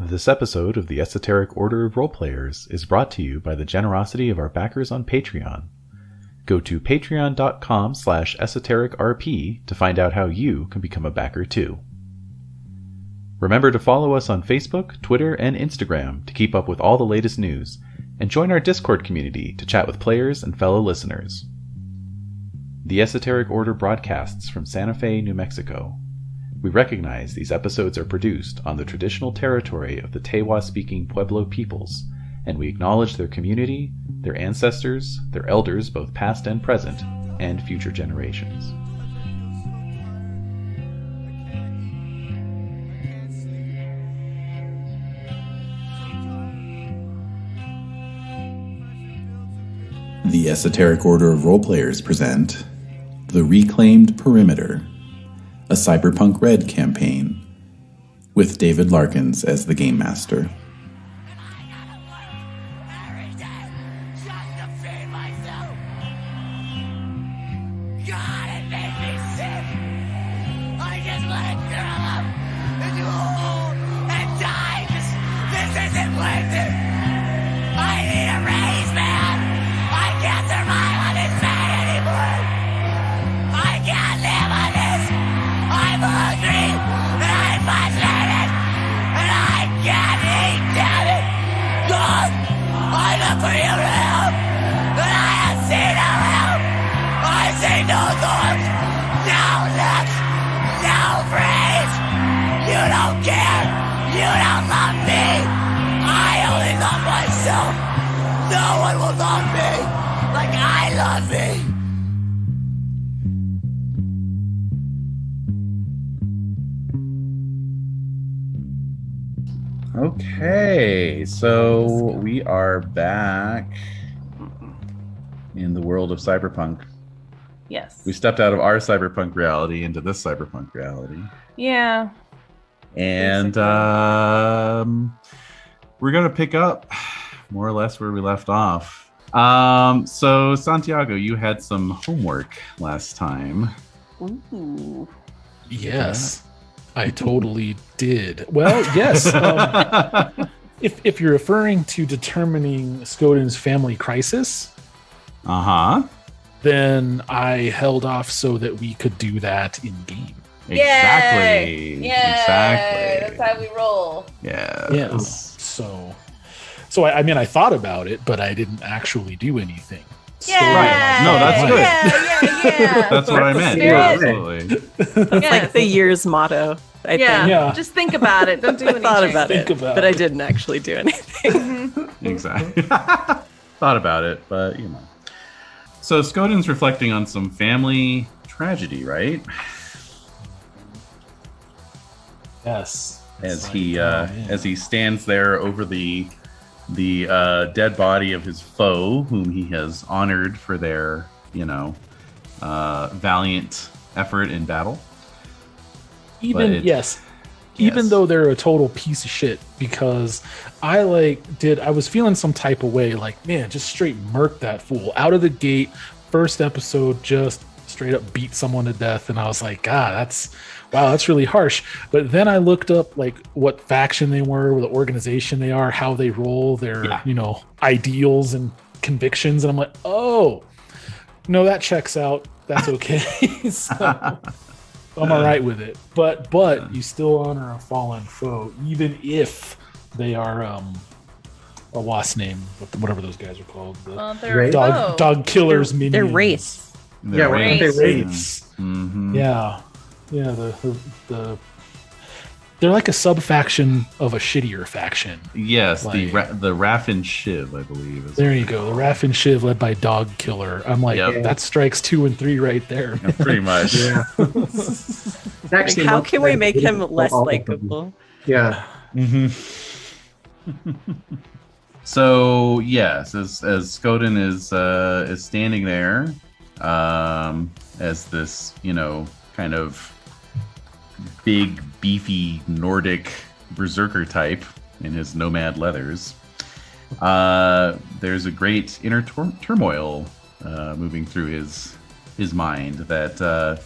This episode of the Esoteric Order of Roleplayers is brought to you by the generosity of our backers on Patreon. Go to patreon.com/esotericrp to find out how you can become a backer too. Remember to follow us on Facebook, Twitter, and Instagram to keep up with all the latest news, and join our Discord community to chat with players and fellow listeners. The Esoteric Order broadcasts from Santa Fe, New Mexico. We recognize these episodes are produced on the traditional territory of the Tewa-speaking Pueblo peoples, and we acknowledge their community, their ancestors, their elders both past and present, and future generations. The Esoteric Order of Roleplayers present The Reclaimed Perimeter, a Cyberpunk Red campaign, with David Larkins as the Game Master. Okay, so we are back in the world of Cyberpunk. Yes. We stepped out of our Cyberpunk reality into this Cyberpunk reality. Yeah. And we're going to pick up more or less where we left off. So, Santiago, you had some homework last time. Ooh. Yes. I totally did. Well, yes. If you're referring to determining Skoden's family crisis, then I held off so that we could do that in game. Exactly. Yay! Exactly. That's how we roll. Yeah. Yes. So I mean, I thought about it, but I didn't actually do anything. Yeah. Right. No, that's good. Yeah. That's what I meant. Yeah, absolutely. That's like the year's motto, I think. Yeah. Just think about it. Don't do anything. I thought about Think it, about but it. I didn't actually do anything. Exactly. Thought about it, but you know. So Skoden's reflecting on some family tragedy, right? Yes. As he stands there over the dead body of his foe, whom he has honored for their, valiant effort in battle. Even though they're a total piece of shit, because I was feeling some type of way, like, man, just straight murk that fool out of the gate. First episode, just straight up beat someone to death, and I was like, God, that's really harsh. But then I looked up like what faction they were, the organization they are, how they roll, their ideals and convictions, and I'm like, oh, no, that checks out. That's okay. So I'm all right with it. But you still honor a fallen foe, even if they are what's name, whatever those guys are called, They're dog killers. Their minions. race. Their race. Their race. Mm-hmm. Yeah. They're like a sub-faction of a shittier faction. Yes, Like- the Raffin Shiv, I believe. There you go. The Raffin Shiv led by Dog Killer. I'm like, that strikes 2 and 3 right there. Yeah, pretty much. Like, how can we make him less likable? Yeah. Mm-hmm. So yes, as Skoden is standing there, as this kind of big beefy Nordic berserker type in his nomad leathers, there's a great inner turmoil moving through his mind that the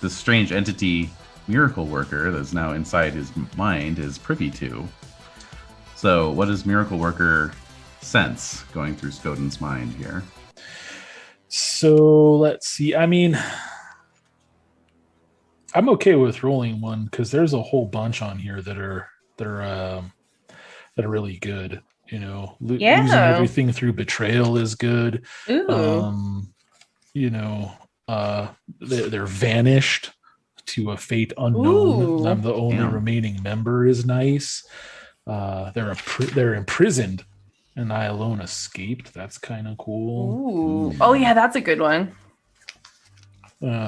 strange entity Miracle Worker that's now inside his mind is privy to. So, what does Miracle Worker sense going through Skoden's mind here? So let's see. I mean, I'm okay with rolling one because there's a whole bunch on here that are really good. You know, losing everything through betrayal is good. Ooh. You know, they're vanished to a fate unknown. Ooh. I'm the only remaining member is nice. They're imprisoned, and I alone escaped. That's kind of cool. Ooh. Oh yeah, that's a good one.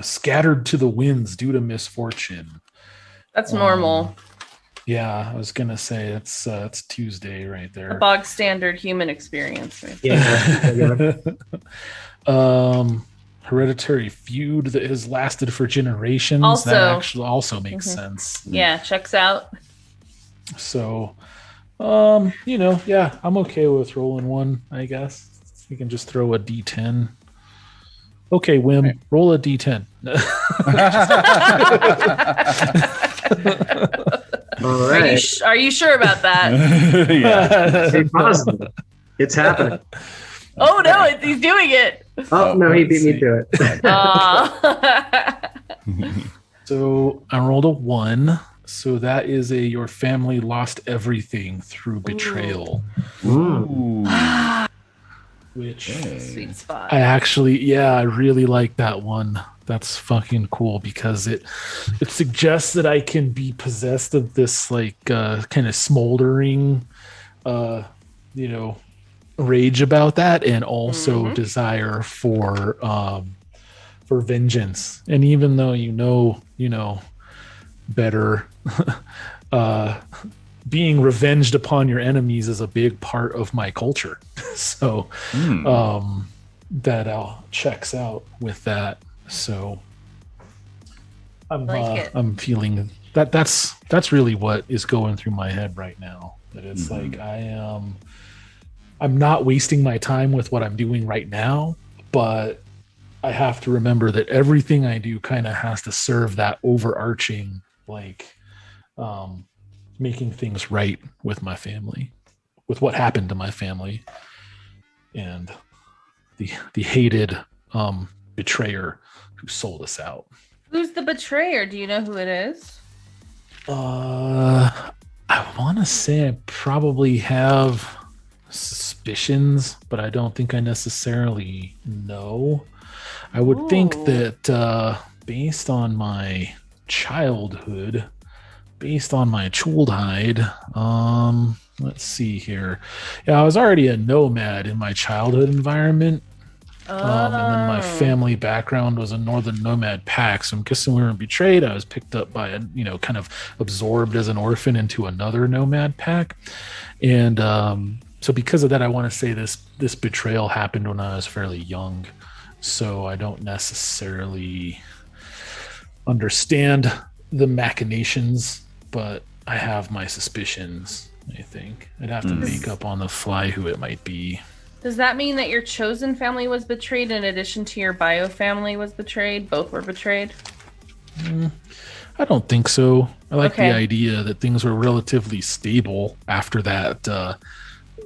Scattered to the winds due to misfortune. That's normal. Yeah, I was gonna say it's Tuesday right there. A bog standard human experience. Right? Yeah. Hereditary feud that has lasted for generations. Also, that actually also makes sense. Yeah, checks out. So, I'm okay with rolling one, I guess. You can just throw a D10. Okay, WHiM, roll a D10. All right. Are you sure about that? Yeah. Stay positive. It's happening. Oh no, he's doing it. Oh no, he beat me to it. So I rolled a 1. So that is your family lost everything through betrayal. Ooh. Which Sweet spot. I really like that one. That's fucking cool because it suggests that I can be possessed of this kind of smoldering rage about that, and also desire for vengeance. And even though you know better, being revenged upon your enemies is a big part of my culture. So that checks out with that. So I'm feeling that's really what is going through my head right now. That it's like I'm not wasting my time with what I'm doing right now, but I have to remember that everything I do kind of has to serve that overarching, making things right with my family, with what happened to my family, and the hated betrayer who sold us out. Who's the betrayer? Do you know who it is? I want to say I probably have suspicions, but I don't think I necessarily know. I would think that based on my childhood, based on my childhood, let's see here. Yeah, I was already a nomad in my childhood environment. And then my family background was a northern nomad pack. So I'm guessing we were betrayed. I was picked up by kind of absorbed as an orphan into another nomad pack. And so because of that, I want to say this betrayal happened when I was fairly young. So I don't necessarily understand the machinations, but I have my suspicions, I think. I'd have to make up on the fly who it might be. Does that mean that your chosen family was betrayed in addition to your bio family was betrayed? Both were betrayed? I don't think so. I like the idea that things were relatively stable after that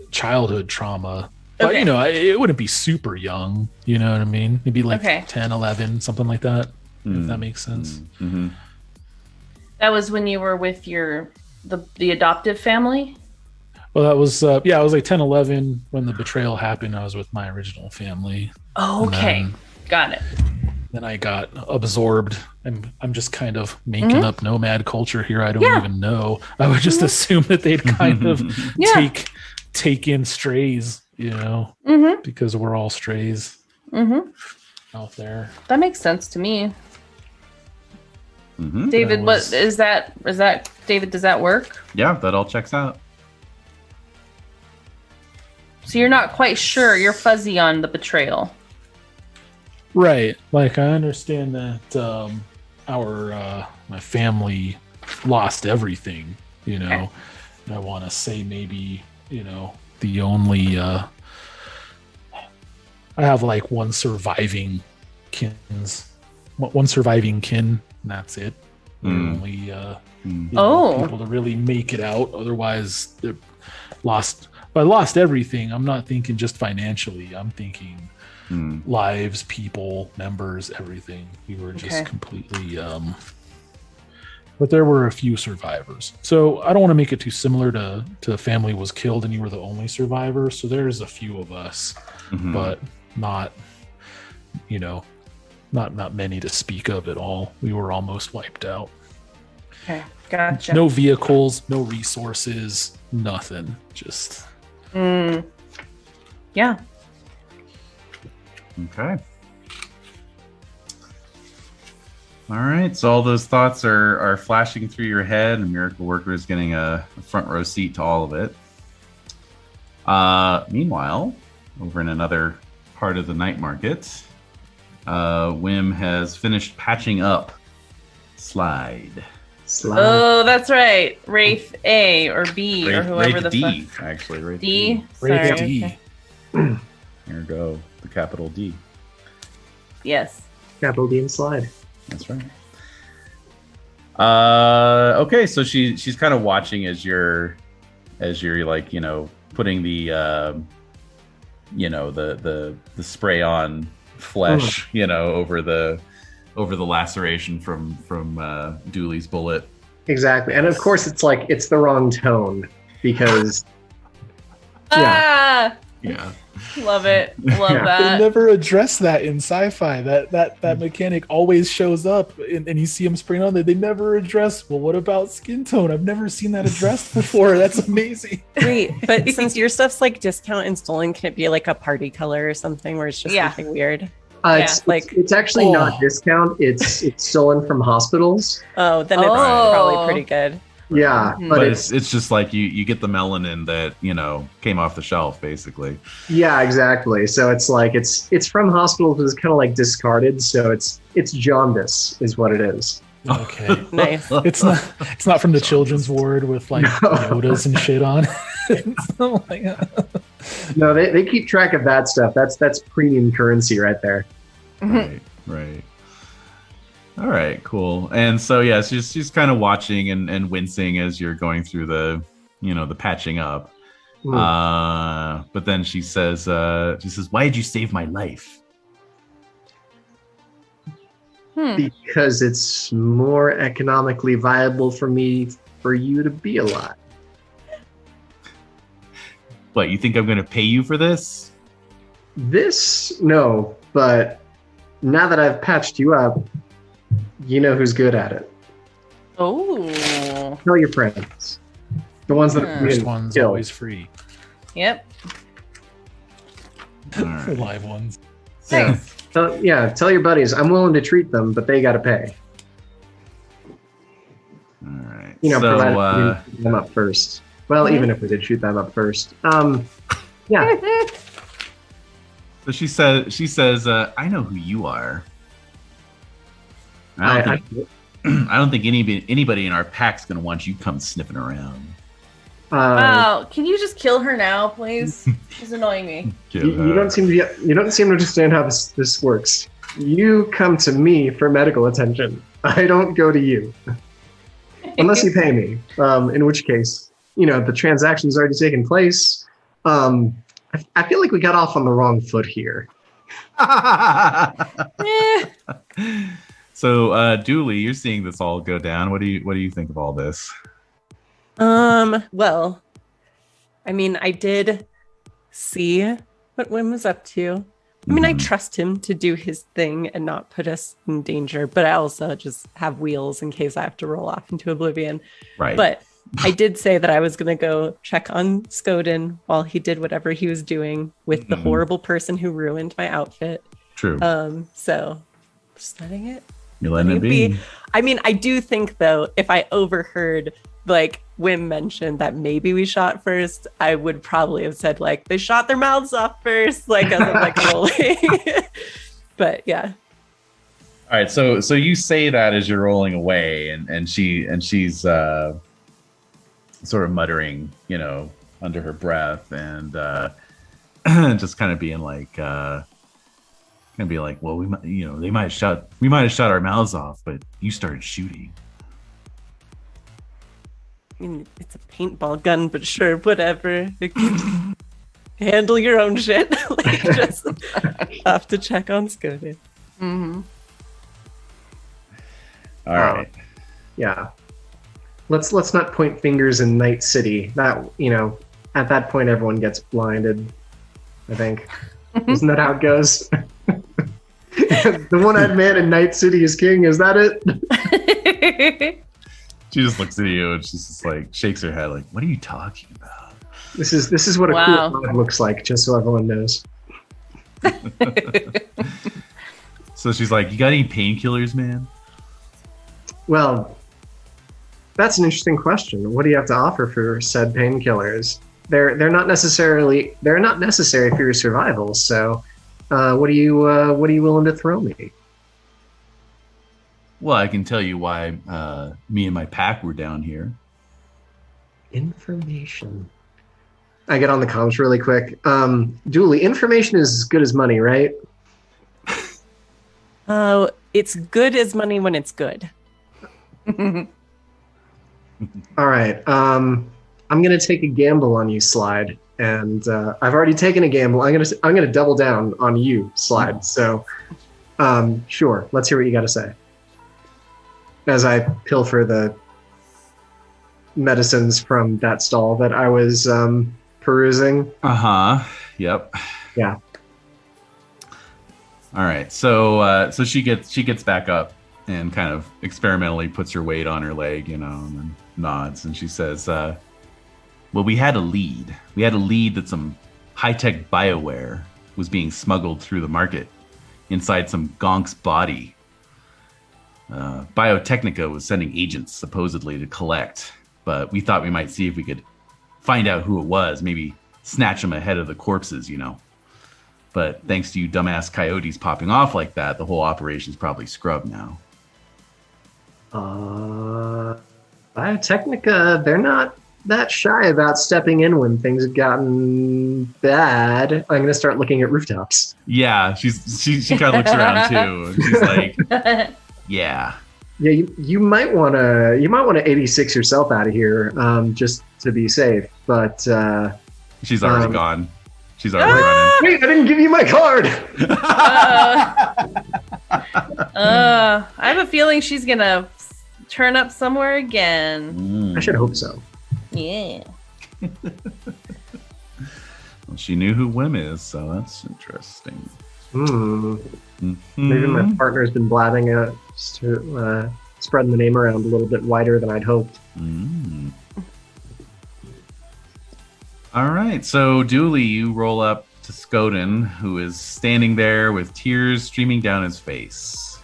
childhood trauma. But, it wouldn't be super young. You know what I mean? Maybe 10, 11, something like that, if that makes sense. Mm-hmm. That was when you were with the adoptive family? Well, that was, I was 10, 11 when the betrayal happened. I was with my original family. Oh, okay. Got it. Then I got absorbed. I'm just kind of making up nomad culture here. I don't even know. I would just assume that they'd kind of take in strays, because we're all strays out there. That makes sense to me. Mm-hmm. David, what is that? David, does that work? Yeah, that all checks out. So you're not quite sure. You're fuzzy on the betrayal. Right. I understand that my family lost everything, and I want to say maybe, the only I have one surviving kin, and that's it. Only people to really make it out. Otherwise, lost. By lost everything, I'm not thinking just financially. I'm thinking lives, people, members, everything. We were just completely. But there were a few survivors. So I don't want to make it too similar to a family was killed and you were the only survivor. So there's a few of us, but not, not many to speak of at all. We were almost wiped out. Okay, gotcha. No vehicles, no resources, nothing. Just. Yeah. Okay. All right. So all those thoughts are flashing through your head, and Miracle Worker is getting a front row seat to all of it. Meanwhile, over in another part of the night market, WHiM has finished patching up Slide. Oh, that's right. Wraith A or B or whoever Wraith the D, fuck. actually. Wraith D? Wraith Sorry. D. Okay. Here we go. The capital D. Yes. Capital D and Slide. That's right. Okay, so she's kind of watching as you're like, putting the the spray on flesh, over the laceration from Dooley's bullet. Exactly. And of course it's the wrong tone because Ah! Yeah. Love it. Love Yeah. They that. never address that in sci-fi. That mechanic always shows up, and you see him spraying on there. They never address. Well, what about skin tone? I've never seen that addressed before. That's amazing. Wait, but since your stuff's like discount and stolen, can it be like a party color or something where it's just something weird? It's actually not discount. It's stolen from hospitals. Oh, then it's probably pretty good. Yeah, but it's just like you get the melanin that came off the shelf, basically. Yeah, exactly. So it's like it's from hospitals, but it's kind of like discarded. So it's jaundice is what it is. Okay, Nice. It's not from the children's ward with like Yodas and shit on. Oh my God. No, they keep track of that stuff. That's premium currency right there. Right. All right, cool. And so yeah, she's kind of watching and wincing as you're going through the the patching up. But then she says, "Why did you save my life?" Because it's more economically viable for you to be alive. What, you think I'm going to pay you for this? No, but now that I've patched you up, you know who's good at it. Oh. Tell your friends. The ones that First one's kill. always free. Yep. All right. Live ones. Thanks. Tell your buddies. I'm willing to treat them, but they got to pay. All right. Provided we didn't shoot them up first. Well, even if we did shoot them up first. Yeah. So she says, "I know who you are. I don't think anybody in our pack's gonna want you come sniffing around." Wow, can you just kill her now, please? She's annoying me. You don't seem to understand how this works. You come to me for medical attention. I don't go to you, unless you pay me. In which case, the transaction's already taken place. I feel like we got off on the wrong foot here. So, Dooley, you're seeing this all go down. What do you think of all this? Well, I mean, I did see what WHiM was up to. I mean, I trust him to do his thing and not put us in danger, but I also just have wheels in case I have to roll off into oblivion. Right. But I did say that I was going to go check on Skoden while he did whatever he was doing with the horrible person who ruined my outfit. True. So just letting it. You're letting it be. I mean, I do think though, if I overheard like WHiM mentioned that maybe we shot first, I would probably have said like they shot their mouths off first, like as I'm like rolling. But yeah. All right. So you say that as you're rolling away, and she's sort of muttering, under her breath, and just kind of being like, well, we might, we might have shot our mouths off, but you started shooting. mean, it's a paintball gun, but sure, whatever. Handle your own shit. Like, just have to check on Skoden. Mm-hmm. All right. Yeah. Let's not point fingers in Night City. That, at that point everyone gets blinded, I think. Isn't that how it goes? The one-eyed man in Night City is king, is that it? She just looks at you and she's just like shakes her head like, what are you talking about? This is what a Wow. cool vibe looks like, just so everyone knows. So she's like, you got any painkillers, man? Well, that's an interesting question. What do you have to offer for said painkillers? They're not necessary for your survival. So, what are you willing to throw me? Well, I can tell you why me and my pack were down here. Information. I get on the comms really quick. Dooley, information is as good as money, right? It's good as money when it's good. All right. I'm gonna take a gamble on you, Slide, and I've already taken a gamble. I'm gonna double down on you, Slide. So, sure. Let's hear what you got to say. As I pilfer the medicines from that stall that I was perusing. Yep. Yeah. All right. So she gets back up and kind of experimentally puts her weight on her leg, and then nods, and she says, well, we had a lead. We had a lead that some high-tech bioware was being smuggled through the market inside some gonk's body. Biotechnica was sending agents supposedly to collect, but we thought we might see if we could find out who it was, maybe snatch them ahead of the corpses, But thanks to you dumbass coyotes popping off like that, the whole operation's probably scrubbed now. Biotechnica, they're not that shy about stepping in when things have gotten bad. I'm going to start looking at rooftops. Yeah, she kind of looks around too, and she's like, yeah. Yeah, you might want to 86 yourself out of here, just to be safe. But she's already gone. She's already running. Wait, I didn't give you my card. I have a feeling she's gonna turn up somewhere again. I should hope so. Yeah. Well, she knew who WHiM is, so that's interesting. Maybe my partner's been blabbing to spreading the name around a little bit wider than I'd hoped. All right, so Dooley, you roll up to Skoden, who is standing there with tears streaming down his face.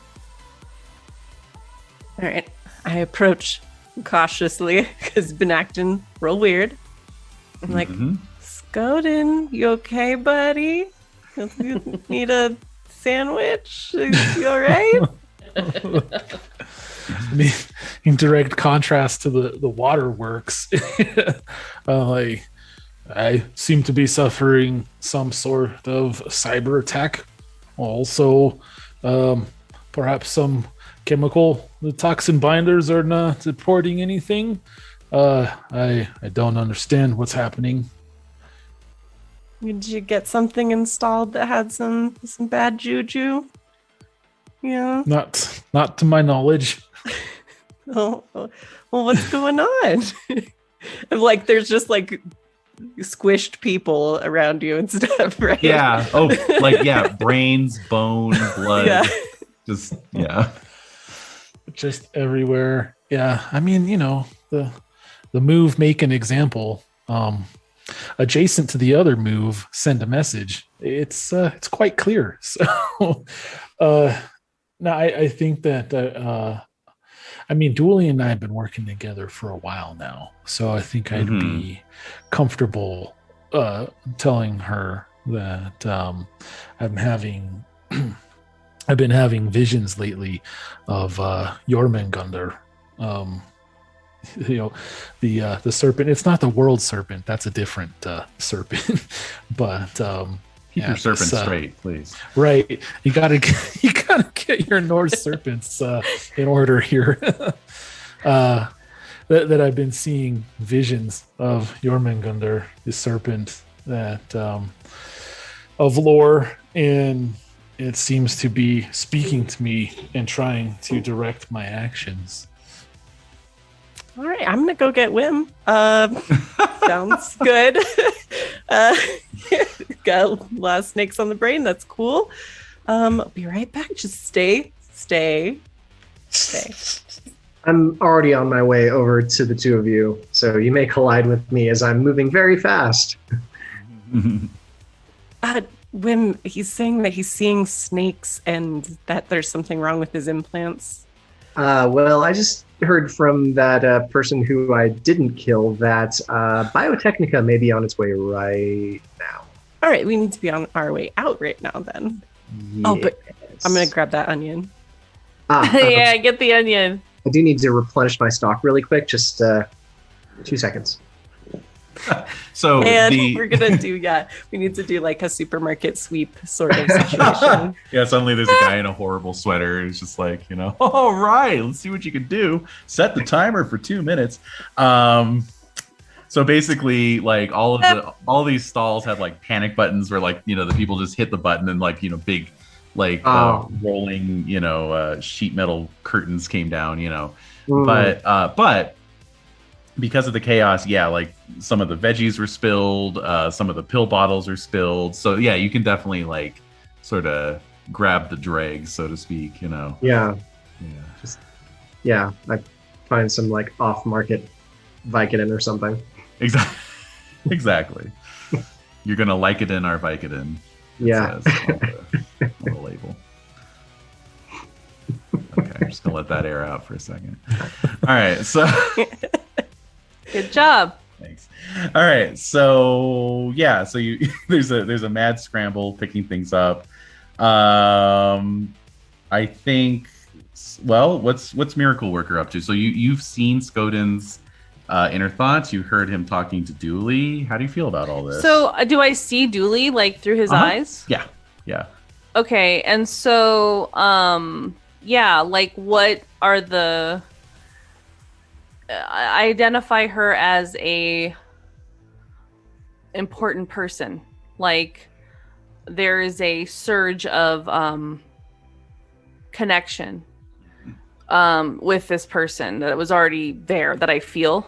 All right. I approach cautiously because he's been acting real weird. I'm like, Skoden, you okay, buddy? You need a sandwich? You all right? In direct contrast to the waterworks, I seem to be suffering some sort of cyber attack. Also, perhaps some chemical. The toxin binders are not reporting anything. I don't understand what's happening. Did you get something installed that had some bad juju? Yeah. Not to my knowledge. Oh, well, what's going on? I'm like, there's just like squished people around you and stuff, right? Yeah. Oh, brains, bone, blood. Yeah. Just everywhere. Yeah. I mean, the move, make an example. Adjacent to the other move, send a message. It's quite clear. So now I think that Dooley and I have been working together for a while now, so I think I'd be comfortable telling her that I've been having visions lately of Jormungandr. The serpent. It's not the world serpent. That's a different serpent. But keep your serpent straight, please. Right. You gotta get your Norse serpents in order here. that I've been seeing visions of Jormungandr, the serpent that of lore, and it seems to be speaking to me and trying to direct my actions. All right, I'm gonna go get WHiM. Sounds good. Got a lot of snakes on the brain. That's cool. I'll be right back. Just stay. I'm already on my way over to the two of you, so you may collide with me as I'm moving very fast. WHiM, he's saying that he's seeing snakes and that there's something wrong with his implants. Well, I just heard from that person who I didn't kill that Biotechnica may be on its way right now. All right, we need to be on our way out right now then. Yes. Oh, but I'm going to grab that onion. Yeah, get the onion. I do need to replenish my stock really quick, just 2 seconds. So we're gonna do we need to do like a supermarket sweep sort of situation. Yeah, suddenly there's a guy in a horrible sweater who's just like, all right, let's see what you can do. Set the timer for 2 minutes. So basically, like all these stalls have like panic buttons where like the people just hit the button and like big like rolling sheet metal curtains came down. But because of the chaos, like some of the veggies were spilled, some of the pill bottles are spilled. So yeah, you can definitely like sort of grab the dregs, so to speak. Yeah. I find some like off-market Vicodin or something. Exactly. You're gonna like it in our Vicodin. Yeah. On the label. Okay, I'm just gonna let that air out for a second. All right, so good job. Thanks. All right, so you there's a mad scramble picking things up. I think. Well, what's Miracle Worker up to? So you've seen Skoden's inner thoughts. You heard him talking to Dooley. How do you feel about all this? So do I see Dooley like through his eyes? Yeah. Okay, and so like what are the? I identify her as a important person. Like there is a surge of connection with this person that was already there that I feel.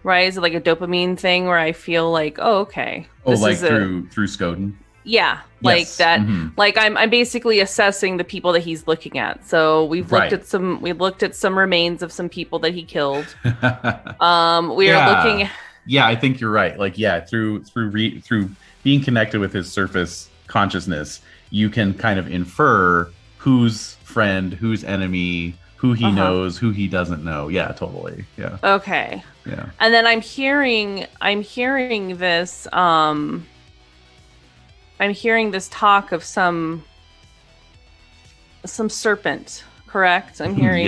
Right? Is it like a dopamine thing where I feel like, oh, okay. Like through Skoden? Yeah, like that. Mm-hmm. Like I'm basically assessing the people that he's looking at. So we've looked at some remains of some people that he killed. We are looking. Yeah, I think you're right. Like, through being connected with his surface consciousness, you can kind of infer who's friend, who's enemy, who he knows, who he doesn't know. Yeah, totally. Yeah. Okay. Yeah. And then I'm hearing this. I'm hearing this talk of some serpent, correct? I'm hearing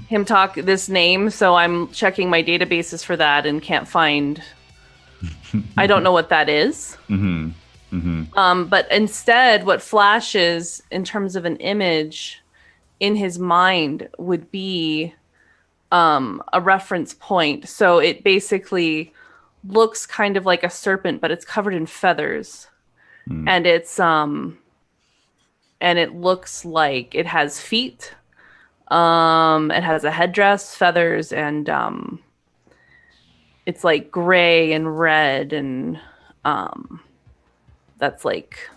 him talk this name, so I'm checking my databases for that and can't find. I don't know what that is. But instead, what flashes in terms of an image in his mind would be a reference point. So it basically looks kind of like a serpent, but it's covered in feathers. And it's and it looks like it has feet. It has a headdress, feathers, and it's like gray and red, and that's like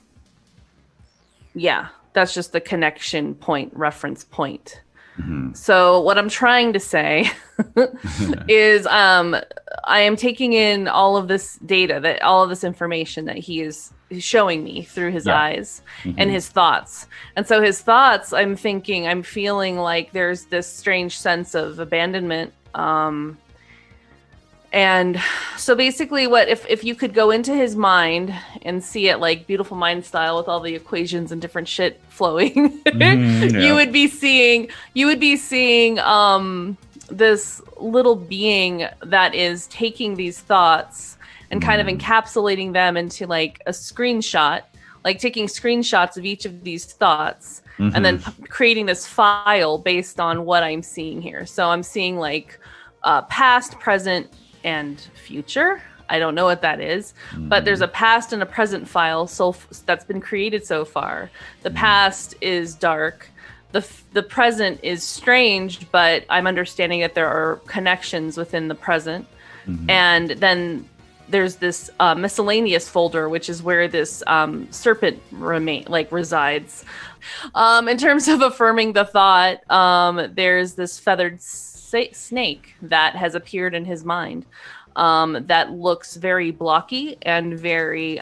that's just the connection point, reference point. So what I'm trying to say is I am taking in all of this data, all of this information that he is showing me through his eyes and his thoughts. And so his thoughts, I'm feeling like there's this strange sense of abandonment. And so basically if you could go into his mind and see it like Beautiful Mind style with all the equations and different shit flowing, you would be seeing this little being that is taking these thoughts and kind of encapsulating them into like a screenshot, like taking screenshots of each of these thoughts and then creating this file based on what I'm seeing here. So I'm seeing like past, present, and future. I don't know what that is, but there's a past and a present file that's been created so far. The past is dark. The present is strange, but I'm understanding that there are connections within the present. And then there's this miscellaneous folder, which is where this serpent resides. In terms of affirming the thought, there's this feathered snake that has appeared in his mind that looks very blocky and very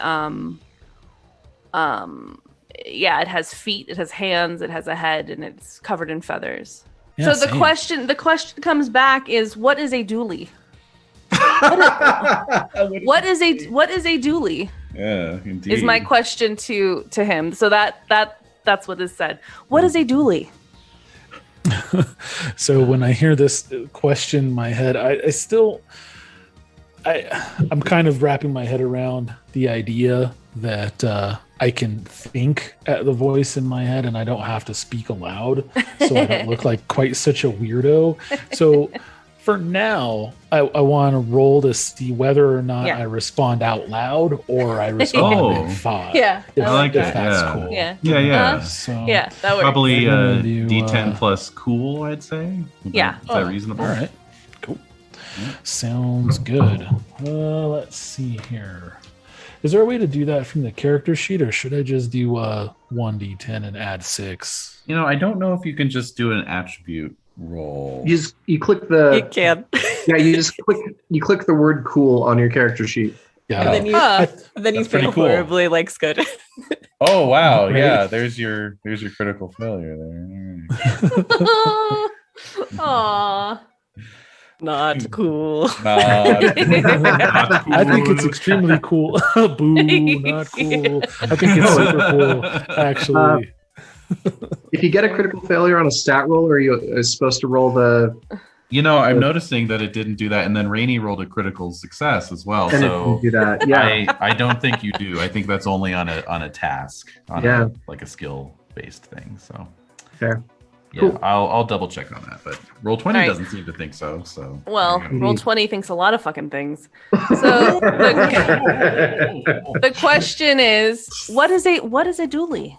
it has feet, it has hands, it has a head, and it's covered in feathers. Yeah, so the question comes back is, what is a dually? What is a dually? Yeah, indeed. Is my question to him. So that's what is said. What is a dually? So when I hear this question in my head, I'm kind of wrapping my head around the idea that I can think at the voice in my head and I don't have to speak aloud, so I don't look like quite such a weirdo. So for now, I want to roll to see whether or not I respond out loud or I respond in thought. Yeah, I like that. That's cool. Yeah. So that works. Probably D10 plus cool, I'd say. Is that reasonable? All right. Cool. Sounds good. Let's see here. Is there a way to do that from the character sheet, or should I just do 1d10 and add 6? I don't know if you can just do an attribute roll. You click the. You can. Yeah, you just click the word "cool" on your character sheet. Yeah. And then you fail horribly, like Skoden. Oh wow! Right. Yeah, there's your critical failure there. Aww. Not cool. Not cool. I think it's extremely cool. Boo, not cool. I think it's super cool, actually. If you get a critical failure on a stat roll, are you supposed to roll the... I'm noticing that it didn't do that, and then Rainey rolled a critical success as well. And so do that. Yeah. I don't think you do. I think that's only on a task, a skill-based thing. So fair. Yeah, cool. I'll double check on that, but Roll20 doesn't seem to think so. So Roll20 thinks a lot of fucking things. So the question is, what is a dually?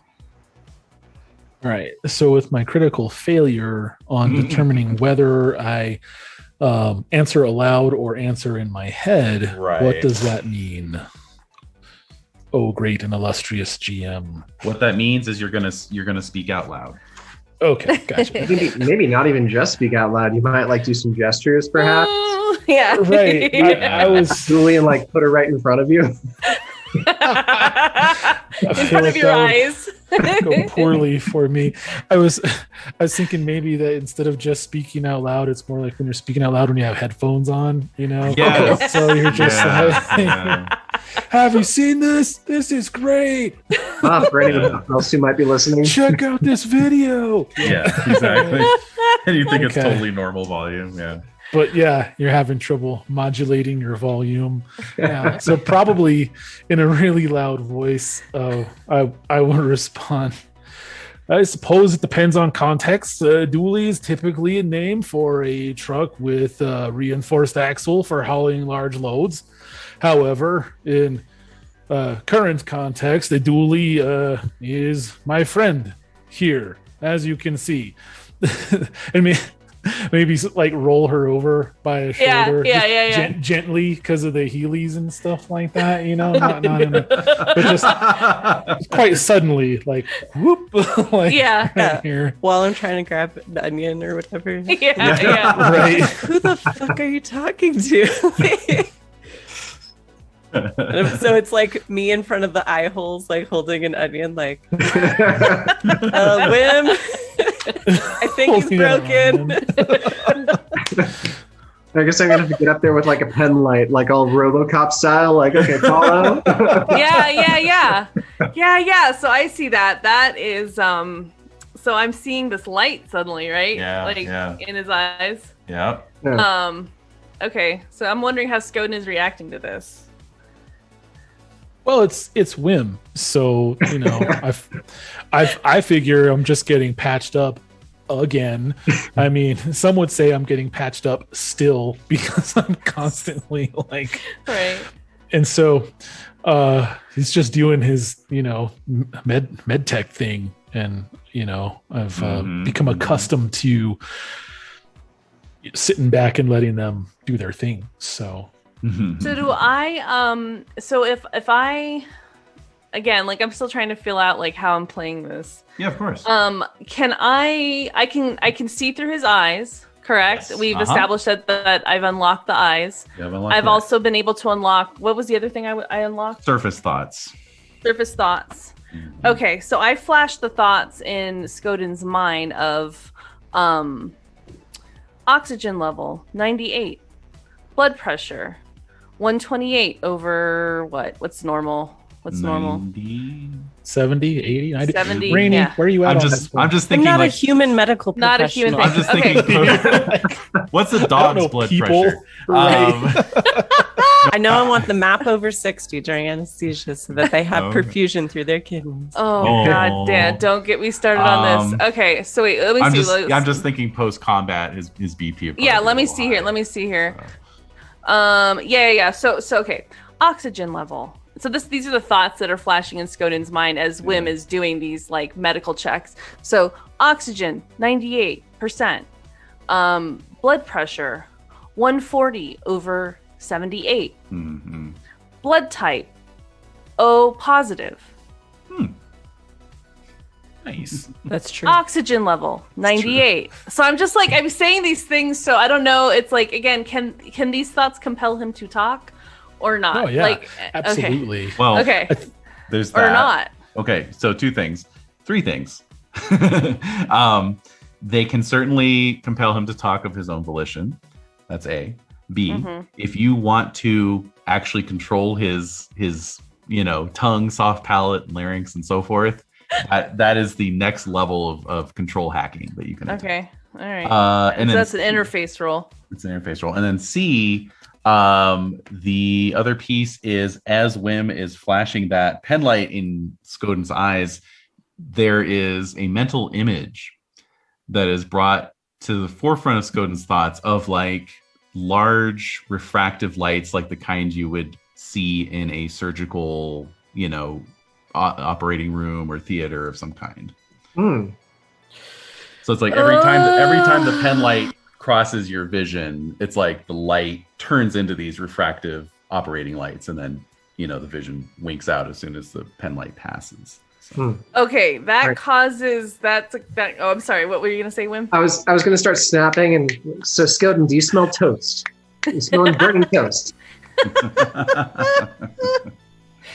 All right. So with my critical failure on determining whether I answer aloud or answer in my head, what does that mean? Oh, great and illustrious GM. What that means is you're gonna speak out loud. Okay, gotcha. maybe not even just speak out loud. You might do some gestures, perhaps. Yeah. Right. I was Julian put her right in front of you. In front of your eyes. Go poorly for me. I was thinking maybe that instead of just speaking out loud, it's more like when you're speaking out loud when you have headphones on, Yeah. So you're just have you seen this? This is great. For anyone else who might be listening, check out this video. Yeah, exactly. And you think it's totally normal volume, yeah. But yeah, you're having trouble modulating your volume. Yeah, so probably in a really loud voice, I would respond. I suppose it depends on context. Dually is typically a name for a truck with a reinforced axle for hauling large loads. However, in current context, a dually is my friend here, as you can see. Maybe roll her over by a shoulder, gently because of the Heelys and stuff like that. Not in a, but just quite suddenly, whoop, here. While I'm trying to grab an onion or whatever. Yeah. Right. Who the fuck are you talking to? So it's me in front of the eye holes, holding an onion, WHiM. I think he's broken. I guess I'm gonna have to get up there with a pen light, all RoboCop style. Okay, follow. Yeah. So I see that. That is so I'm seeing this light suddenly, right? Yeah. In his eyes. Yeah. Okay, so I'm wondering how Skoden is reacting to this. Well, it's WHiM, so I figure I'm just getting patched up again. I mean, some would say I'm getting patched up still because I'm constantly like, right. And so he's just doing his, med tech thing. And, I've become accustomed to sitting back and letting them do their thing. So do I, so if I, again, like I'm still trying to feel out like how I'm playing this. Yeah, of course. Can I can see through his eyes, correct? Yes. We've established that I've unlocked the eyes. I've also been able to unlock, what was the other thing I unlocked? Surface thoughts. Okay, so I flashed the thoughts in Skoden's mind of oxygen level 98, blood pressure 128 over what's normal? What's 90, normal? 70, 80, 90. 70. Rainy, yeah. Where are you at? I'm just thinking. I'm not a human medical professional. Not a human thing. I'm just thinking. What's the dog's blood pressure? Right. I know I want the map over 60 during anesthesia so that they have perfusion through their kidneys. Oh, God damn. Don't get me started on this. Okay, so wait, let me see. I'm just thinking post-combat, his BP. Yeah, let me see here. Yeah. So okay. Oxygen level. So these are the thoughts that are flashing in Skoden's mind as WHiM is doing these like medical checks. So oxygen, 98%. Blood pressure, 140 over 78. Mm-hmm. Blood type, O positive. Nice. That's true. Oxygen level, 98. So I'm just like, I'm saying these things, so I don't know. It's like, again, can these thoughts compel him to talk or not? Oh, yeah. Like, absolutely. Okay. Well, okay. There's that. Or not. Okay, so 3 things. They can certainly compel him to talk of his own volition. That's A. B, if you want to actually control his tongue, soft palate, larynx, and so forth, that is the next level of control hacking that you can do. Okay. All right. And so that's an interface role. It's an interface role. And then C, the other piece is as WHiM is flashing that pen light in Skoden's eyes, there is a mental image that is brought to the forefront of Skoden's thoughts of like large refractive lights, like the kind you would see in a surgical, operating room or theater of some kind. So it's like every time the pen light crosses your vision, it's like the light turns into these refractive operating lights, and then the vision winks out as soon as the pen light passes. So. Okay, that causes that. Oh, I'm sorry. What were you gonna say, WHiM? I was gonna start snapping, and so Skoden, do you smell toast? You smell burning toast?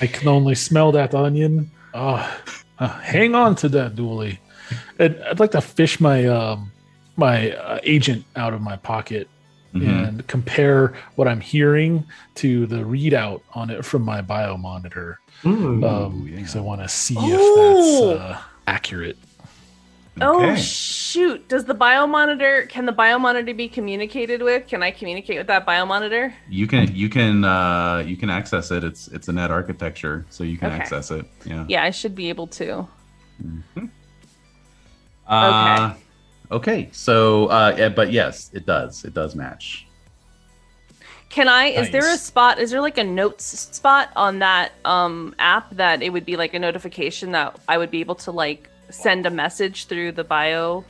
I can only smell that onion. Hang on to that, Dooley. I'd like to fish my my agent out of my pocket and compare what I'm hearing to the readout on it from my biomonitor. Because I want to see if that's accurate. Oh Okay. shoot! Can the biomonitor be communicated with? Can I communicate with that biomonitor? You can access it. It's a net architecture, so you can access it. Yeah. Yeah, I should be able to. Okay. So, but yes, it does match. Can I? Nice. Is there a spot? Is there like a notes spot on that app that it would be like a notification that I would be able to like send a message through the bio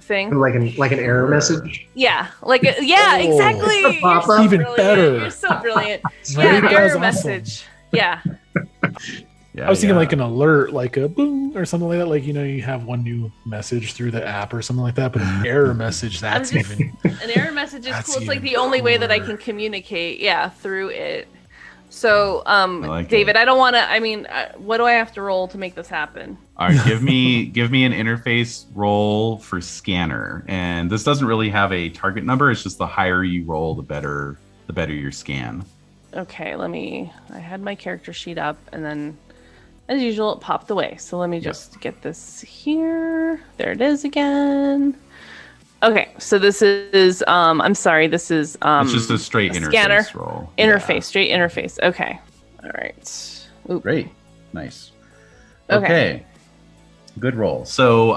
thing? Like an error message? Yeah, exactly. Pop-up? Even better. You're so brilliant. Right? Yeah, error Awesome. message. Yeah. Yeah, I was thinking like an alert, like a boom or something like that. Like, you have one new message through the app or something like that, but an error message, that's even... An error message is cool. It's like the only way that I can communicate, through it. So, David, I don't want to, what do I have to roll to make this happen? All right, give me an interface roll for scanner. And this doesn't really have a target number. It's just the higher you roll, the better your scan. Okay, I had my character sheet up and then as usual, it popped away. So let me just get this here. There it is again. Okay, so this is, I'm sorry, this is... it's just a straight interface scanner roll. Interface, straight interface. Okay. All right. Oop. Great. Nice. Okay. Good roll. So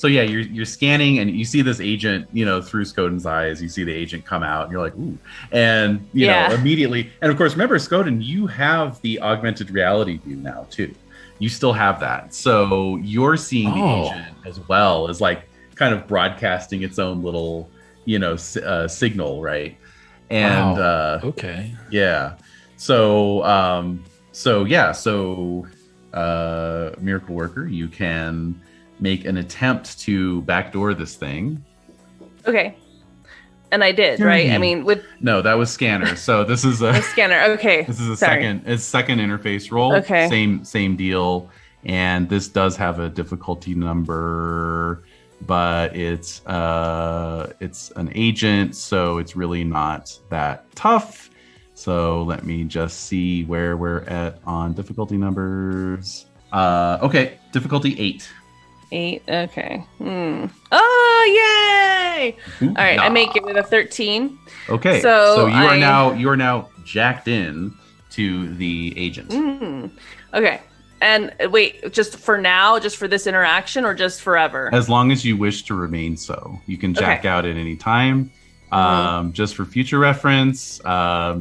yeah, you're scanning and you see this agent, through Skoden's eyes. You see the agent come out, and you're like, ooh, and you know immediately. And of course, remember, Skoden, you have the augmented reality view now too. You still have that, so you're seeing the agent as well as like kind of broadcasting its own little, signal, right? And okay, yeah. So Miracle Worker, you can make an attempt to backdoor this thing. Okay. And I did, right? I mean, no, that was Scanner. So this is a Scanner. Okay. This is a second interface roll. Okay. Same deal. And this does have a difficulty number, but it's an agent, so it's really not that tough. So let me just see where we're at on difficulty numbers. Okay, difficulty 8. 8. Okay. Oh, yay! All right, I make it with a 13. Okay. So you are now jacked in to the agent. Okay. And wait, just for now, just for this interaction, or just forever? As long as you wish to remain so. You can jack out at any time. Just for future reference,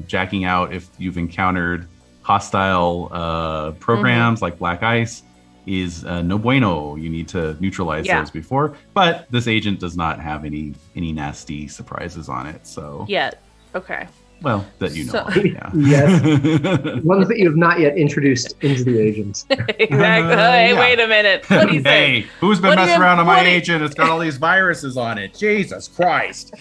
jacking out if you've encountered hostile programs like Black Ice is no bueno. You need to neutralize those before. But this agent does not have any nasty surprises on it. So yet, okay. Well, that you know. Yes. Ones that you have not yet introduced into the agent. Exactly. Hey, wait a minute. What do you say? Hey, who's been messing around on my agent? It's got all these viruses on it. Jesus Christ.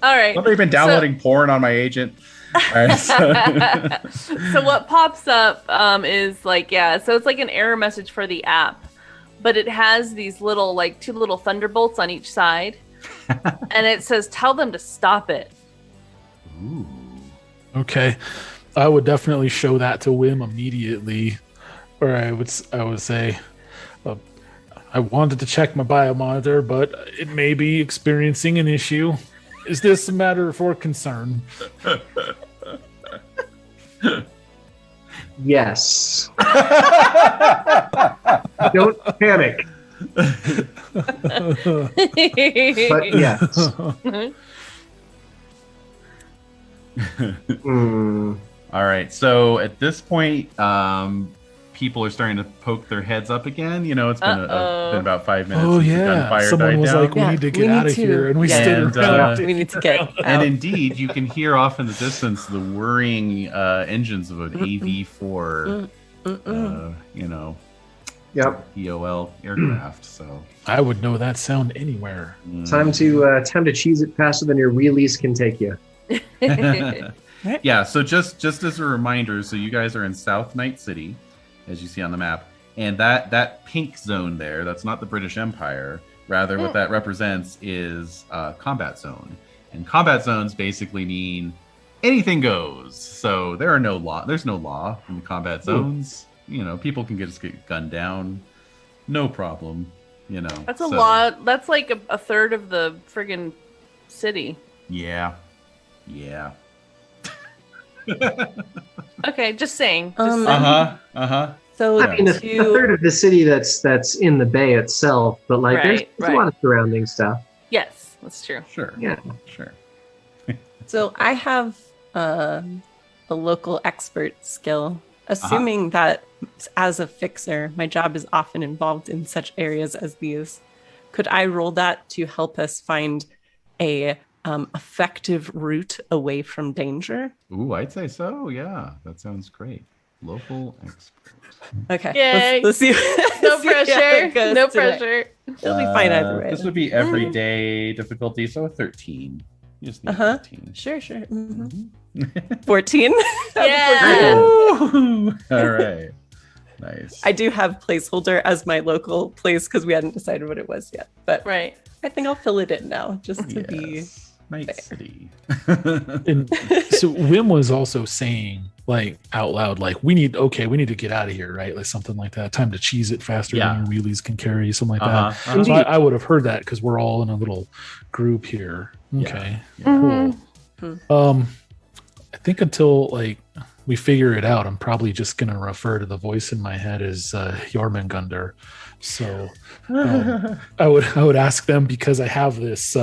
All right. Somebody been downloading porn on my agent. All right, so what pops up is like, so it's like an error message for the app, but it has these little, like 2 little thunderbolts on each side. And it says, tell them to stop it. Ooh. Okay, I would definitely show that to WHiM immediately, or I would say, I wanted to check my biomonitor, but it may be experiencing an issue. Is this a matter for concern? Yes. Don't panic. But yes. All right. So at this point, people are starting to poke their heads up again. It's been about 5 minutes. Oh yeah. Someone was like, "We need to get out of here," and we stood around. We need to get out. And indeed, you can hear off in the distance the whirring engines of an AV-4. Yep. EOL aircraft. So I would know that sound anywhere. Time to cheese it faster than your wheelies can take you. Yeah. So just as a reminder, so you guys are in South Night City, as you see on the map, and that pink zone there, that's not the British Empire. Rather, what that represents is combat zone, and combat zones basically mean anything goes. So there's no law in the combat zones. People can just get gunned down, no problem. That's a lot. That's like a third of the friggin' city. Yeah. Okay, just saying. So I mean, a third of the city that's in the bay itself, but like there's a lot of surrounding stuff. Yes, that's true. Sure. Yeah. Sure. So I have a local expert skill. Assuming that as a fixer, my job is often involved in such areas as these, could I roll that to help us find a effective route away from danger? Ooh, I'd say so. Yeah, that sounds great. Local expert. Okay. Yay. Let's see. No pressure. No pressure. It'll be fine either way. This would be everyday difficulty, so a 13. You just need 13. Sure. 14. Yeah. All right. Nice. I do have placeholder as my local place because we hadn't decided what it was yet. But I think I'll fill it in now just to be Night City. And so WHiM was also saying, like, out loud, like, we need to get out of here, right? Like something like that. Time to cheese it faster than your wheelies can carry, something like that. So I would have heard that because we're all in a little group here. Okay. Yeah. Cool. I think until like we figure it out, I'm probably just going to refer to the voice in my head as Jormungandr. So I would ask them, because I have this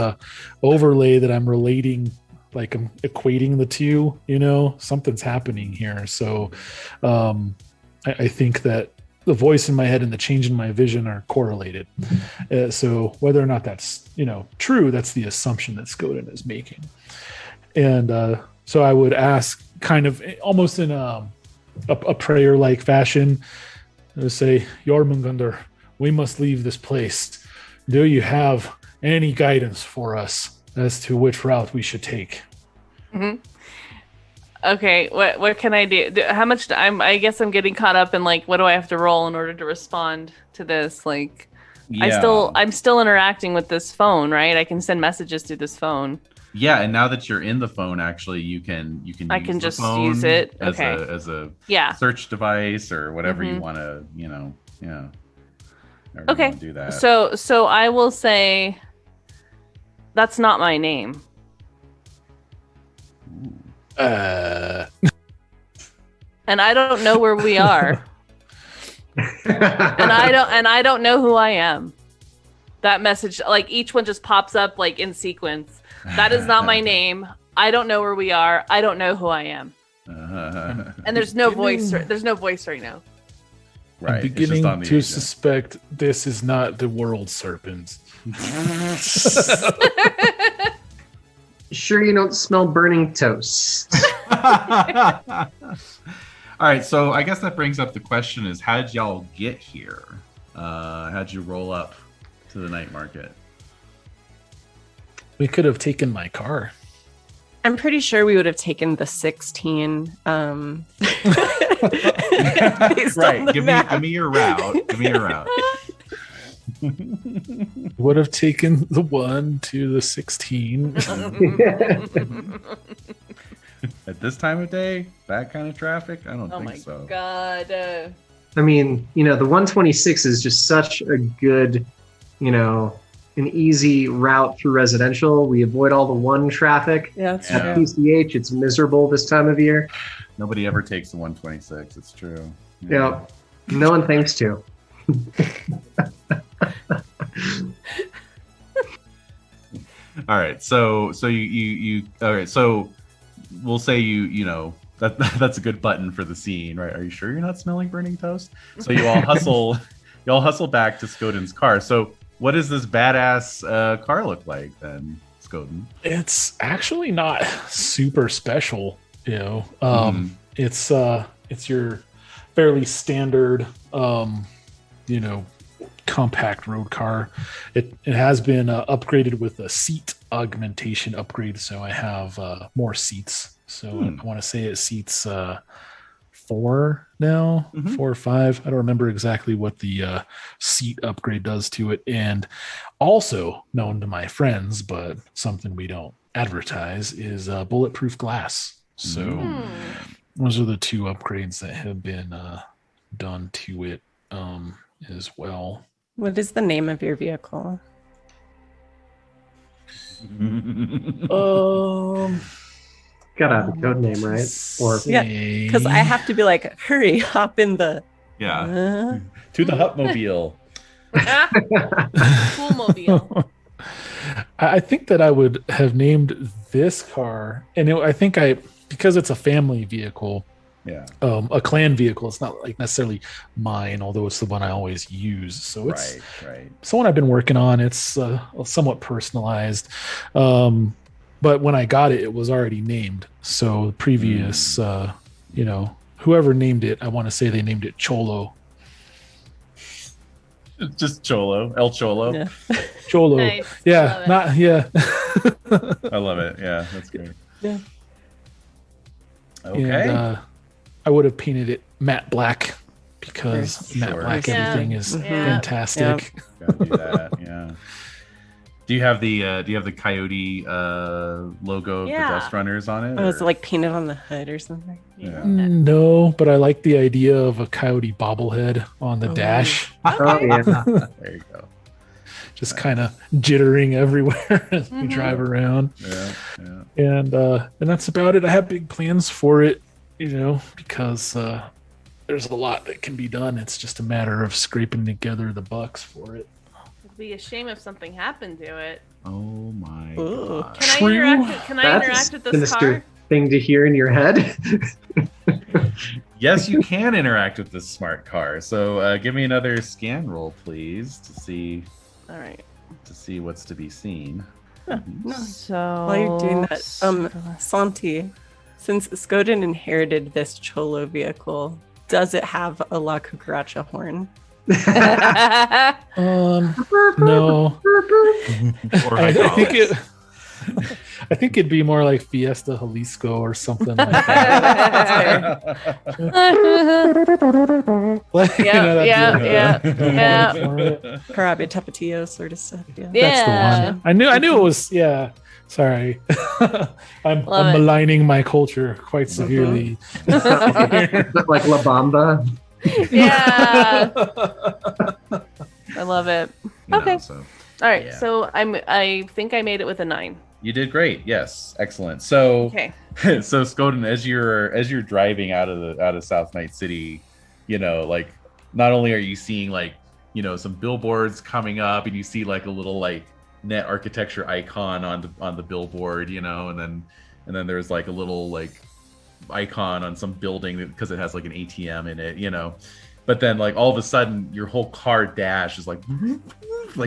overlay that I'm relating, like I'm equating the two, something's happening here. So I think that the voice in my head and the change in my vision are correlated. So whether or not that's, true, that's the assumption that Skoden is making. And so I would ask, kind of almost in a prayer-like fashion, I would say, Jormungandr, we must leave this place. Do you have any guidance for us as to which route we should take? Mm-hmm. Okay, what can I do? How much I guess I'm getting caught up in like, what do I have to roll in order to respond to this? Like, I'm still interacting with this phone, right? I can send messages through this phone. Yeah, and now that you're in the phone, actually, you can I can just use it as a search device or whatever you want to, Okay. Do that. So I will say, that's not my name. And I don't know where we are. and I don't know who I am. That message, like, each one just pops up like in sequence. That is not my name. I don't know where we are. I don't know who I am. And there's no voice. There's no voice right now. Right. I'm beginning to suspect this is not the world serpent. Sure you don't smell burning toast. All right, so I guess that brings up the question is, how did y'all get here? How'd you roll up to the night market? We could have taken my car. I'm pretty sure we would have taken the 16. Right. Give me your route. Give me your route. Would have taken the 1 to the 16. At this time of day, that kind of traffic? I don't think so. Oh my god. I mean, the 126 is just such a good, an easy route through residential. We avoid all the 1 traffic. Yeah, that's At PCH, it's miserable this time of year. Nobody ever takes the 126. It's true. Yeah. No one thinks to. All right. So you all right. So we'll say that's a good button for the scene, right? Are you sure you're not smelling burning toast? So you all hustle back to Skoden's car. So what does this badass car look like then, Skoden? It's actually not super special, It's your fairly standard compact road car. It has been upgraded with a seat augmentation upgrade, so I have more seats. So I want to say it seats 4 now, 4 or 5. I don't remember exactly what the seat upgrade does to it. And also known to my friends, but something we don't advertise, is bulletproof glass. So those are the 2 upgrades that have been done to it as well. What is the name of your vehicle? Gotta have a code name, right? Or because I have to be like, hurry, hop in the to the Hupmobile. Coolmobile. I think that I would have named this car, and because it's a family vehicle. Yeah. A clan vehicle. It's not like necessarily mine, although it's the one I always use. So it's someone I've been working on. It's somewhat personalized. But when I got it, it was already named. So the previous, whoever named it, I want to say they named it Cholo. Just Cholo. El Cholo. Yeah. Cholo. Nice. Yeah. I love it. Yeah, that's great. Yeah. Okay. And, I would have painted it matte black because matte black everything is fantastic. Gotta do that. Yeah. Do you have the coyote logo of the Edgerunners on it? Oh, is it like painted on the hood or something? Yeah. No, but I like the idea of a coyote bobblehead on the dash. Oh, yeah. There you go. Just kind of jittering everywhere as we drive around. Yeah. And that's about it. I have big plans for it. because there's a lot that can be done. It's just a matter of scraping together the bucks for it. It'd be a shame if something happened to it. Oh my god. Can I interact with this car? Thing to hear in your head. Yes, you can interact with this smart car. So give me another scan roll, please, to see. All right. To see what's to be seen. So while you're doing that, Santi, since Skoden inherited this Cholo vehicle, does it have a La Cucaracha horn? No. I think it'd be more like Fiesta Jalisco or something like that. Yeah. Jarabe Tapatio sort of stuff. Yeah. That's the one. I knew it was. Yeah. Sorry, I'm maligning my culture quite severely. Like La Bamba. Yeah. I love it. Okay. All right. So I think I made it with a 9. You did great. Yes, excellent. So, so Skoden, as you're driving out of South Night City, like not only are you seeing like some billboards coming up, and you see like a little like net architecture icon on the billboard, and then there's like a little like icon on some building because it has like an ATM in it, But then like all of a sudden your whole car dash is like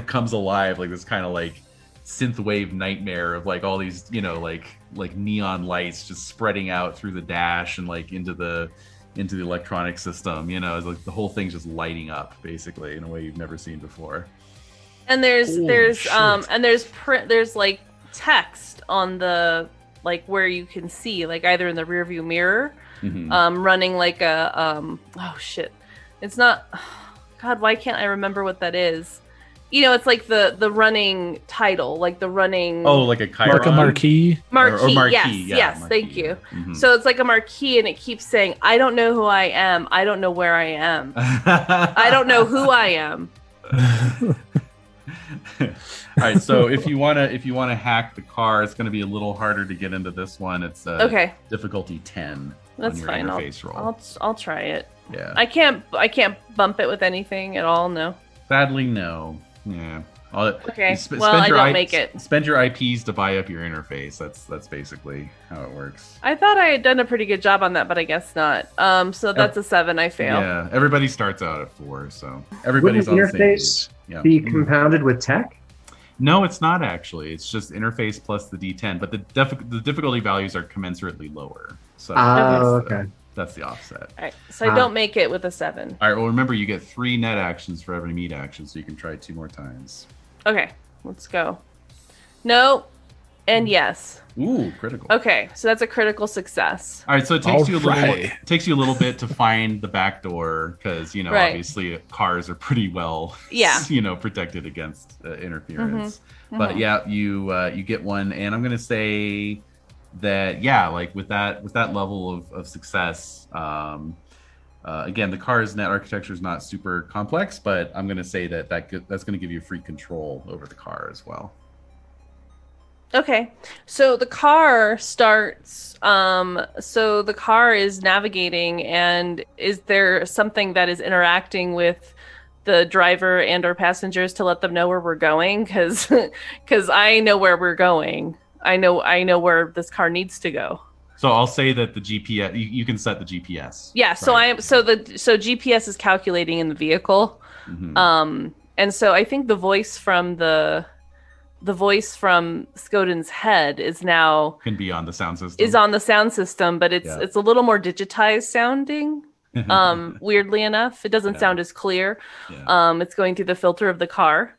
comes alive, like this kind of like synthwave nightmare of like all these like neon lights just spreading out through the dash and like into the electronic system. It's like the whole thing's just lighting up basically in a way you've never seen before. And there's like text on the like where you can see like either in the rear view mirror running like a it's not, God, why can't I remember what that is? It's like the running title, like the running... Oh, like a Chiron? Like a marquee? Marquee, or marquee, yes, marquee. Thank you. Mm-hmm. So it's like a marquee, and it keeps saying, I don't know who I am. I don't know where I am. I don't know who I am. All right, so if you wanna hack the car, it's going to be a little harder to get into this one. It's difficulty 10. That's on your fine. Interface roll. I'll try it. Yeah. I can't bump it with anything at all. No. Sadly, no. Yeah. Okay. I don't make it. Spend your IPs to buy up your interface. That's basically how it works. I thought I had done a pretty good job on that, but I guess not. So that's a 7. I fail. Yeah. Everybody starts out at 4, so everybody's on the same interface be compounded with tech? No, it's not actually. It's just interface plus the D10, but the difficulty values are commensurately lower. So that's the offset. All right, so I don't make it with a 7. All right, well, remember, you get 3 net actions for every meat action, so you can try 2 more times. Okay, let's go. No, and yes. Ooh, critical. Okay, so that's a critical success. All right, so it takes you a little bit to find the back door because obviously cars are pretty well protected against interference. Mm-hmm. But you get one, and I'm gonna say that like with that level of success, again, the car's net architecture is not super complex, but I'm gonna say that's gonna give you free control over the car as well. Okay, so the car starts, so the car is navigating, and is there something that is interacting with the driver and or passengers to let them know where we're going? Because I know where we're going. I know where this car needs to go. So I'll say that the GPS, you can set the GPS. Yeah, right? So GPS is calculating in the vehicle. Mm-hmm. And so I think the voice from Skoden's head can be on the sound system. Is on the sound system, but it's a little more digitized sounding. Weirdly enough, it doesn't sound as clear. Yeah. It's going through the filter of the car,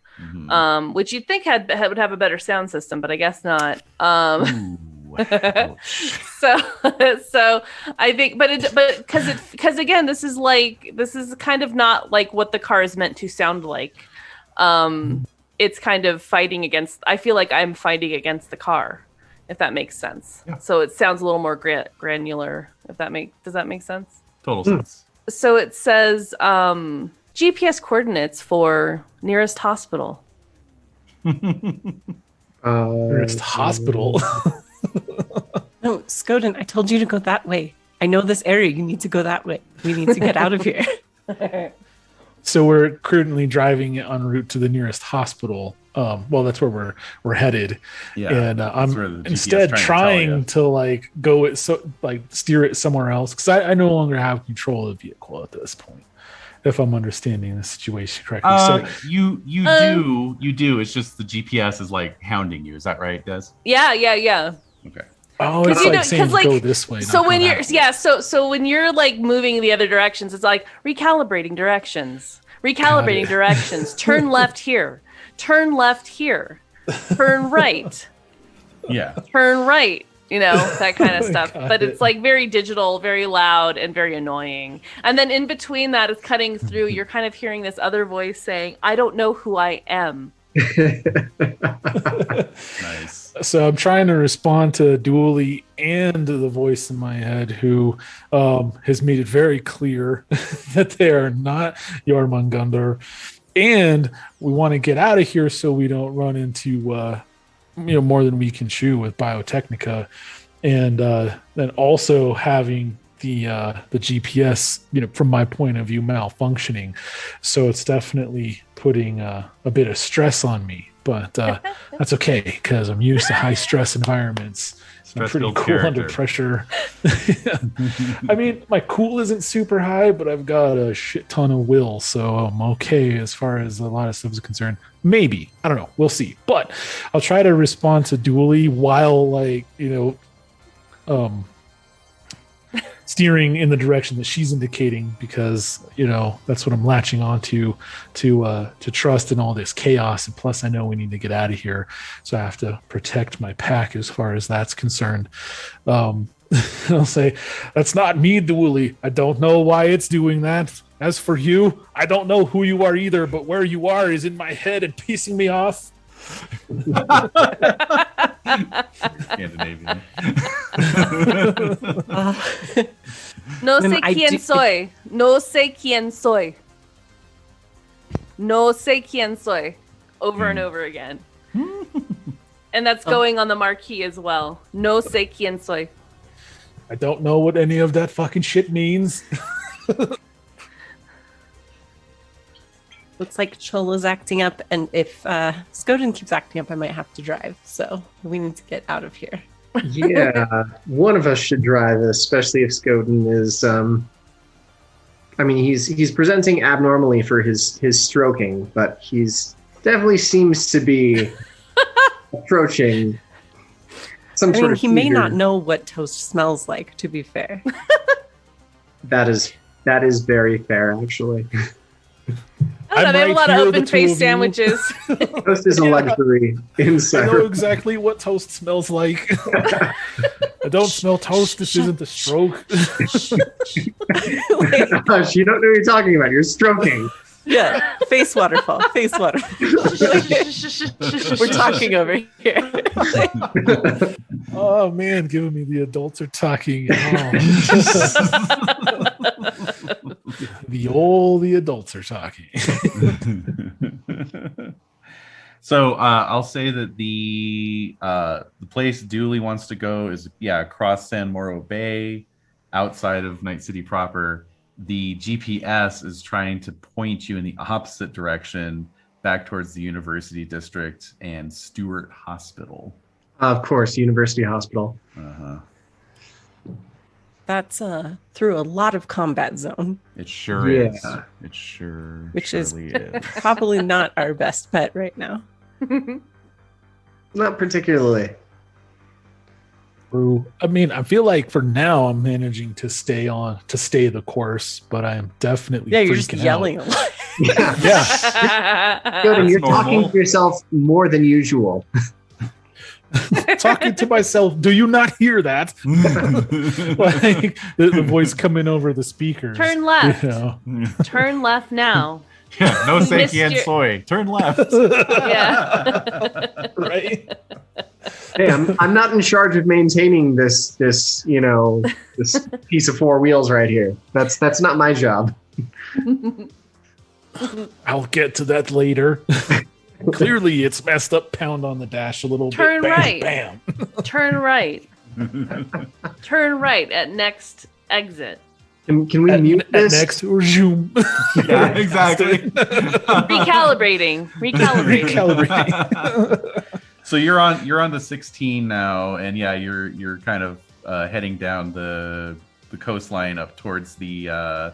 which you'd think would have a better sound system, but I guess not. So I think, but because again, this is kind of not like what the car is meant to sound like. It's kind of fighting against. I feel like I'm fighting against the car, if that makes sense. Yeah. So it sounds a little more granular. Does that make sense? Total sense. So it says GPS coordinates for nearest hospital. Nearest hospital. No, Skoden, I told you to go that way. I know this area. You need to go that way. We need to get out of here. So we're currently driving en route to the nearest hospital. Well, that's where we're headed. Yeah, and I'm instead trying to like go it steer it somewhere else because I no longer have control of the vehicle at this point. If I'm understanding the situation correctly. You do. It's just the GPS is like hounding you. Is that right, Des? Yeah. Okay. Oh, it's like saying go this way. So when you're so when you're like moving the other directions, it's like recalibrating directions. Turn left here. Turn left here. Turn right. Yeah. Turn right. You know, that kind of stuff. But it's like very digital, very loud, and very annoying. And then in between that is cutting through. You're kind of hearing this other voice saying, "I don't know who I am." Nice. So I'm trying to respond to Dooley and the voice in my head who has made it very clear that they are not Jormungandr. And we want to get out of here so we don't run into more than we can chew with Biotechnica. And then also having the GPS, from my point of view, malfunctioning. So it's definitely putting a bit of stress on me. But that's okay because I'm used to high stress environments. I'm pretty cool under pressure. I mean, my cool isn't super high, but I've got a shit ton of will, so I'm okay as far as a lot of stuff is concerned. Maybe. I don't know. We'll see. But I'll try to respond to Dooley while, steering in the direction that she's indicating because, that's what I'm latching onto to trust in all this chaos. And plus I know we need to get out of here. So I have to protect my pack as far as that's concerned. I'll say, that's not me, Dooley. I don't know why it's doing that. As for you, I don't know who you are either, but where you are is in my head and pissing me off. Scandinavian. No sé quién soy. No sé quién soy. No sé quién soy. Over and over again. And that's going on the marquee as well. No sé quién soy. I don't know what any of that fucking shit means. Looks like Chola's acting up, and if Skoden keeps acting up, I might have to drive. So we need to get out of here. Yeah, one of us should drive, especially if Skoden is. He's presenting abnormally for his stroking, but he's definitely seems to be approaching some sort of. He may not know what toast smells like. To be fair, that is very fair, actually. I don't know, they have a lot of open-faced sandwiches. Toast is a luxury inside. I know exactly what toast smells like. I don't smell toast. This isn't a stroke. Gosh, you don't know what you're talking about. You're stroking. Yeah, face waterfall. We're talking over here. Oh man, giving me the adults are talking. Oh. The adults are talking. So I'll say that the place Dooley wants to go is across San Moro Bay, outside of Night City proper. The GPS is trying to point you in the opposite direction, back towards the University District and Stewart Hospital. Of course, University Hospital. Uh-huh. That's through a lot of combat zone. It sure is. It sure is probably not our best bet right now. Not particularly. I mean, I feel like for now I'm managing to stay the course, but I am definitely you're just yelling a lot. Yeah. Good, and you're talking to yourself more than usual. Talking to myself. Do you not hear that? Like the voice coming over the speakers. Turn left. Turn left now. Yeah, no sé quién soy. Turn left. Yeah. Right. Hey, I'm not in charge of maintaining this this piece of four wheels right here. That's not my job. I'll get to that later. Clearly, it's messed up. Pound on the dash a little Turn bit. Right. Bam. Turn right. Turn right at next exit. Can we mute this? Next resume. Yeah, exactly. Recalibrating. So you're on the 16 now, and yeah, you're kind of heading down the coastline up towards the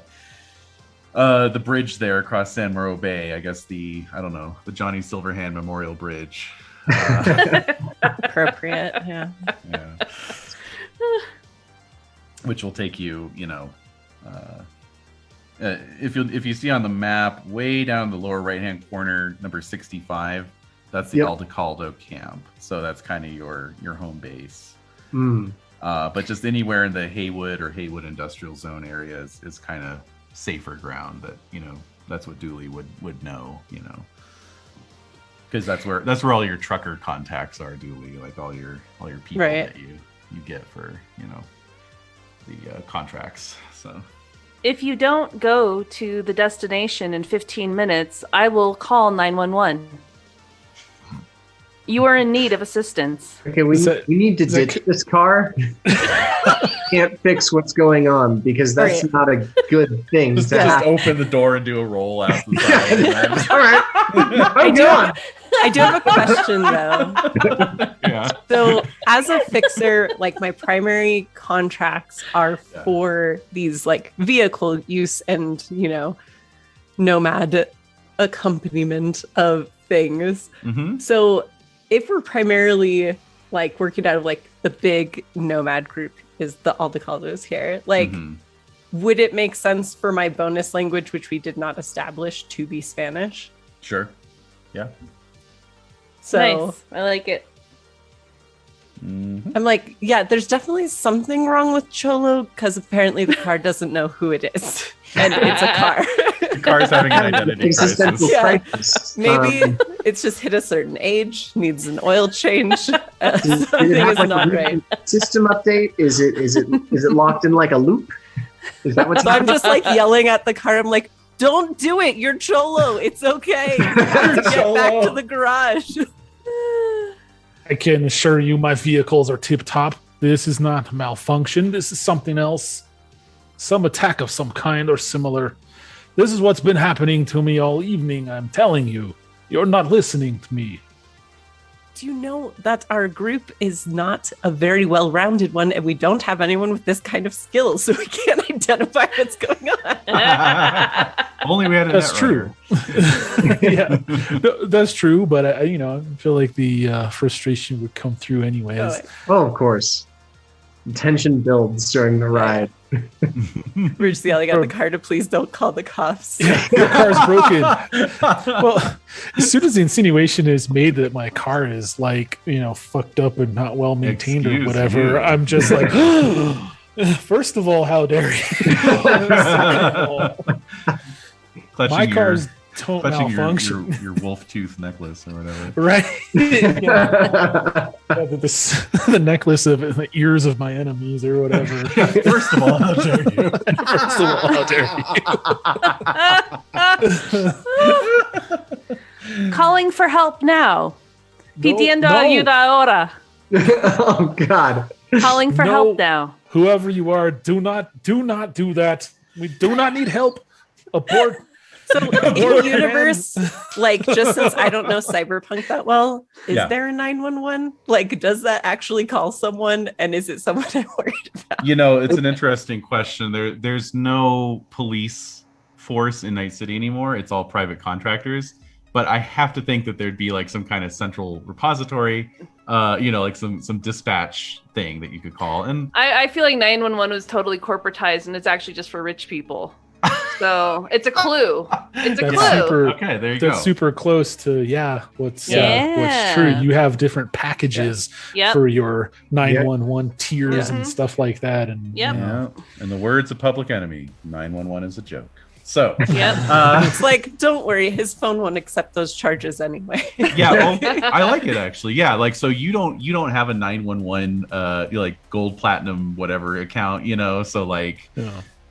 bridge there across San Mauro Bay. I guess the Johnny Silverhand Memorial Bridge. Appropriate, yeah. Which will take you, if you see on the map, way down the lower right-hand corner, number 65, that's the Aldecaldo camp. So that's kind of your home base. But just anywhere in the Haywood or Haywood Industrial Zone area is kind of safer ground that, that's what Dooley would know, because that's where all your trucker contacts are, Dooley, like all your people that you get for, the contracts. So if you don't go to the destination in 15 minutes, I will call 911. You are in need of assistance. Okay, we need to ditch this car. Can't fix what's going on because that's not a good thing. Just open the door and do a roll out the side. All right. I do have a question though. Yeah. So as a fixer, like my primary contracts are for these like vehicle use and, nomad accompaniment of things. Mm-hmm. So if we're primarily like working out of like the big nomad group is the Aldecaldos here, like would it make sense for my bonus language, which we did not establish, to be Spanish? Sure. Yeah. So nice. I like it. I'm like, yeah, there's definitely something wrong with Cholo because apparently the car doesn't know who it is. And it's a car. The car's having an identity crisis. Yeah. Maybe it's just hit a certain age, needs an oil change. Something is not right. System update? Is it locked in like a loop? Is that what's So I'm just like yelling at the car. I'm like, don't do it. You're Cholo. It's okay. You have to get back to the garage. I can assure you my vehicles are tip-top. This is not malfunction. This is something else. Some attack of some kind or similar. This is what's been happening to me all evening. I'm telling you. You're not listening to me. Do you know that our group is not a very well-rounded one and we don't have anyone with this kind of skill, so we can't identify what's going on? Only we had a That's true. Yeah, no, that's true, but I feel like the frustration would come through anyways. Oh, of course. Tension builds during the ride. We're just yelling at the car to please don't call the cops. Yeah, the car's broken. Well, as soon as the insinuation is made that my car is like, fucked up and not well maintained or whatever, I'm just like, first of all, how dare you? My car's don't malfunction. Your wolf tooth necklace or whatever. Right. The necklace of the ears of my enemies or whatever. First of all, how dare you? First of all, how dare you? Calling for help now. Pidiendo ayuda ahora. Oh, God. Calling for help now. Whoever you are, do not do that. We do not need help. Abort. So in universe, like just since I don't know Cyberpunk that well, is there a 911? Like, does that actually call someone? And is it someone I'm worried about? It's an interesting question. There's no police force in Night City anymore. It's all private contractors. But I have to think that there'd be like some kind of central repository, like some dispatch thing that you could call. And I feel like 911 was totally corporatized and it's actually just for rich people. So it's a clue. It's a clue. Okay, there you go. That's super close to what's true. You have different packages for your 911 tiers and stuff like that. And in the words of Public Enemy, 911 is a joke. So it's like, don't worry, his phone won't accept those charges anyway. I like it actually. Yeah, like so you don't have a 911 like gold platinum whatever account, so like.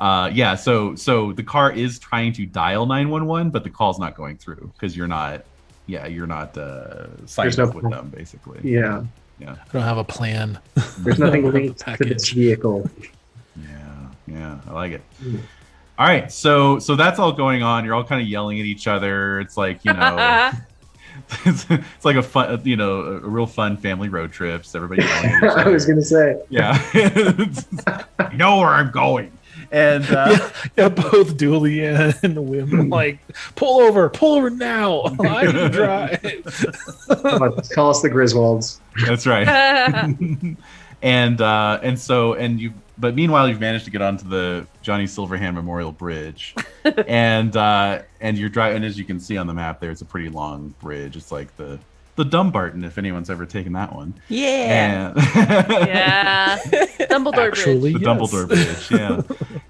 Yeah. So the car is trying to dial 911, but the call's not going through because you're not signed up with them, basically. Yeah. I don't have a plan. There's nothing linked to this vehicle. Yeah, I like it. All right, so that's all going on. You're all kind of yelling at each other. It's like, you know, it's like a fun, you know, a real fun family road trip. So everybody yelling at each other. I was gonna say, yeah, you know where I'm going. And both Dooley and WHiM like, pull over now. I can drive. Call us the Griswolds. That's right. But meanwhile, you've managed to get onto the Johnny Silverhand Memorial Bridge, and you're driving. And as you can see on the map, there it's a pretty long bridge. It's like the Dumbarton, if anyone's ever taken that one. Yeah. Yeah. Dumbledore Actually, Bridge. The Dumbledore Bridge, yeah.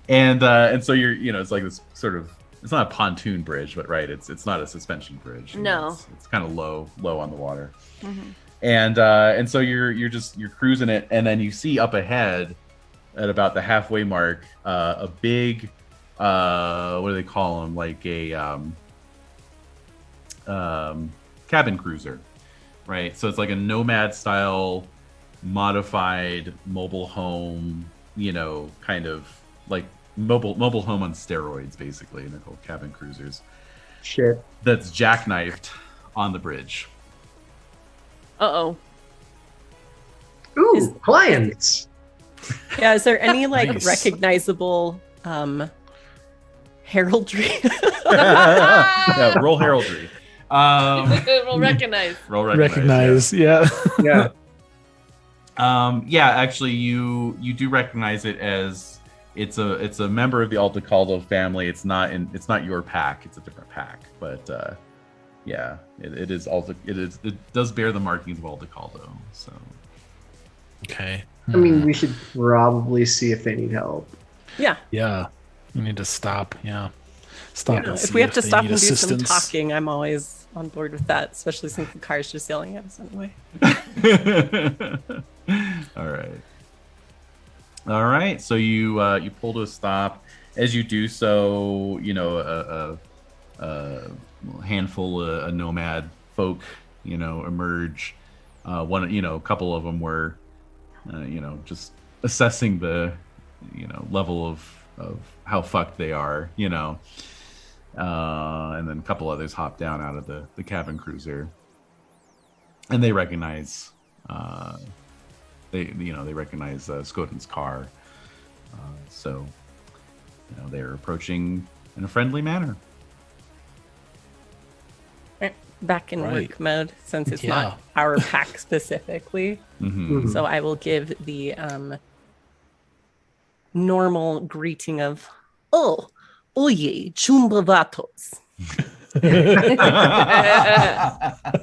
And so you're, you know, it's like this sort of, it's not a pontoon bridge, but right, it's not a suspension bridge. No. It's kind of low on the water. Mm-hmm. And so you're cruising it, and then you see up ahead at about the halfway mark a big what do they call them, like a cabin cruiser, right? So it's like a Nomad style modified mobile home, you know, kind of like mobile home on steroids, basically. And they're called cabin cruisers. Shit. That's jackknifed on the bridge. Uh-oh. Ooh, clients. Yeah, is there any like Nice. recognizable heraldry? Yeah, roll heraldry. We'll recognize. Roll Recognize, yeah. Yeah. Yeah, actually, you do recognize it as it's a member of the Altacaldo family. It's not your pack. It's a different pack, but yeah, it does bear the markings of Altacaldo. So Okay. I mean, we should probably see if they need help. Yeah. Yeah. We need to stop. Yeah. Stop. Yeah, and if see we have to they stop need and do some assistance. talking, I'm always on board with that, especially since the car's just yelling at us anyway. All right. So you pull to a stop. As you do so, you know, a handful of nomad folk, you know, emerge. A couple of them were, you know, just assessing the, you know, level of how fucked they are, you know. And then a couple others hop down out of the cabin cruiser, and they recognize Skoden's car. So, you know, they're approaching in a friendly manner. Back in Right. work mode, since it's Yeah. not our pack specifically. Mm-hmm. So I will give the normal greeting of, oh, oye, chumbavatos.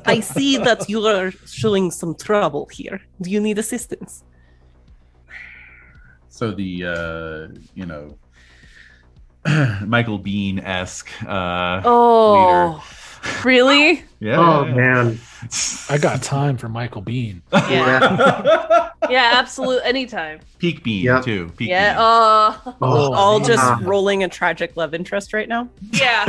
I see that you are showing some trouble here. Do you need assistance? So the you know, Michael Bean-esque leader. Really? Yeah. Oh man. I got time for Michael Bean. Yeah. Yeah, absolute. Anytime. Peak Bean Yep. too. Peak Yeah. Bean. Oh, All just yeah. rolling a tragic love interest right now. Yeah.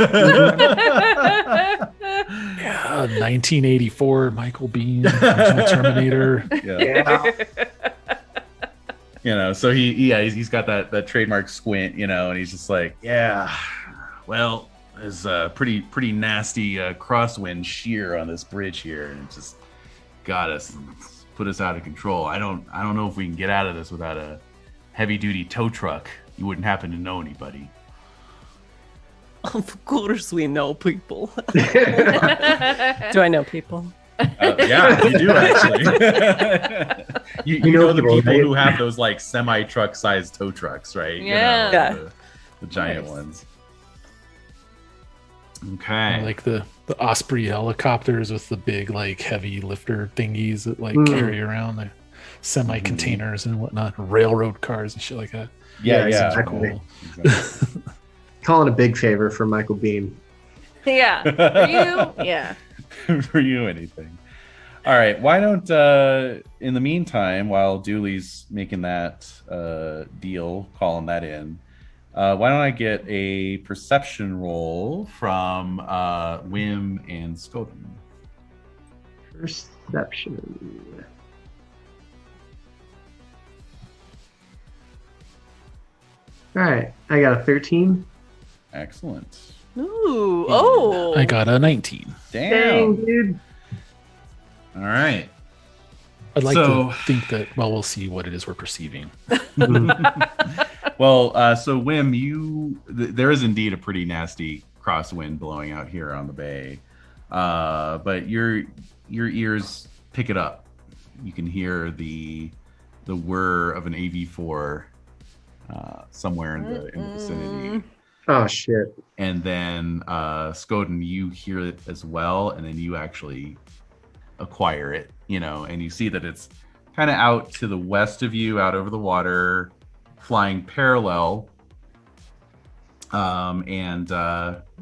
Yeah, 1984 Michael Bean, original Terminator. Yeah. Yeah. You know, so he's got that trademark squint, you know, and he's just like, yeah, well, there's a pretty nasty crosswind shear on this bridge here, and it just got us, put us out of control. I don't know if we can get out of this without a heavy duty tow truck. You wouldn't happen to know anybody. Of course we know people. Do I know people? Yeah, you do actually. you know the people right? who have those like semi truck sized tow trucks, right? Yeah. You know, Yeah. the giant Nice. ones. Okay. Like the Osprey helicopters with the big like heavy lifter thingies that like Mm. carry around the semi containers and whatnot, railroad cars and shit like that. yeah, Yeah, yeah. exactly. Cool. Exactly. Calling a big favor for Michael Bean. Yeah. For you? Yeah. For you, anything. All right. Why don't, in the meantime, while Dooley's making that deal, calling that in, why don't I get a perception roll from WHiM and Skoden? All right, I got a 13. Excellent. Ooh, oh. I got a 19. Damn. Dang, dude. All right. I'd like to think that, well, we'll see what it is we're perceiving. Well, so WHiM, there is indeed a pretty nasty crosswind blowing out here on the bay, but your ears pick it up. You can hear the whir of an AV4 somewhere in the vicinity. Oh shit! And then Skoden, you hear it as well, and then you actually acquire it, and you see that it's kind of out to the west of you, out over the water, flying parallel, and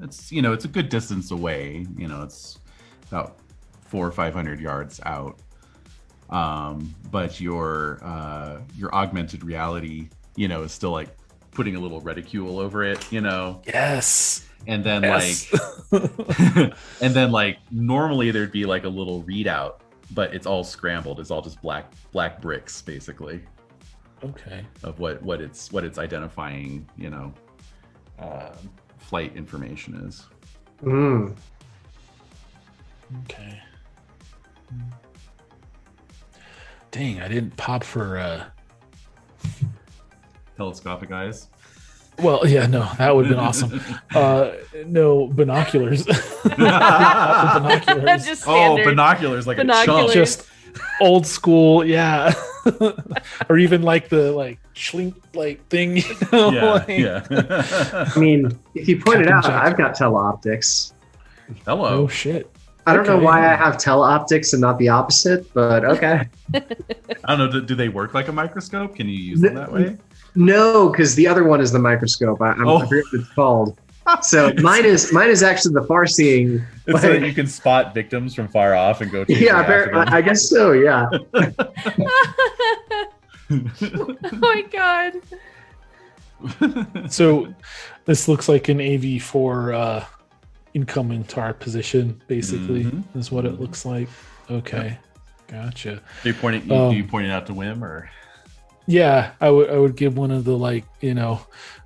it's it's a good distance away. It's about 400 or 500 yards out. But your augmented reality, is still like putting a little reticule over it, Yes. And then yes. and then normally there'd be like a little readout, but it's all scrambled. It's all just black bricks basically. Okay. Of what it's identifying, flight information is. Okay. Dang, I didn't pop for Telescopic eyes. Well, yeah, no, that would have been awesome. No, binoculars. Binoculars. Just standard. Binoculars, like binoculars. A chump. Just old school, yeah. Or even like the schlink thing, Yeah. I mean, if you point it out, I've got teleoptics. Hello. Oh shit. I don't know why I have teleoptics and not the opposite, but okay. I don't know. Do they work like a microscope? Can you use them that way? No, because the other one is the microscope. I forget what it's called. So mine is actually the far-seeing. It's so that you can spot victims from far off and go to. Yeah, I guess so. Yeah. Oh my god. So this looks like an AV4 incoming to our position, basically, is what it looks like. Okay. Gotcha. Do you point it out to WHiM or? Yeah, I would give one of the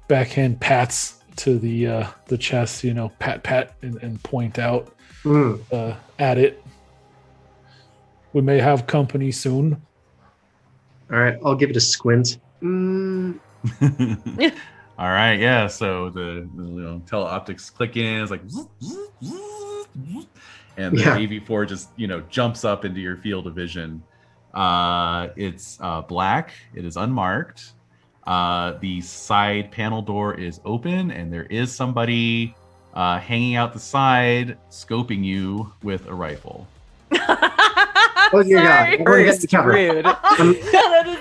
backhand pats to the chest, pat and point out at it. We may have company soon. All right, I'll give it a squint. All right, yeah. So the teleoptics click in. It's like, and the AV4 just jumps up into your field of vision. It's black. It is unmarked. The side panel door is open, and there is somebody hanging out the side, scoping you with a rifle. Oh dear God! Rude.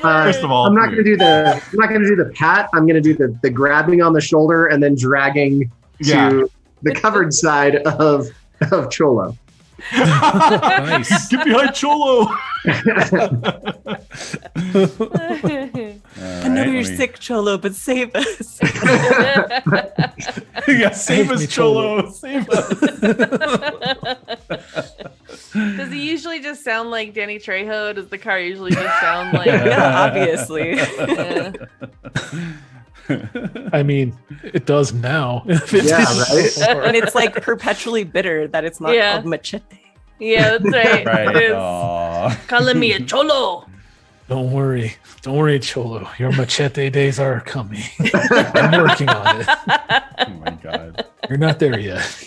First of all, I'm not going to do the pat. I'm going to do the grabbing on the shoulder and then dragging to the covered side of Cholo. Nice. Get behind Cholo. I know you're sick, Cholo, but save us. Save us, Cholo. Save us. Does he usually just sound like Danny Trejo? Does the car usually just sound like? Yeah, obviously. Yeah. I mean, it does now. Right? And it's like perpetually bitter that it's not called machete. Yeah, that's right. Right. It is. Calling me a cholo. Don't worry, Cholo. Your machete days are coming. I'm working on it. Oh my God. You're not there yet.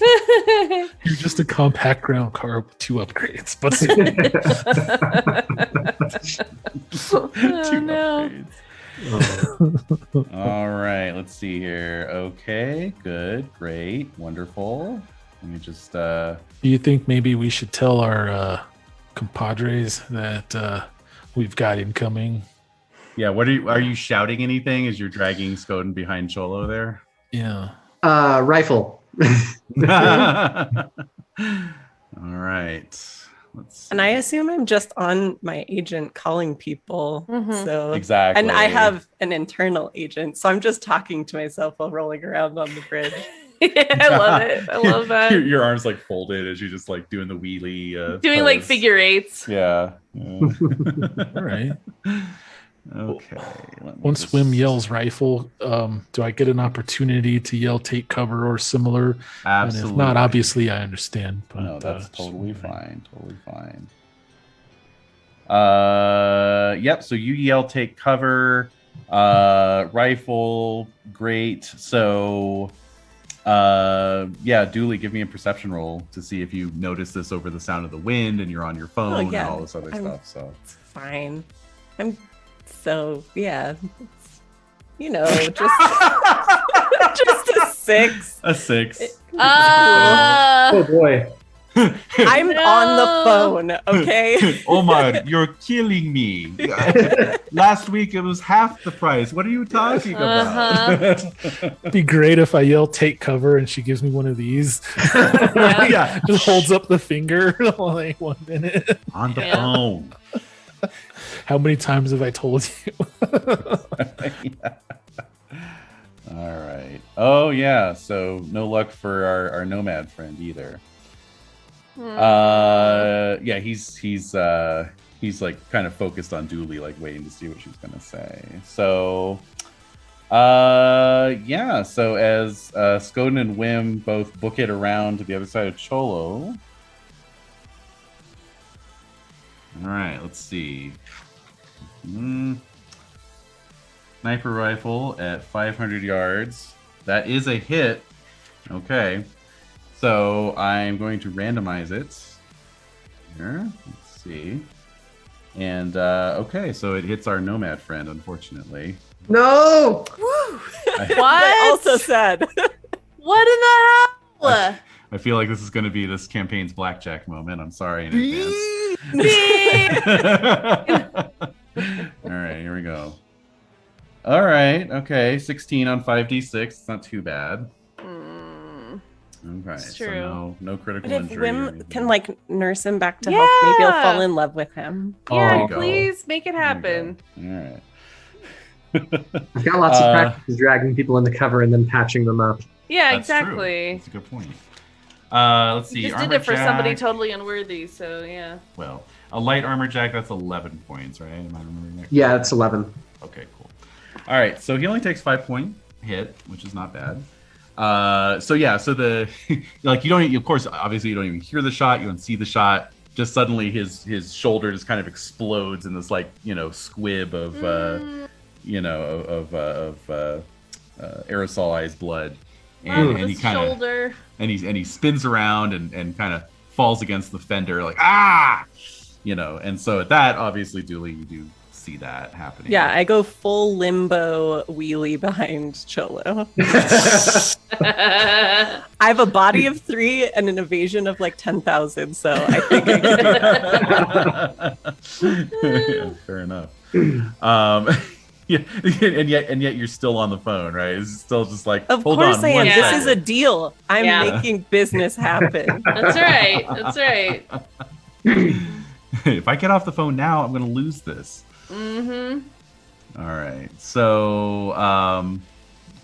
You're just a compact ground car with 2 upgrades. But Oh no. All right, let's see here. Okay, good, great, wonderful. Let me just do you think maybe we should tell our compadres that we've got incoming? Yeah, are you shouting anything as you're dragging Skoden behind Cholo there? Yeah. Rifle. All right. And I assume I'm just on my agent calling people. So exactly. And I have an internal agent, so I'm just talking to myself while rolling around on the bridge. I love it. I love that. Your arms folded as you're just doing the wheelie. Doing pose. figure eights. Yeah. All right. Okay. Once WHiM yells rifle, do I get an opportunity to yell take cover or similar? Absolutely. And if not, obviously I understand. But, no, that's totally fine. Totally fine. Yep. So you yell take cover, rifle, great. So, Dooley, give me a perception roll to see if you notice this over the sound of the wind and you're on your phone and all this other stuff. So it's fine. Just just a 6. A 6. Oh boy. I'm on the phone, okay? Omar, you're killing me. Last week it was half the price. What are you talking about? It'd be great if I yell take cover and she gives me one of these. Just holds up the finger like 1 minute. On the phone. How many times have I told you? All right. Oh yeah. So no luck for our nomad friend either. He's like kind of focused on Dooley, like waiting to see what she's gonna say. So so as Skoden and WHiM both book it around to the other side of Cholo. All right, let's see. Sniper rifle at 500 yards. That is a hit. Okay. So I'm going to randomize it here. Let's see. And okay, so it hits our nomad friend, unfortunately. No. What? I also said. What in the hell? I feel like this is going to be this campaign's blackjack moment. I'm sorry in advance. All right, here we go. All right, okay, 16 on 5d6. It's not too bad. Okay, so no critical but if injury. WHiM can like nurse him back to health, maybe I'll fall in love with him. Yeah, please make it happen. All right. I've got lots of practice dragging people into cover and then patching them up. Yeah, That's exactly. True. That's a good point. Let's see. You just armor did it for jack. somebody totally unworthy, so yeah. Well, a light armor jack, that's 11 points, right? Am I remembering that? Yeah, it's 11. Okay, cool. All right, so he only takes 5-point hit, which is not bad. So the like you don't, of course, obviously you don't even hear the shot, you don't see the shot. Just suddenly his shoulder just kind of explodes in this like squib of aerosolized blood, and he kind of and he spins around and kind of falls against the fender like and so at that obviously Dooley, you do see that happening. Yeah, I go full limbo wheelie behind Cholo. I have a body of 3 and an evasion of like 10,000, so I think I can do that. Yeah, fair enough. And yet you're still on the phone, right? It's still just like, of hold course on, I am. This is a deal. I'm making business happen. That's right. That's right. If I get off the phone now, I'm going to lose this. Mm-hmm. All right. So,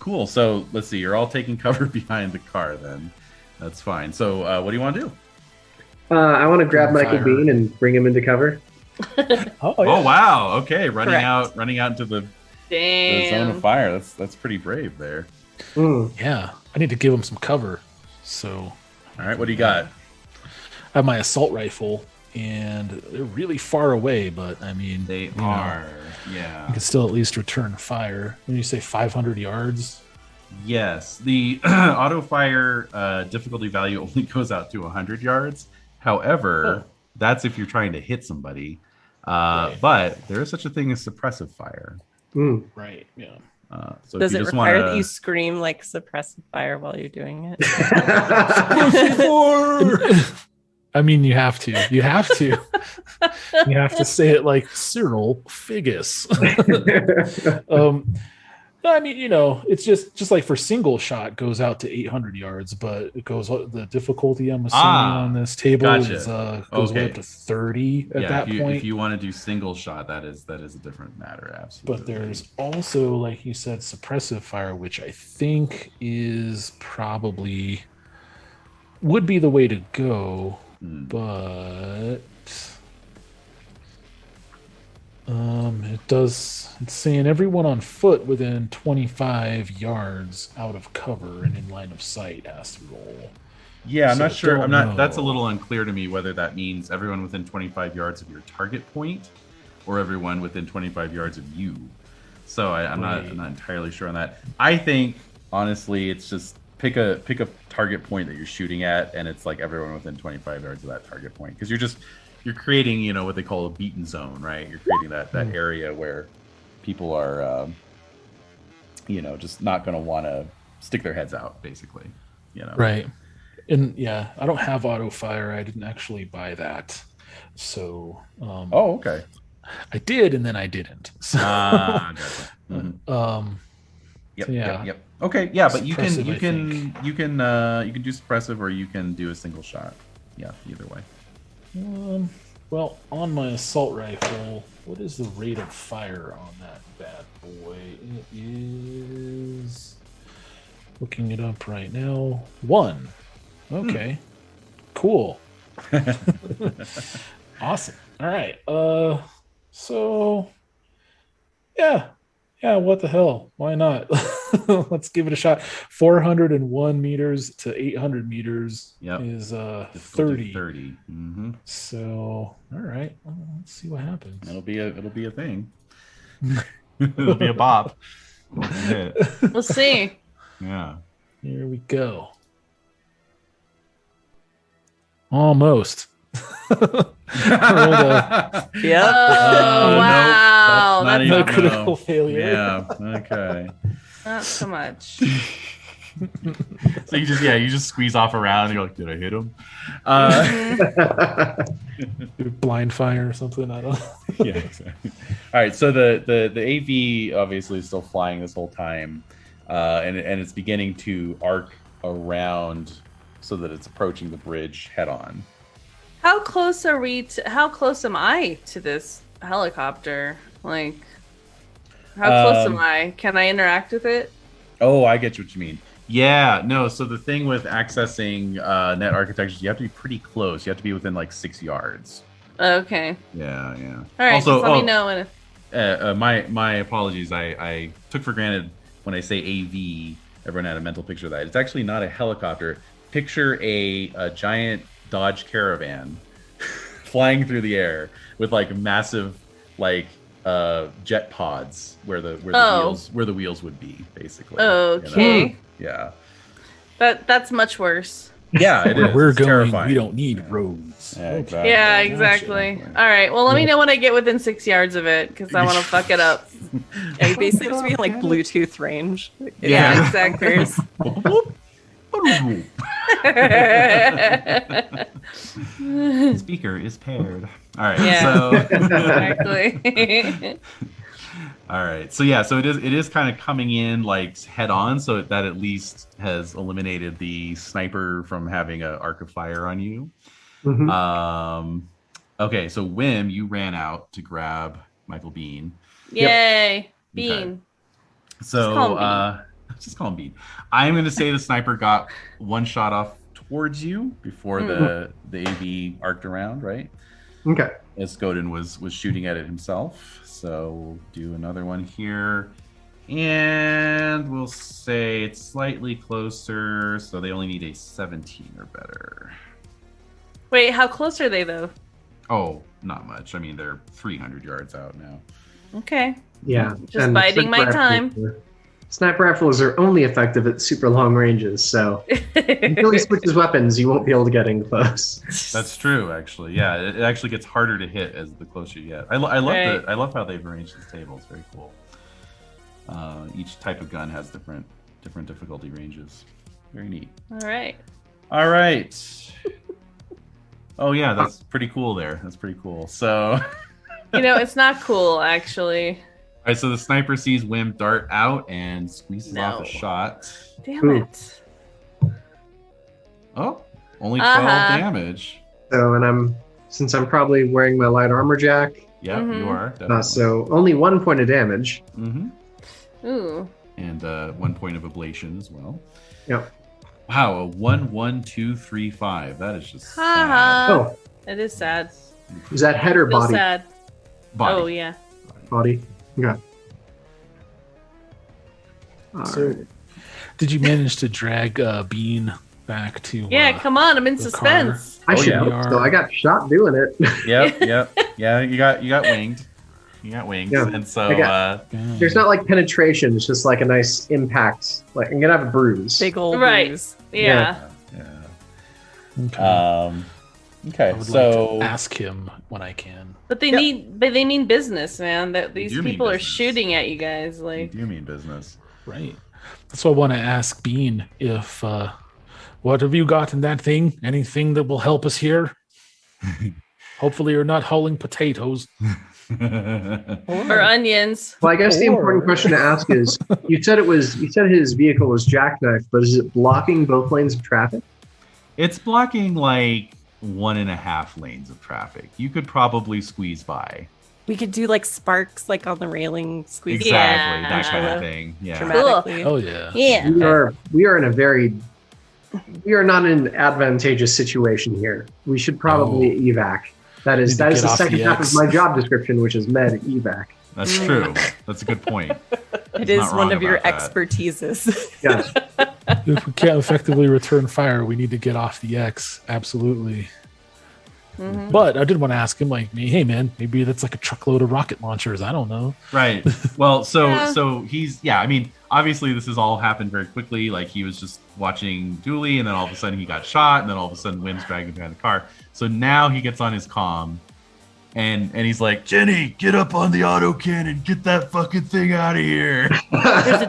cool. So let's see. You're all taking cover behind the car then. That's fine. So what do you want to do? I want to grab Michael Bean and bring him into cover. Oh wow. Okay. Running out into the zone of fire. That's pretty brave there. Yeah. I need to give him some cover. So. All right. What do you got? I have my assault rifle. And they're really far away, but I mean, they are. Yeah, you can still at least return fire. When you say 500 yards, yes, the auto fire difficulty value only goes out to 100 yards. However, that's if you're trying to hit somebody. Right. But there is such a thing as suppressive fire. Right. Yeah. So does it require that you scream like suppressive fire while you're doing it? I mean, you have to. You have to say it like Cyril Figgis. I mean, it's just like for single shot goes out to 800 yards, but it goes the difficulty I'm assuming on this table is goes way up to 30 at that point. If you want to do single shot, that is a different matter, absolutely. But there's also, like you said, suppressive fire, which I think is probably would be the way to go. But It's saying everyone on foot within 25 yards out of cover and in line of sight has to roll. Yeah, I'm not sure. I'm not. That's a little unclear to me whether that means everyone within 25 yards of your target point, or everyone within 25 yards of you. So I'm not entirely sure on that. I think honestly, it's just pick a target point that you're shooting at, and it's like everyone within 25 yards of that target point, because you're creating what they call a beaten zone, right? You're creating that area where people are just not going to want to stick their heads out, basically. Right. And yeah, I don't have auto fire. I didn't actually buy that. So okay. I did, and then I didn't. So gotcha. Yep. Okay, yeah, but you can do suppressive, or you can do a single shot. Yeah, either way. Well, on my assault rifle, what is the rate of fire on that bad boy? It is, looking it up right now, 1. Okay. Cool. Awesome. All right. So yeah, what the hell? Why not? Let's give it a shot. 401 meters to 800 meters is 30. Mm-hmm. So all right, let's see what happens. It'll be a thing. It'll be a bop. We'll see. Yeah. Here we go. Almost. Yeah. Wow. Nope, no critical failure. Yeah. Okay. Not so much. So you just squeeze off around and you're like, did I hit him? Blind fire or something. I don't know. Yeah, exactly. All right. So the AV obviously is still flying this whole time, and it's beginning to arc around so that it's approaching the bridge head on. How close are we how close am I to this helicopter? Like, how close am I? Can I interact with it? Oh, I get what you mean. Yeah, no. So the thing with accessing net architectures, you have to be pretty close. You have to be within like 6 yards. Okay. Yeah. All right. Also, let me know when. My apologies. I took for granted when I say AV, everyone had a mental picture of that. It's actually not a helicopter. Picture a giant Dodge Caravan flying through the air with like massive jet pods where the wheels would be, basically. Okay. Yeah. That's much worse. Yeah, it is. We're it's going. terrifying. We don't need roads. Yeah, exactly. Yeah, exactly. All right. Well, let me know when I get within 6 yards of it, because I want to fuck it up. Yeah, you basically have to be in like Bluetooth range. Yeah, exactly. Speaker is paired. All right. Yeah. So exactly. All right. So yeah. So it is kind of coming in like head on, so that at least has eliminated the sniper from having an arc of fire on you. Mm-hmm. Okay. So WHiM, you ran out to grab Michael Bean. Yay, Yep. Bean. Okay. So just call him Bean. I'm going to say the sniper got one shot off towards you before the AV arced around, right? Okay. As Skoden was shooting at it himself. So we'll do another one here. And we'll say it's slightly closer, so they only need a 17 or better. Wait, how close are they, though? Oh, not much. I mean, they're 300 yards out now. Okay. Yeah. Just biding my time. Sniper rifles are only effective at super long ranges, so until he switches weapons, you won't be able to get in close. That's true, actually. Yeah, it actually gets harder to hit as the closer you get. I love how they've arranged this table. It's very cool. Each type of gun has different difficulty ranges. Very neat. All right. Oh yeah, that's pretty cool there. That's pretty cool. So it's not cool, actually. All right, so the sniper sees WHiM dart out and squeezes off a shot. Damn it. Oh, only 12 damage. So, since I'm probably wearing my light armor jack. Yeah, you are. Definitely. So only 1 point of damage. Mm-hmm. Ooh. And 1 point of ablation as well. Yep. Wow, a 1, 1, 2, 3, 5. That is just sad. Oh, it is sad. Is that head or body? Sad. Body. Oh yeah. Audie. Yeah. So, did you manage to drag Bean back to? Yeah, come on, I'm in suspense. I should hope so. I got shot doing it. Yep. Yeah, you got winged. You got wings, and so there's not like penetration. It's just like a nice impact. Like I'm gonna have a bruise. Big old bruise. Yeah. Okay. So like to ask him when I can. But they mean business, man. That these people are shooting at you guys. Like, you mean business, right? So I want to ask Bean if what have you got in that thing? Anything that will help us here? Hopefully, you're not hauling potatoes. Or onions. Well, I guess the important question to ask is: you said his vehicle was jackknifed, but is it blocking both lanes of traffic? It's blocking like 1.5 lanes of traffic. You could probably squeeze by. We could do like sparks, like on the railing, squeeze. Exactly, that kind of thing. Yeah. Dramatically. Oh yeah. Yeah. We are not in an advantageous situation here. We should probably evac. That is the second half of my job description, which is med evac. That's true. That's a good point. It is one of your expertises. Yes. If we can't effectively return fire, we need to get off the X. Absolutely. Mm-hmm. But I did want to ask him, like, hey man, maybe that's like a truckload of rocket launchers. I don't know. Right. Well, so he's I mean, obviously this has all happened very quickly. Like he was just watching Dooley, and then all of a sudden he got shot, and then all of a sudden Wim's dragging behind the car. So now he gets on his comm, and he's like, Jenny, get up on the autocannon, get that fucking thing out of here. There's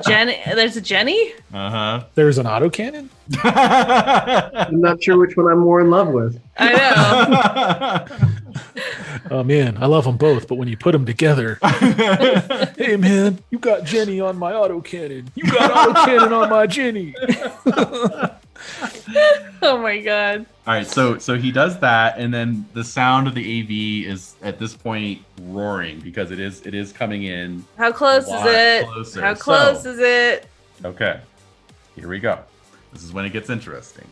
a Jenny? Uh-huh. There's an autocannon? I'm not sure which one I'm more in love with. I know. Oh man, I love them both, but when you put them together, hey man, you got Jenny on my autocannon. You got autocannon on my Jenny. Oh my god. All right, so he does that, and then the sound of the AV is at this point roaring because it is coming in. How close is it? Closer. How close is it? Okay, here we go. This is when it gets interesting.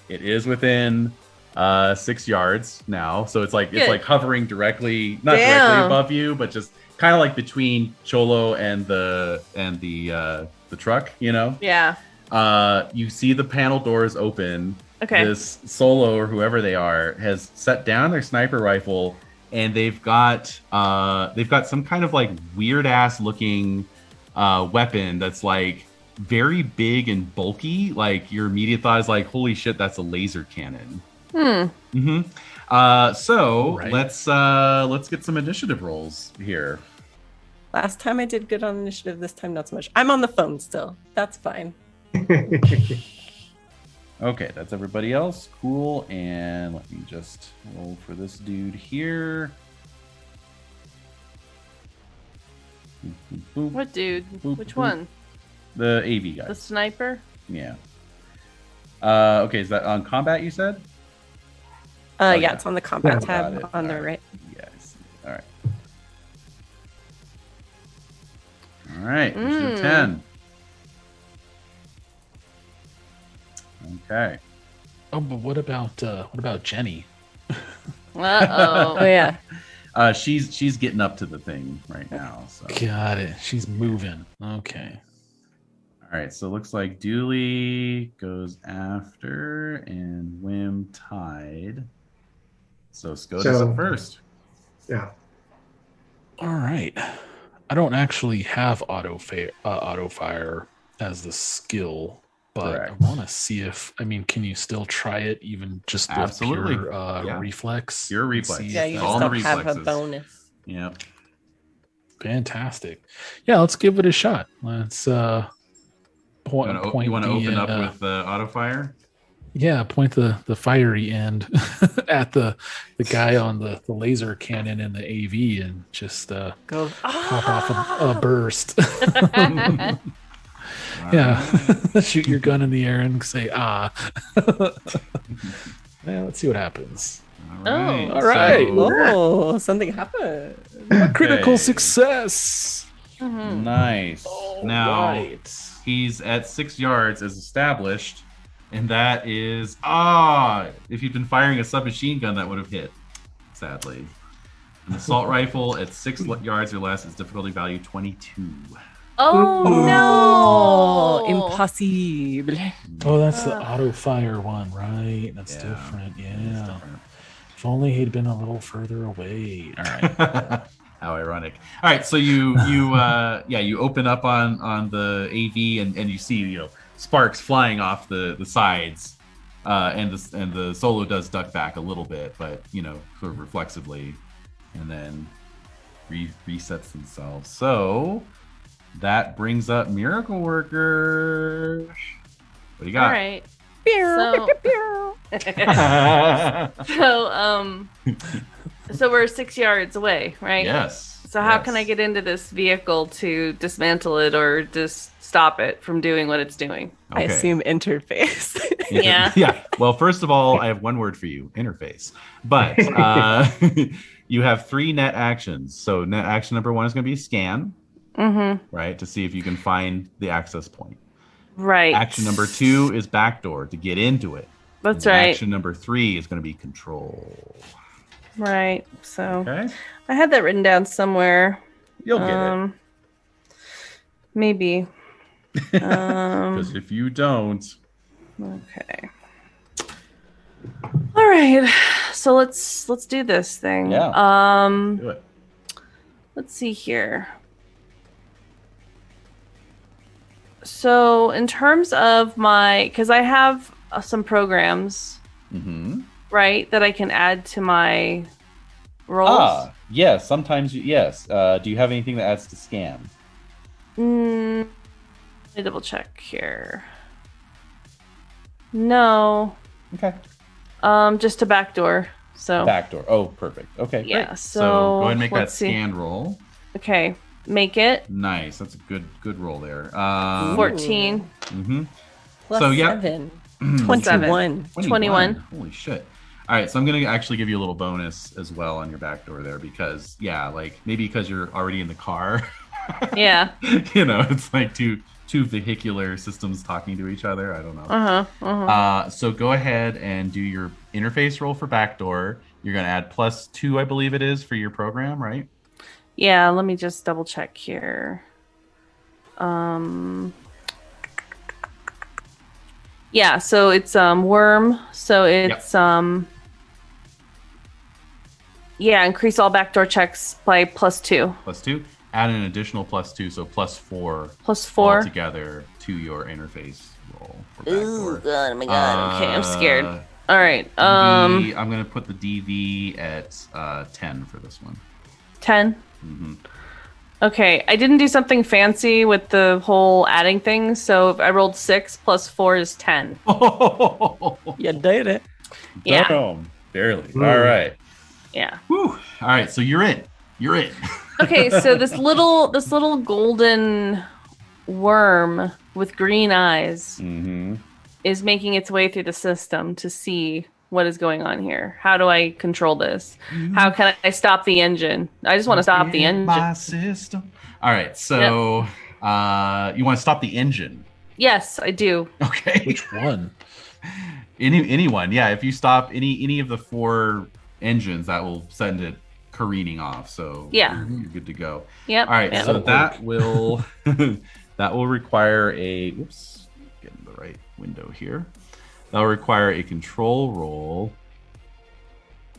It is within 6 yards now, so it's like hovering directly, not directly above you, but just kind of like between Cholo and the truck, you know? Yeah. You see the panel doors open. Okay. This Solo or whoever they are has set down their sniper rifle, and they've got some kind of like weird ass looking weapon that's like very big and bulky. Like your immediate thought is like, holy shit, that's a laser cannon. Mm-hmm. So let's get some initiative rolls here. Last time I did good on initiative. This time not so much. I'm on the phone still. That's fine. Okay, that's everybody else. Cool. And let me just roll for this dude here. Boop, What dude? boop, Which boop. one? The AV guy. The sniper? Yeah. Okay, is that on combat, you said? Yeah, it's on the combat Got tab it. on the All right. Yes. All right. All right. Initiative 10. Okay. Oh, but what about Jenny? Uh-oh. Oh yeah. She's getting up to the thing right now. So. Got it. She's moving. Okay. All right. So it looks like Dooley goes after, and WHiM tied. So Skoden's up first. Yeah. All right. I don't actually have auto fire as the skill, but Correct. I want to see if can you still try it even just with Absolutely. pure reflex? Pure reflex. Yeah, you All just the don't have a reflexes. bonus. Yep. Fantastic. Yeah, let's give it a shot. Let's point. You want to the, open up with the auto fire? Yeah, point the fiery end at the guy on the laser cannon in the AV and just Go. pop off a burst. Yeah, shoot your gun in the air and say yeah, let's see what happens. All right. Oh, something happened. Critical success. Nice. Now he's at 6 yards as established, and that is if you'd been firing a submachine gun, that would have hit. Sadly. An assault rifle at 6 yards or less is difficulty value 22. Oh, no! Impossible. Oh, that's the auto fire one, right? That's different. Yeah. If only he'd been a little further away. All right. How ironic. All right, so you open up on the AV and you see sparks flying off the sides, and the Solo does duck back a little bit, but sort of reflexively, and then resets themselves. So that brings up Miracle Worker. What do you got? All right. So we're 6 yards away, right? Yes. So how can I get into this vehicle to dismantle it or just stop it from doing what it's doing? Okay. I assume interface. Yeah. Well, first of all, I have one word for you: interface. But you have 3 net actions. So net action number 1 is going to be scan. Mm-hmm. Right, to see if you can find the access point. Right. Action number 2 is backdoor to get into it. That's right. Action number 3 is going to be control. Right. So okay. I had that written down somewhere. You'll get it. Maybe. Because if you don't. Okay. All right. So let's do this thing. Yeah. Do it. Let's see here. So in terms of because I have some programs, right, that I can add to my roles. Yes. Sometimes, yes. Do you have anything that adds to scan? Let me double check here. No. Okay. Just a backdoor. So backdoor. Oh, perfect. Okay. Yeah. Great. So go ahead and make that scan roll. Okay. Make it. Nice. That's a good roll there. 14. Mm-hmm. Plus 7. 21. 21. Holy shit. All right, so I'm going to actually give you a little bonus as well on your backdoor there because, maybe because you're already in the car. Yeah. It's like two vehicular systems talking to each other. I don't know. So go ahead and do your interface roll for backdoor. You're going to add +2, I believe it is, for your program, right? Yeah, let me just double check here. Yeah, so it's WHiM. So it's increase all backdoor checks by +2. +2. Add an additional +2, so +4. +4 altogether to your interface roll for backdoor. Ooh, God, oh my God. Okay, I'm scared. All right. I'm gonna put the DV at 10 for this one. 10. Mm-hmm. Okay, I didn't do something fancy with the whole adding thing, so if I rolled 6 +4 is 10. You did it. Yeah. Damn, barely. All right. Yeah. Whew. All right, so you're in. Okay, so this little golden worm with green eyes is making its way through the system to see what is going on here. How do I control this? How can I stop the engine? I just want to stop the engine. My system. All right, so you want to stop the engine? Yes, I do. Okay. Which one? Anyone? Yeah. If you stop any of the 4 engines, that will send it careening off. So you're good to go. Yep. All right. So that will require a get in the right window here. That'll require a control roll.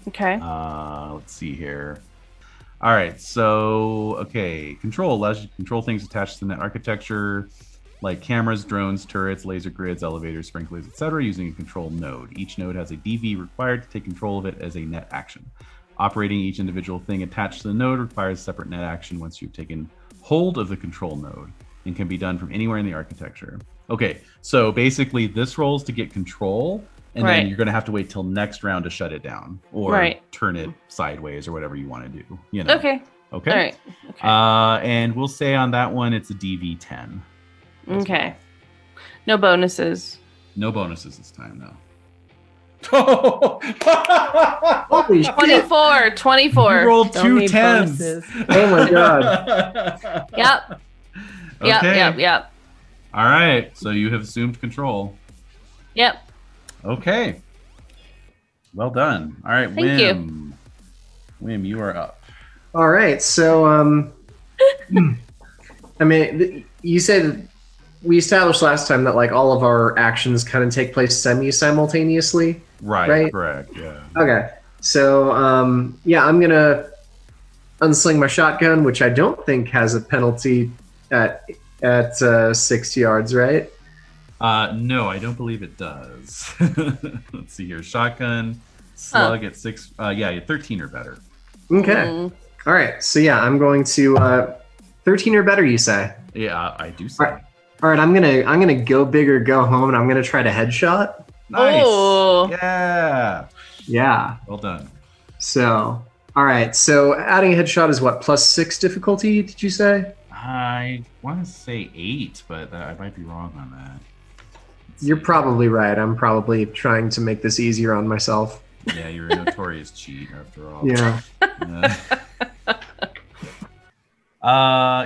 Okay. Let's see here. All right. So, control allows you to control things attached to net architecture, like cameras, drones, turrets, laser grids, elevators, sprinklers, etc., using a control node. Each node has a DV required to take control of it as a net action. Operating each individual thing attached to the node requires separate net action once you've taken hold of the control node and can be done from anywhere in the architecture. Okay, so basically this rolls to get control, and then you're going to have to wait till next round to shut it down or turn it sideways or whatever you want to do. Okay. All right. Okay. And we'll say on that one it's a DV10. Okay. No bonuses. No bonuses this time, no. Holy shit. 24. You rolled 2 10s. Oh my God. Yep. Okay. Yep. All right. So you have assumed control. Yep. Okay. Well done. All right, Thank you. WHiM, you are up. All right. So, I mean, you said we established last time that like all of our actions kind of take place semi-simultaneously. Right. Correct. Yeah. Okay. So, yeah, I'm gonna unsling my shotgun, which I don't think has a penalty at 6 yards, right? No, I don't believe it does. Let's see here. Shotgun, slug at 6. Yeah, 13 or better. Okay. All right. So yeah, I'm going to 13 or better. You say? Yeah, I do say. All right. I'm gonna go big or go home, and I'm gonna try to headshot. Nice. Oh. Yeah. Yeah. Well done. So, all right. So adding a headshot is what, +6 difficulty? Did you say? I want to say 8, but I might be wrong on that. You're probably right. I'm probably trying to make this easier on myself. Yeah, you're a notorious cheat after all. Yeah.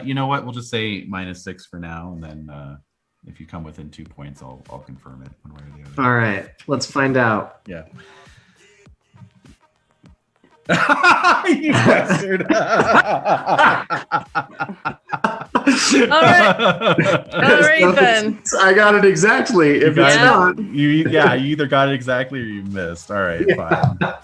You know what? We'll just say -6 for now, and then if you come within 2 points, I'll confirm it one way or the other. All right. Let's find out. Yeah. You bastard. All right then. I got it exactly. If it's not, you either got it exactly or you missed. All right,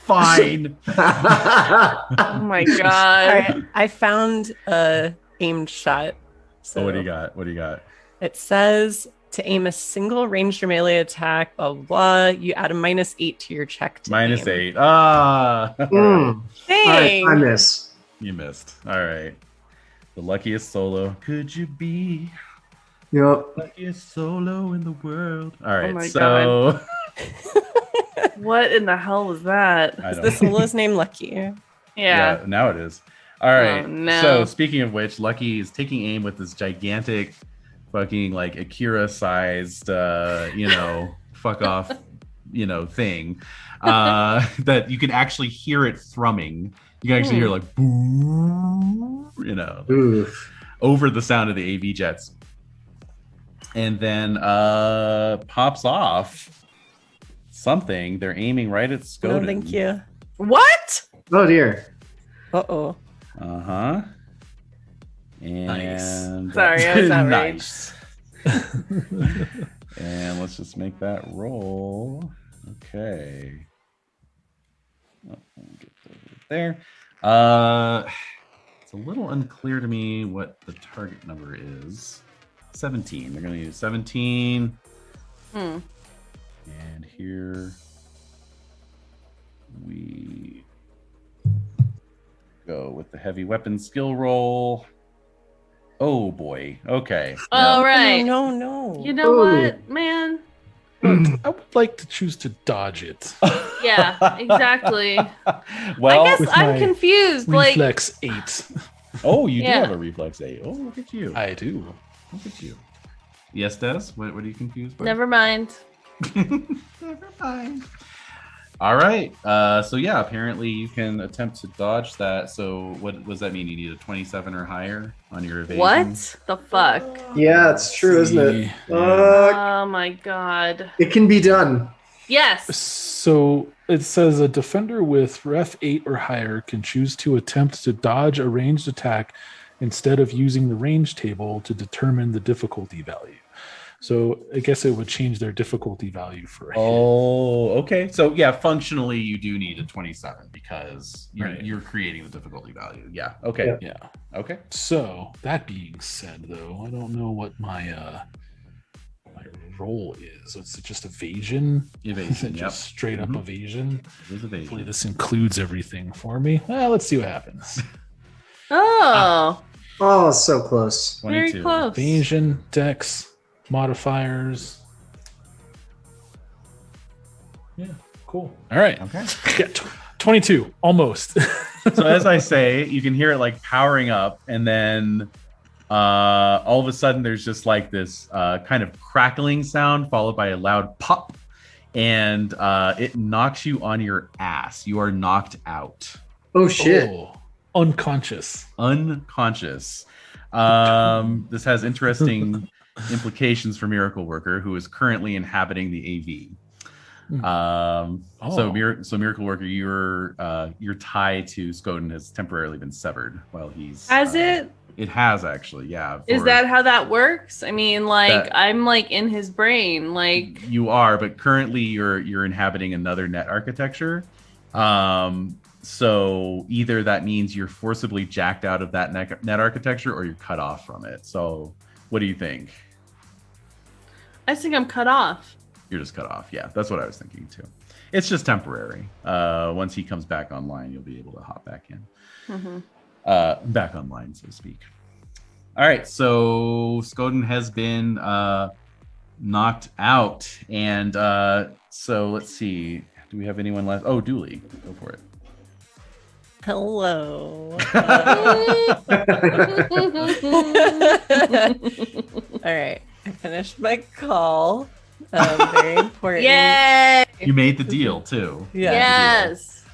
fine. Oh my god! All right, I found a aimed shot. So what do you got? What do you got? It says to aim a single ranged or melee attack, blah, blah, blah, you add a -8 to your check. To -8. aim. Dang! I miss. You missed. All right. The luckiest solo. Could you be? Yep. Luckiest solo in the world. All right. Oh my so. What in the hell was that? Is the solo's name Lucky? Yeah. Now it is. All right. Oh, no. So speaking of which, Lucky is taking aim with this gigantic, fucking like Akira-sized, fuck off, thing that you can actually hear it thrumming. You can actually hear like boo, over the sound of the AV jets, and then pops off something. They're aiming right at Skoden. No, thank you. What? Oh dear. Uh-oh. Uh-huh. And Nice. Sorry, I was outraged. Nice. And let's just make that roll. Okay. Oh, we'll get there. It's a little unclear to me what the target number is. 17. They're going to use 17. And here we go with the heavy weapon skill roll. Oh boy. Okay. All right. No. You know what, man? I would like to choose to dodge it. Yeah, exactly. Well, I guess I'm confused. Reflex 8. Oh, you do have a reflex 8. Oh, look at you. I do. Look at you. Yes, Des? What are you confused by? Never mind. Never mind. All right. So yeah, apparently you can attempt to dodge that. So what does that mean? You need a 27 or higher on your evasion? What the fuck? Yeah, it's true, isn't it? Oh my god. It can be done. Yes. So it says a defender with ref 8 or higher can choose to attempt to dodge a ranged attack instead of using the range table to determine the difficulty value. So I guess it would change their difficulty value for a hit. Oh, okay. So yeah, functionally you do need a 27 because you're creating the difficulty value. Yeah. Okay. Yeah. Okay. So that being said, though, I don't know what my roll is. It's just evasion. Evasion. Just straight up evasion. It is evasion. Hopefully this includes everything for me. Well, let's see what happens. Oh. Oh, so close. 22. Very close. Evasion, dex, modifiers. Yeah, cool. All right. Okay. Yeah, 22, almost. So as I say, you can hear it like powering up, and then all of a sudden there's just like this kind of crackling sound followed by a loud pop, and it knocks you on your ass. You are knocked out. Oh shit. Oh, unconscious. This has interesting implications for Miracle Worker, who is currently inhabiting the AV. So Miracle Worker, your tie to Skoden has temporarily been severed while he's. Has it? It has actually, yeah. Is that how that works? I mean, like I'm like in his brain, like you are, but currently you're inhabiting another net architecture. So either that means you're forcibly jacked out of that net architecture, or you're cut off from it. So what do you think? I think I'm cut off. You're just cut off. Yeah, that's what I was thinking too. It's just temporary. Once he comes back online, you'll be able to hop back in. Mm-hmm. Back online, so to speak. All right, so Skoden has been knocked out, and so let's see. Do we have anyone left? Oh, Dooley, go for it. Hello. All right, I finished my call. Very important. Yay! You made the deal too. Yeah. Yes.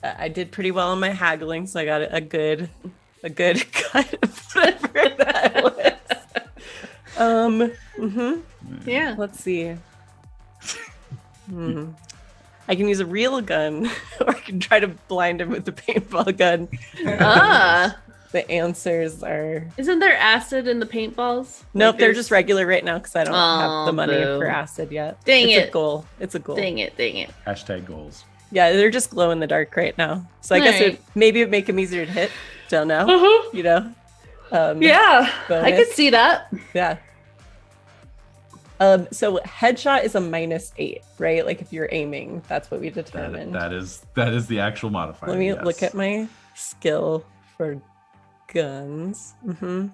I did pretty well in my haggling, so I got a good cut of whatever that was. Yeah. Let's see. I can use a real gun, or I can try to blind him with the paintball gun. The answers are... Isn't there acid in the paintballs? Nope, they're just regular right now because I don't have the money boo. for acid yet. Dang it's it. a goal. It's a goal. Dang it. Hashtag goals. Yeah, they're just glow in the dark right now. So I guess maybe it'd make them easier to hit. Don't know. You know? Yeah, bonus. I could see that. Yeah. So headshot is a -8, right? Like if you're aiming, that's what we determined. That is the actual modifier. Let me look at my skill for guns. You can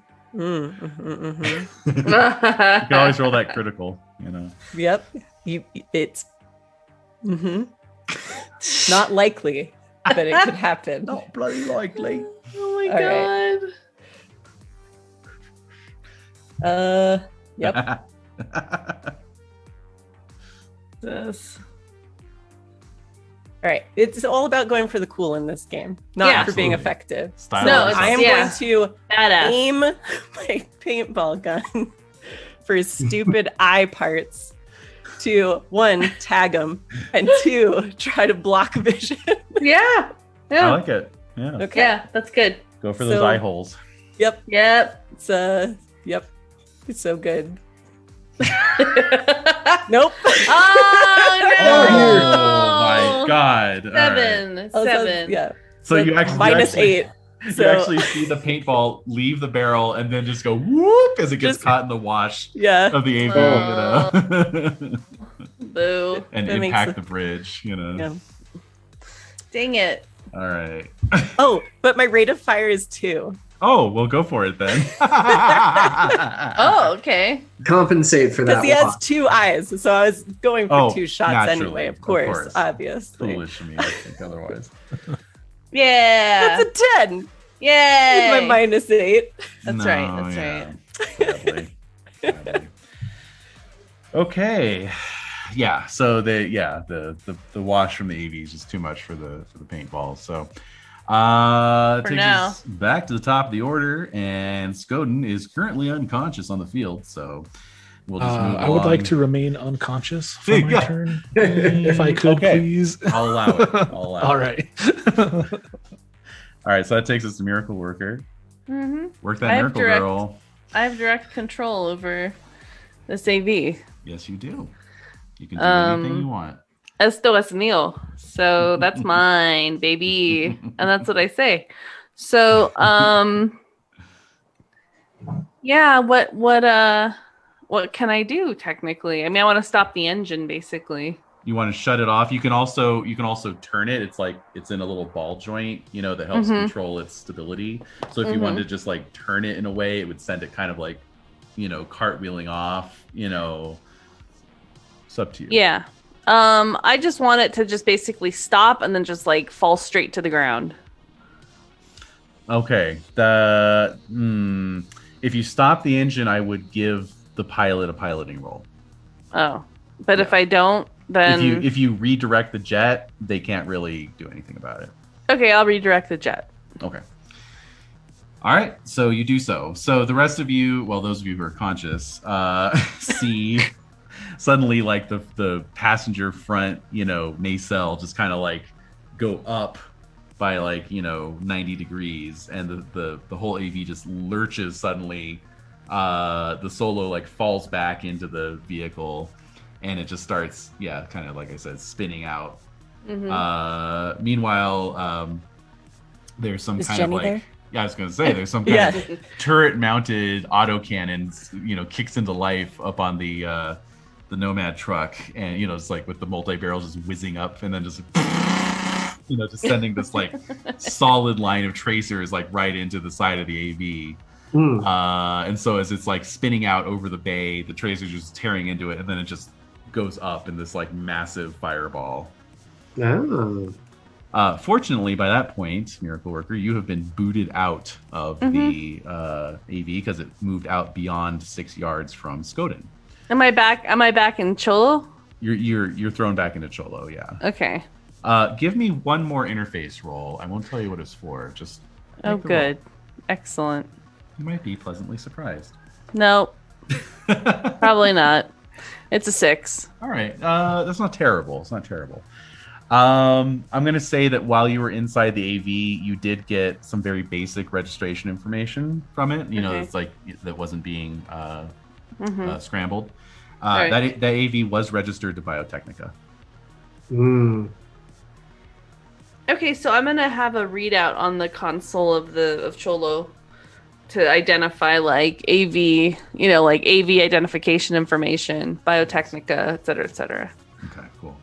always roll that critical, you know. Yep. It's not likely, but it could happen. Not bloody likely. Oh my god. Yep. This. All right. It's all about going for the cool in this game, not for being effective. Style. No, I am going to badass. aim my paintball gun for stupid eye parts to 1, tag them, and 2, try to block vision. Yeah. I like it. Yeah. Okay. Yeah, that's good. Go for those eye holes. Yep. It's Yep. It's so good. Nope. Oh no! Oh my god. 7. Oh, 7. Yeah. So you actually -8. You actually see the paintball leave the barrel and then just go whoop as it gets caught in the wash of the AV, you know. Boo. And That impact the bridge, you know. Yeah. Dang it. All right. Oh, but my rate of fire is 2. Oh, well, go for it then. Oh, okay. Compensate for that. Because he has 2 eyes, so I was going for 2 shots naturally, anyway, of course, obviously. Foolish of me, I think, otherwise. Yeah. That's a 10. Yay. With my -8. That's right. That's right. Sadly. Okay. Yeah. So the wash from the AV is just too much for the paintballs. So takes now. us back to the top of the order, and Skoden is currently unconscious on the field. So we'll just move I would along. like to remain unconscious for my turn, if I could, please. I'll allow it. All right. All right. So that takes us to Miracle Worker. Mm-hmm. Work that miracle girl. I have direct control over this AV. Yes, you do. You can do anything you want. Esto es mío. So that's mine, baby. And that's what I say. So, yeah, what can I do technically? I mean, I want to stop the engine basically. You want to shut it off. You can also turn it. It's like it's in a little ball joint, you know, that helps control its stability. So if you wanted to just like turn it in a way, it would send it kind of like, you know, cartwheeling off, you know. It's up to you. Yeah. I just want it to just basically stop and then just like fall straight to the ground. Okay. If you stop the engine, I would give the pilot a piloting roll. Oh, but if I don't, then if you redirect the jet, they can't really do anything about it. Okay, I'll redirect the jet. Okay. All right, so you do so. So the rest of you, well, those of you who are conscious, see suddenly like the passenger front, nacelle just kind of like go up by like 90 degrees, and the whole AV just lurches suddenly. The Solo like falls back into the vehicle, and it just starts kind of like I said, spinning out. Meanwhile, there's some Is kind Jenny of like there? Yeah, I was gonna say there's some kind of turret-mounted autocannon, kicks into life up on the Nomad truck, and it's like with the multi-barrels just whizzing up, and then just just sending this like solid line of tracers like right into the side of the AV. And so as it's like spinning out over the bay, the tracers just tearing into it, and then it just goes up in this like massive fireball. Fortunately, by that point, Miracle Worker, you have been booted out of the AV because it moved out beyond 6 yards from Skoden. Am I back in Cholo? You're thrown back into Cholo, yeah. Okay. Give me one more interface roll. I won't tell you what it's for. Just good. Roll. Excellent. You might be pleasantly surprised. No. Probably not. It's a 6. All right. That's not terrible. It's not terrible. I'm going to say that while you were inside the AV, you did get some very basic registration information from it. It's like that wasn't being scrambled. Right. That AV was registered to Biotechnica. Okay, so I'm going to have a readout on the console of Cholo to identify like AV, like AV identification information, Biotechnica, et cetera, et cetera. Okay, cool.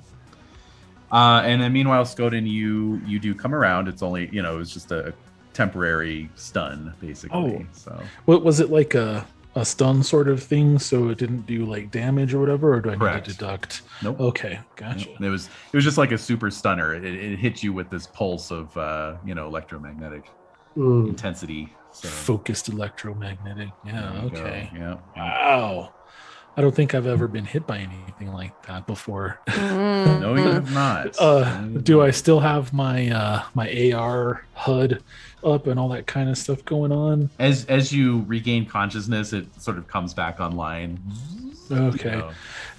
And then meanwhile, Skoden, you do come around. It's only, it was just a temporary stun, basically. So what was it, like a stun sort of thing, so it didn't do like damage or whatever, or do I need to deduct? Nope. Okay, gotcha. Nope. It was just like a super stunner. It hit you with this pulse of electromagnetic intensity. So. Focused electromagnetic. Yeah. Okay. Yeah. Wow. I don't think I've ever been hit by anything like that before. No, you have not. Do I still have my my AR HUD up and all that kind of stuff going on? As you regain consciousness, it sort of comes back online. Okay.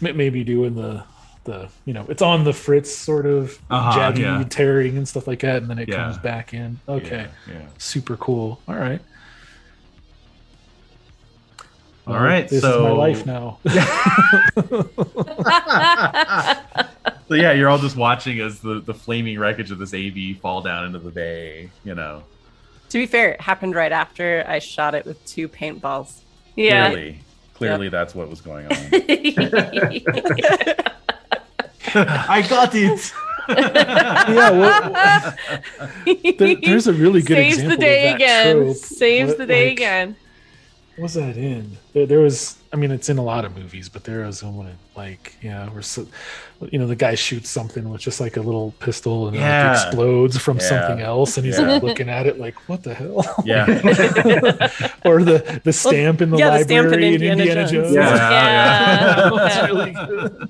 Maybe doing the it's on the fritz sort of jabbing, tearing and stuff like that, and then it comes back in. Okay. Yeah. Super cool. All right. All right. This is my life now. So yeah, you're all just watching as the flaming wreckage of this AV fall down into the bay, To be fair, it happened right after I shot it with 2 paintballs. Yeah. Clearly that's what was going on. I got it. There's a really good Saves example the day of that again. trope. Saves the day again. What was that in? There was, it's in a lot of movies, but there was one where the guy shoots something with just like a little pistol and it like explodes from something else, and he's like looking at it like, what the hell? Yeah. Or the stamp in the library the stamp in in Indiana Jones. Yeah. That's really good.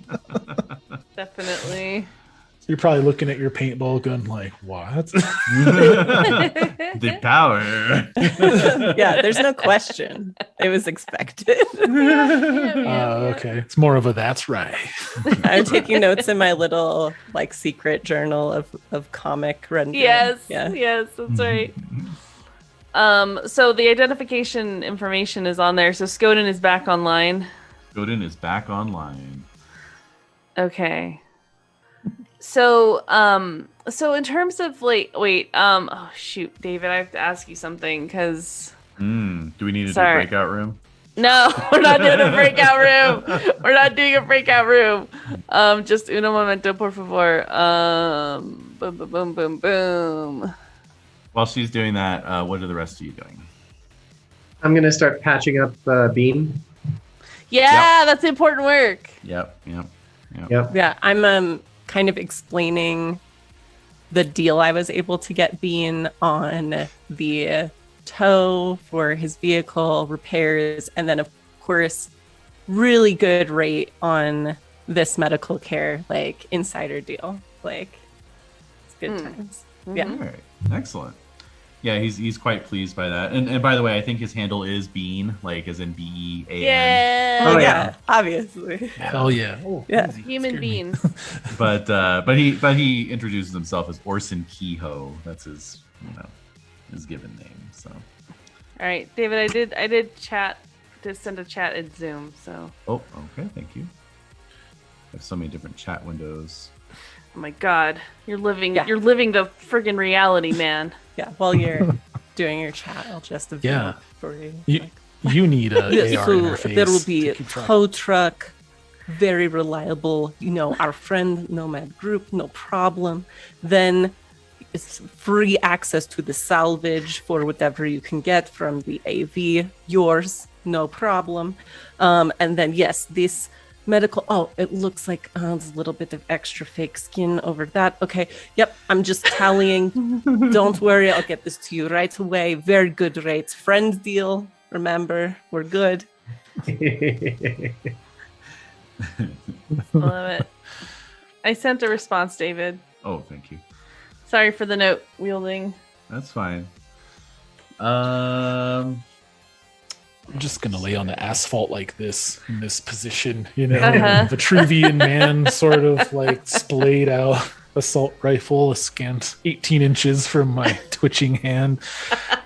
Definitely. So you're probably looking at your paintball gun like, what? The power. Yeah, there's no question. It was expected. Okay. It's more of a that's right. I'm taking notes in my little like secret journal of comic rendering. Yes, that's right. So the identification information is on there. So Skoden is back online. Okay. So in terms of David, I have to ask you something because. Do we need to do a breakout room? No, we're not doing a breakout room. We're not doing a breakout room. Just uno momento, por favor. Boom, boom, boom, boom, boom. While she's doing that, what are the rest of you doing? I'm gonna start patching up Bean. Yeah, that's important work. Yep. Yeah, I'm kind of explaining the deal I was able to get Bean on the tow for his vehicle repairs, and then of course really good rate on this medical care, like insider deal. Like it's good times. Yeah. All right. Excellent. Yeah, he's quite pleased by that. And by the way, I think his handle is Bean, like as in BEAN. Yeah. Oh yeah, obviously. Hell yeah. Oh, Yeah. Human beings. but he introduces himself as Orson Kehoe. That's his his given name. So. All right, David, I did send a chat in Zoom. So. Oh, okay, thank you. I have so many different chat windows. Oh my God, you're living the friggin' reality, man. Yeah, while you're doing your chat, I'll just for you. You need a AR interface. There will be a tow truck, very reliable. Our friend Nomad Group, no problem. Then it's free access to the salvage for whatever you can get from the AV. Yours, no problem. And then yes, this medical. Oh, it looks like there's a little bit of extra fake skin over that. Okay, yep, I'm just tallying. Don't worry, I'll get this to you right away. Very good rates. Friend deal. Remember, we're good. Love it. I sent a response, David. Oh, thank you. Sorry for the note wielding. That's fine. I'm just gonna lay on the asphalt like this in this position, the Vitruvian man sort of like splayed out assault rifle, a scant 18 inches from my twitching hand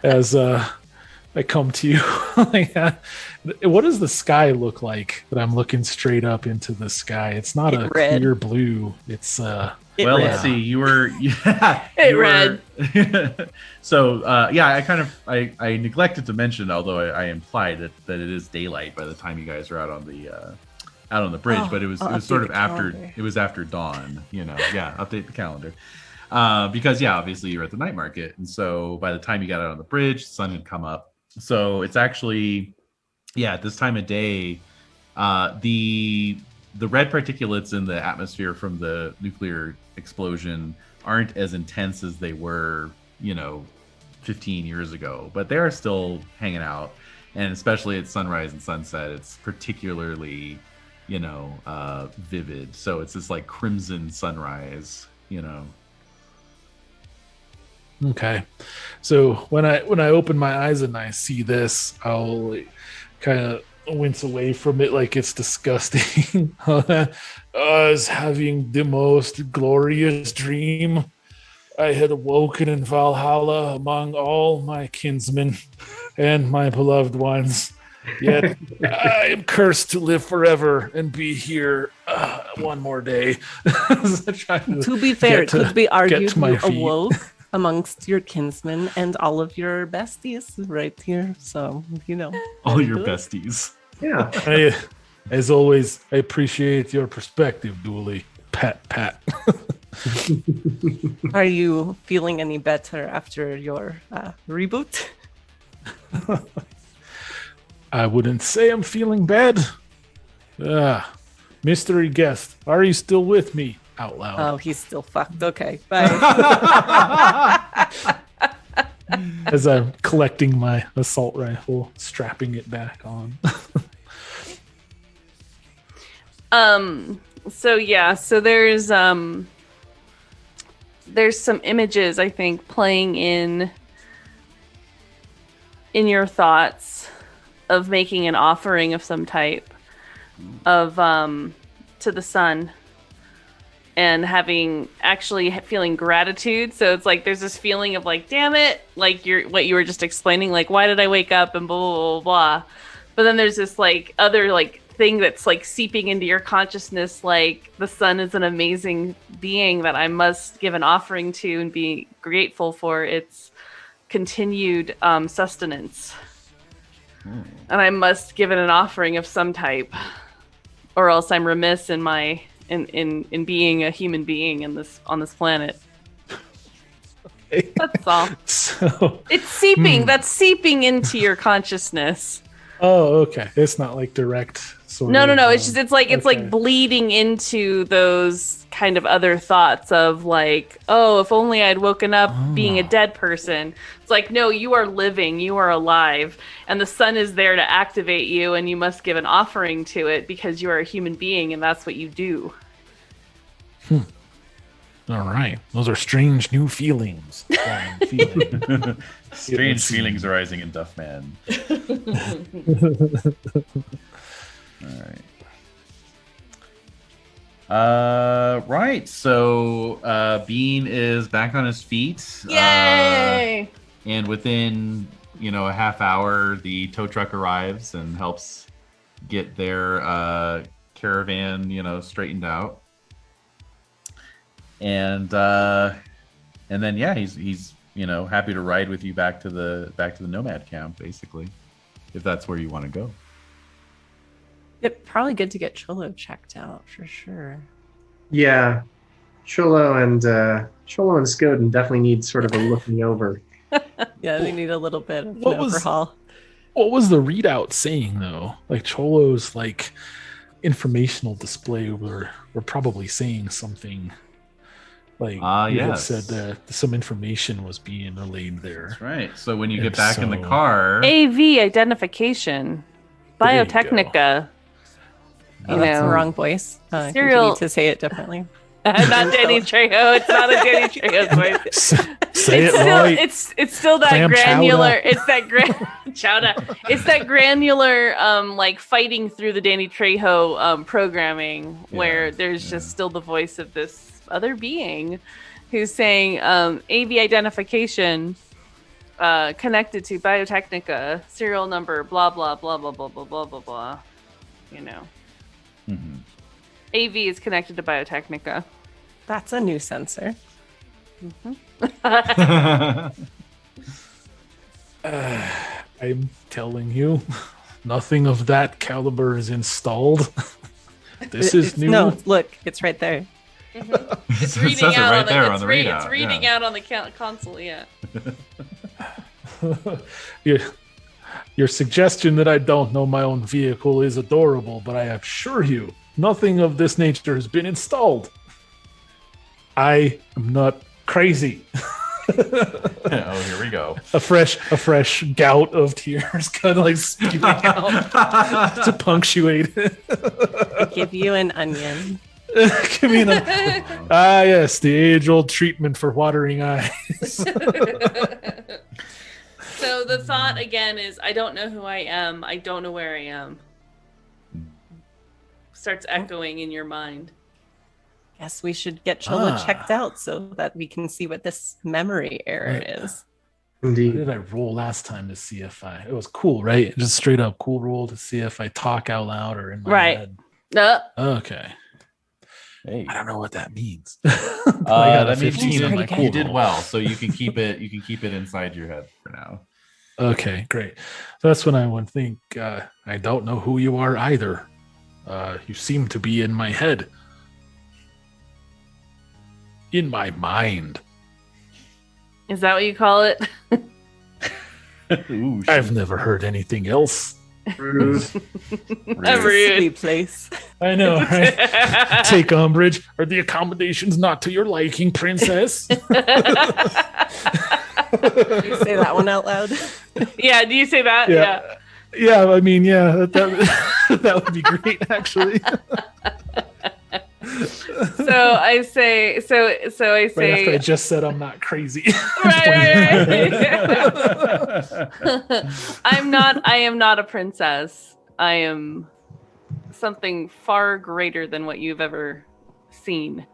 as I come to you. What does the sky look like that I'm looking straight up into the sky? It's not a red. Clear blue. It's let's see. You were red. So I neglected to mention, although I implied that it is daylight by the time you guys are out on the bridge, but it was sort of after dawn. Update the calendar. Because obviously you're at the night market, and so by the time you got out on the bridge, the sun had come up. So it's actually at this time of day, the red particulates in the atmosphere from the nuclear explosion aren't as intense as they were 15 years ago, but they are still hanging out, and especially at sunrise and sunset, it's particularly vivid. So it's this like crimson sunrise. Okay, so when I open my eyes and I see this, I'll kind of wince away from it like it's disgusting. I was having the most glorious dream. I had awoken in Valhalla among all my kinsmen and my beloved ones. Yet I am cursed to live forever and be here one more day. To be fair, it could be argued you awoke amongst your kinsmen and all of your besties right here. So, all your besties. Yeah. As always, I appreciate your perspective, Dooley. Pat. Are you feeling any better after your reboot? I wouldn't say I'm feeling bad. Mystery guest, are you still with me? Out loud. Oh, he's still fucked. Okay, bye. As I'm collecting my assault rifle, strapping it back on. So there's some images, I think, playing in your thoughts of making an offering of some type of to the sun, and feeling gratitude. So it's like there's this feeling of like, damn it, like what you were just explaining, like why did I wake up and blah blah blah blah. But then there's this like other like thing that's like seeping into your consciousness, like the sun is an amazing being that I must give an offering to and be grateful for its continued sustenance. And I must give it an offering of some type, or else I'm remiss in my in being a human being on this planet. That's all. So it's seeping. That's seeping into your consciousness. Oh, okay. It's not like direct sort no, of. No. It's like bleeding into those kind of other thoughts of like, oh, if only I'd woken up being a dead person. It's like, no, you are living, you are alive, and the sun is there to activate you, and you must give an offering to it because you are a human being, and that's what you do. All right. Those are strange new feelings. Strange feelings arising in Duffman. All right. Right. So Bean is back on his feet. Yay! And within, a half hour, the tow truck arrives and helps get their caravan, straightened out. And then he's happy to ride with you back to the nomad camp, basically, if that's where you want to go. It's probably good to get Cholo checked out for sure. Yeah, Cholo and Skoden definitely need sort of a looking over. Yeah, they need a little bit of an overhaul. What was the readout saying though? Like Cholo's informational display were probably saying something. You had said that some information was being relayed there. That's right. So when you get back in the car, AV identification, Biotechnica. That's the wrong voice. Serial. You need to say it differently. Not Danny Trejo. It's not a Danny Trejo voice. Say it right. It's still that Clam granular. chowder. It's that chowder. It's that granular, fighting through the Danny Trejo programming, where there's just still the voice of this other being who's saying AV identification connected to Biotechnica, serial number, blah blah blah blah blah blah blah blah blah. Mm-hmm. AV is connected to Biotechnica. That's a new sensor. I'm telling you, nothing of that caliber is installed. This is new. No, look, it's right there. It's reading out on the readout. It's reading out on the console. Yeah. Your suggestion that I don't know my own vehicle is adorable, but I assure you, nothing of this nature has been installed. I am not crazy. Oh, here we go. A fresh gout of tears kind of spewing out to punctuate it. I give you an onion. Give me yes, the age-old treatment for watering eyes. So the thought again is, I don't know who I am. I don't know where I am. Starts echoing in your mind. Guess we should get Cholo checked out so that we can see what this memory error is. Indeed. What did I roll last time to see if it was cool, right? Just straight up cool roll to see if I talk out loud or in my head. Okay. Hey. I don't know what that means. That means you did well, so you can keep it. You can keep it inside your head for now. Okay, great. So that's when I would think. I don't know who you are either. You seem to be in my head, in my mind. Is that what you call it? Ooh, I've never heard anything else. Rude. Sweet place. I know, right? Take umbrage. Are the accommodations not to your liking, princess? Do you say that one out loud? Yeah, do you say that? Yeah, I mean, that would be great, actually. So I say. Right after I just said I'm not crazy. Right. I am not a princess. I am something far greater than what you've ever seen.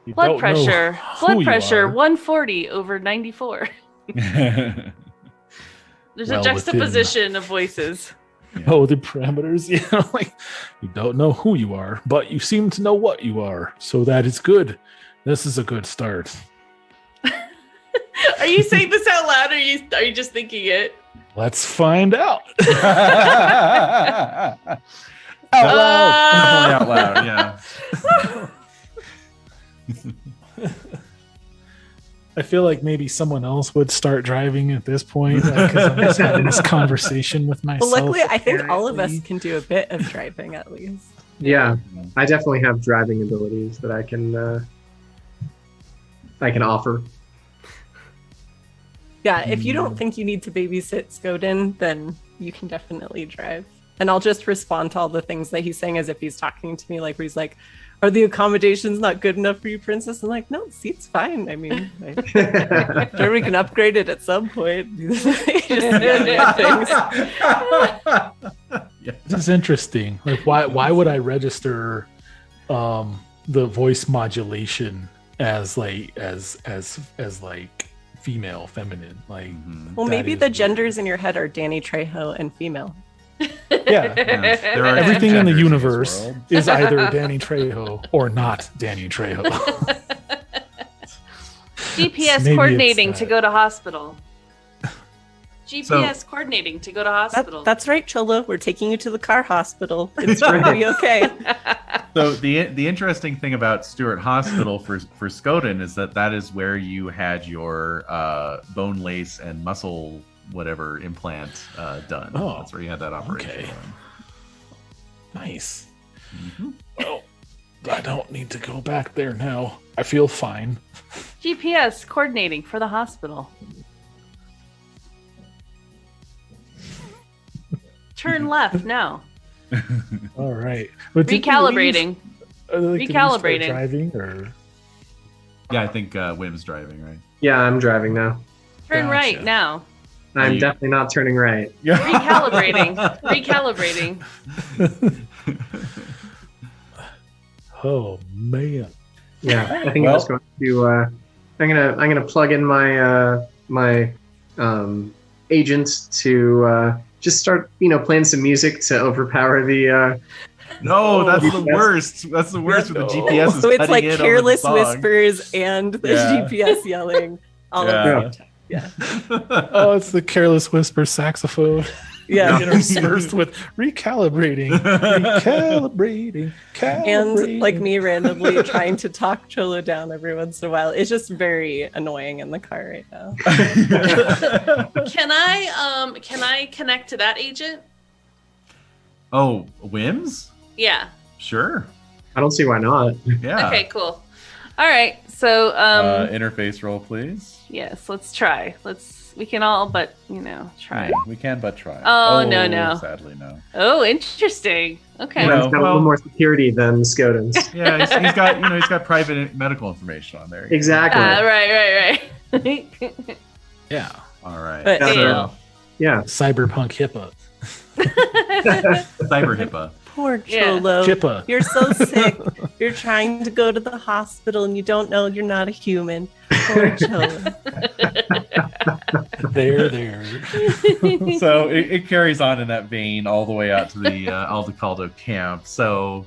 Blood pressure 140 over 94. There's a juxtaposition of voices. Oh, the parameters, you don't know who you are, but you seem to know what you are, so that is good. This is a good start. Are you saying this out loud, or are you just thinking it? Let's find out. Out loud. Out loud, yeah. I feel like maybe someone else would start driving at this point because I'm just having this conversation with myself. Well, luckily, I think all of us can do a bit of driving at least. Yeah, I definitely have driving abilities that I can offer. Yeah, if you don't think you need to babysit Skoden, then you can definitely drive. And I'll just respond to all the things that he's saying as if he's talking to me, like where he's like, "Are the accommodations not good enough for you, princess?" I'm like, "No, the seat's fine. I mean, sure we can upgrade it at some point." This is interesting. Like, why would I register the voice modulation as like female, feminine? Like, well, maybe the genders in your head are Danny Trejo and female. Yeah. There are everything in the universe is either Danny Trejo or not Danny Trejo. GPS coordinating to go to hospital. GPS coordinating to go to hospital. That's right, Cholo. We're taking you to the car hospital. It's going to be okay. So the interesting thing about Stewart Hospital for Skoden is that is where you had your bone lace and muscle whatever implant done. Oh, that's where you had that operation. Okay. Nice. Well, I don't need to go back there now. I feel fine. GPS coordinating for the hospital. Turn left now. All right. Recalibrating. Recalibrating. Driving or? Yeah, I think WHiM's driving, right? Yeah, I'm driving now. Turn right now. I'm definitely not turning right. Recalibrating. Oh man. Yeah, I think I'm just going to. I'm gonna plug in my agent to just start playing some music to overpower the. No, that's the worst. That's the worst with the GPS. So it's like careless whispers and the GPS yelling all at the same time. Yeah. Oh, it's the careless whisper saxophone. Yeah. Interspersed with recalibrating. And like me randomly trying to talk Cholo down every once in a while. It's just very annoying in the car right now. Can I connect to that agent? Oh, WHiM's? Yeah. Sure. I don't see why not. Yeah. Okay, cool. All right. So interface roll, please. Yes, let's try. We can all but try. Yeah, we can but try. Oh no. Sadly no. Oh, interesting. Okay. He's got a little more security than Skoden's. Yeah, he's got private medical information on there. Exactly. Right. Yeah. All right. But, yeah. Cyberpunk HIPAA. Cyber HIPAA. Poor Cholo. HIPAA. You're so sick. You're trying to go to the hospital and you don't know you're not a human. Poor Cholo. There. So it carries on in that vein all the way out to the Aldecaldo camp. So,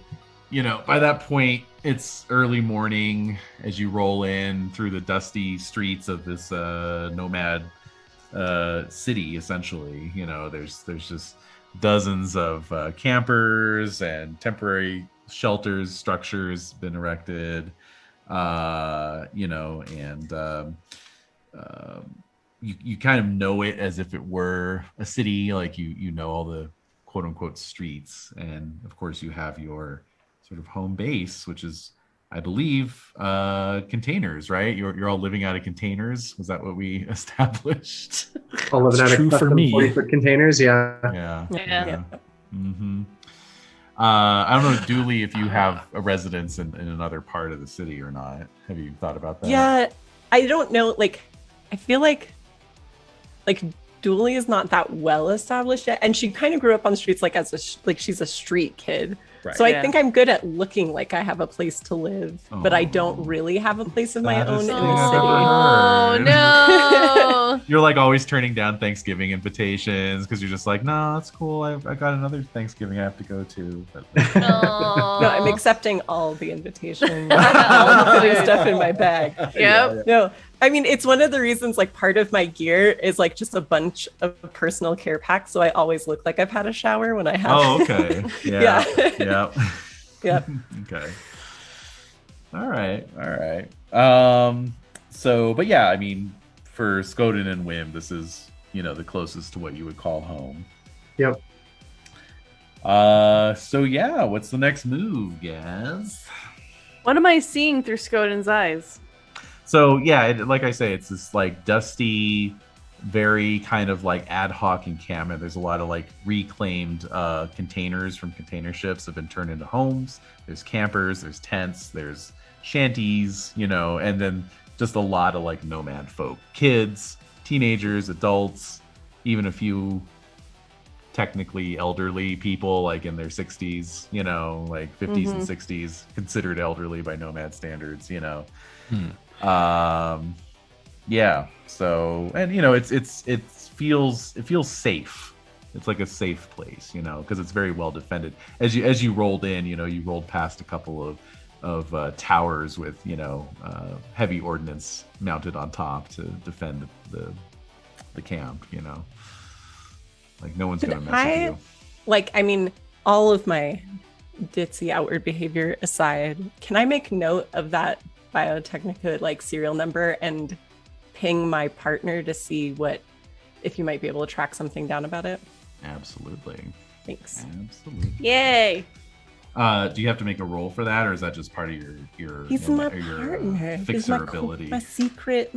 by that point, it's early morning as you roll in through the dusty streets of this nomad city, essentially. There's just dozens of campers and temporary shelters, structures been erected, you kind of know it as if it were a city, like you know all the quote unquote streets, and of course you have your sort of home base, which is, I believe, containers, right? You're all living out of containers. Was that what we established? All living out of custom 40-foot containers, yeah. Mm-hmm. I don't know, Dooley, if you have a residence in another part of the city or not. Have you thought about that? Yeah, I don't know. Like, I feel like Dooley is not that well established yet, and she kind of grew up on the streets she's a street kid. Right. So I think I'm good at looking like I have a place to live, but I don't really have a place of my own in the city. Oh no! You're like always turning down Thanksgiving invitations because you're just like, no, that's cool. I got another Thanksgiving I have to go to. But... No, I'm accepting all the invitations. I'm putting stuff in my bag. Yep. No, I mean, it's one of the reasons, like, part of my gear is like just a bunch of personal care packs, so I always look like I've had a shower when I have. Oh, okay. Yeah. Yeah. Yep. Okay. All right. So, but yeah, I mean, for Skoden and WHiM, this is, the closest to what you would call home. Yep. So yeah, what's the next move, guys? What am I seeing through Skoden's eyes? So yeah, like I say, it's this like dusty, very kind of like ad hoc encampment. There's a lot of like reclaimed containers from container ships have been turned into homes. There's campers, there's tents, there's shanties, you know, and then just a lot of like nomad folk, kids, teenagers, adults, even a few technically elderly people like in their 60s, you know, like 50s and 60s, considered elderly by nomad standards, you know. Yeah, so, and you know, it feels safe. It's like a safe place, you know, because it's very well defended. As you rolled in, you know, you rolled past a couple of towers with, you know, heavy ordnance mounted on top to defend the camp, you know. Like no one's gonna mess with you. Like, I mean, all of my ditzy outward behavior aside, can I make note of that Biotechnica like serial number and ping my partner to see if you might be able to track something down about it? Absolutely. Thanks. Absolutely. Yay. Do you have to make a roll for that, or is that just part of your He's my partner. Fixer He's my ability? My secret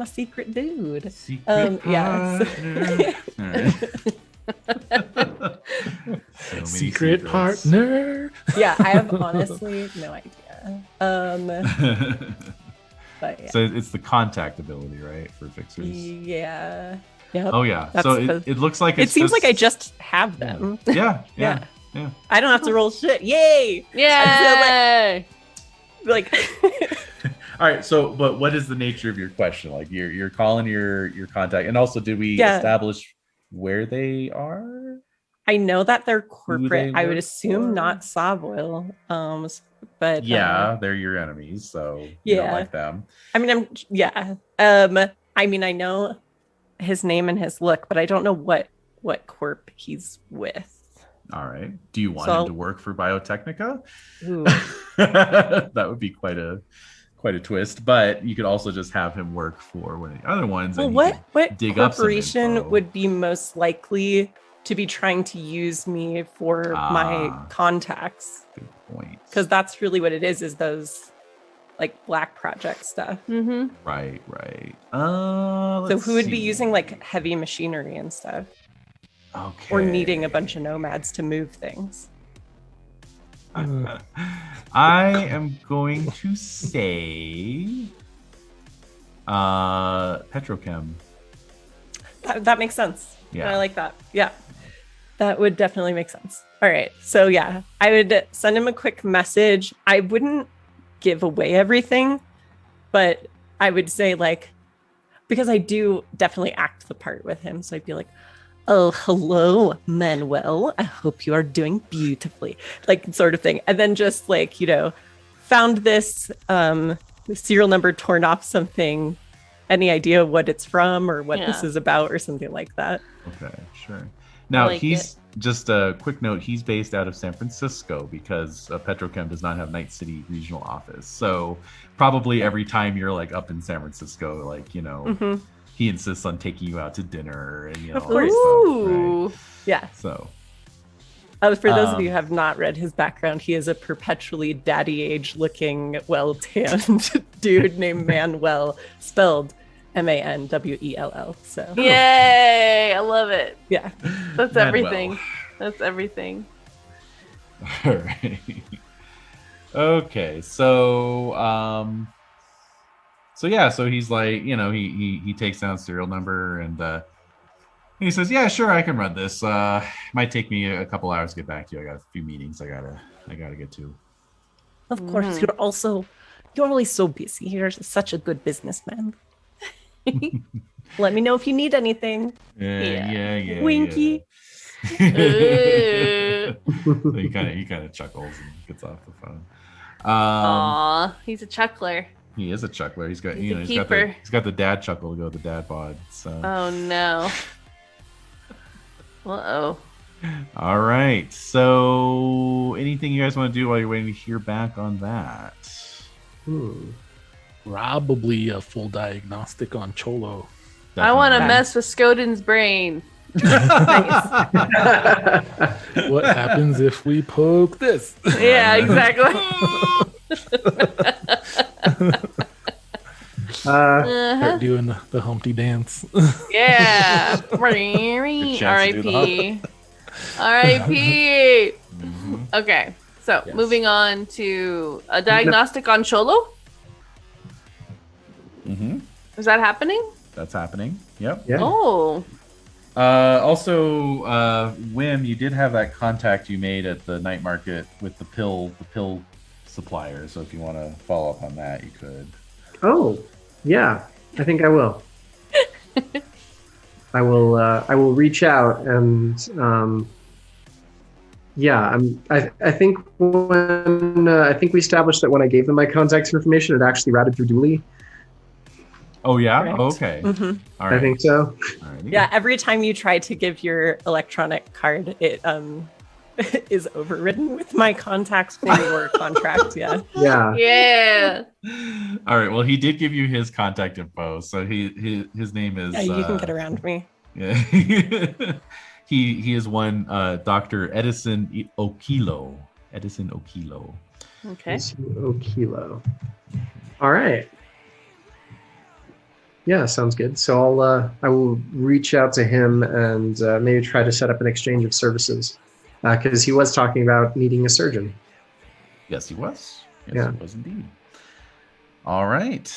dude. Yeah. So secret partner. Yeah, I have honestly no idea. But yeah. So it's the contact ability, right, for fixers? Yeah. Yep. Oh yeah. So it looks like it seems like I just have them. Yeah. I don't have to roll shit. Yay! Yay! Like all right. So, but what is the nature of your question? Like you're calling your contact, and also did we establish where they are? I know that they're corporate. I would assume not Savoil. But they're your enemies, so you don't like them. I mean, I mean, I know his name and his look, but I don't know what corp he's with. All right. Do you want him to work for Biotechnica? Ooh. That would be quite a twist. But you could also just have him work for one of the other ones. Well, and what dig corporation up would be most likely to be trying to use me for my contacts? Good point. Because that's really what it is those like black project stuff. Mm-hmm. Right. So who would be using like heavy machinery and stuff? Okay. Or needing a bunch of nomads to move things? I am going to say petrochem. That makes sense. Yeah. I like that. Yeah. That would definitely make sense. All right. So yeah, I would send him a quick message. I wouldn't give away everything, but I would say like, because I do definitely act the part with him. So I'd be like, oh, hello, Manuel. I hope you are doing beautifully, like sort of thing. And then just like, you know, found this serial number torn off something. Any idea what it's from or what this is about or something like that? Okay, sure. Now just a quick note, he's based out of San Francisco because Petrochem does not have Night City regional office. So probably every time you're like up in San Francisco, like, you know, he insists on taking you out to dinner and, you know, of course. All that stuff, right? Yeah. So for those of you who have not read his background, he is a perpetually daddy age looking, well tanned dude named Manuel, spelled Manwell. So yay! I love it. Yeah, that's everything. That's everything. All right. Okay, so so he's like, you know, he takes down serial number and he says, yeah, sure, I can run this. Might take me a couple hours to get back to you. I got a few meetings I gotta get to. Of course, you're always so busy. You're such a good businessman. Let me know if you need anything. Yeah. Winky. So he kind of chuckles and gets off the phone. Aw, he's a chuckler. He is a chuckler. He's got He's got the dad chuckle to go with the dad bod. So. Oh no. Uh-oh. All right. So anything you guys want to do while you're waiting to hear back on that? Probably a full diagnostic on Cholo. Definitely. I want to mess with Skoden's brain. What happens if we poke this? Yeah, exactly. Start doing the Humpty dance. Yeah. R.I.P. R.I.P. Okay. So moving on to a diagnostic on Cholo. Is that happening? That's happening. Yep. Yeah. Oh. Also, WHiM, you did have that contact you made at the night market with the pill supplier. So if you want to follow up on that, you could. Oh, yeah. I think I will. I will reach out and I think we established that when I gave them my contact information, it actually routed through Dooley. Oh yeah. Correct. Okay. All right. I think so. Yeah. Every time you try to give your electronic card, it is overridden with my contacts for your contract. Yeah. Yeah. Yeah. All right. Well, he did give you his contact info, so his name is. Yeah, you can get around me. Yeah. He is one Dr. Edison Okilo. Edison Okilo. Okay. Okilo. All right. Yeah, sounds good. So I will reach out to him and maybe try to set up an exchange of services because he was talking about needing a surgeon. Yes, he was. Yes, Yeah. he was indeed. All right.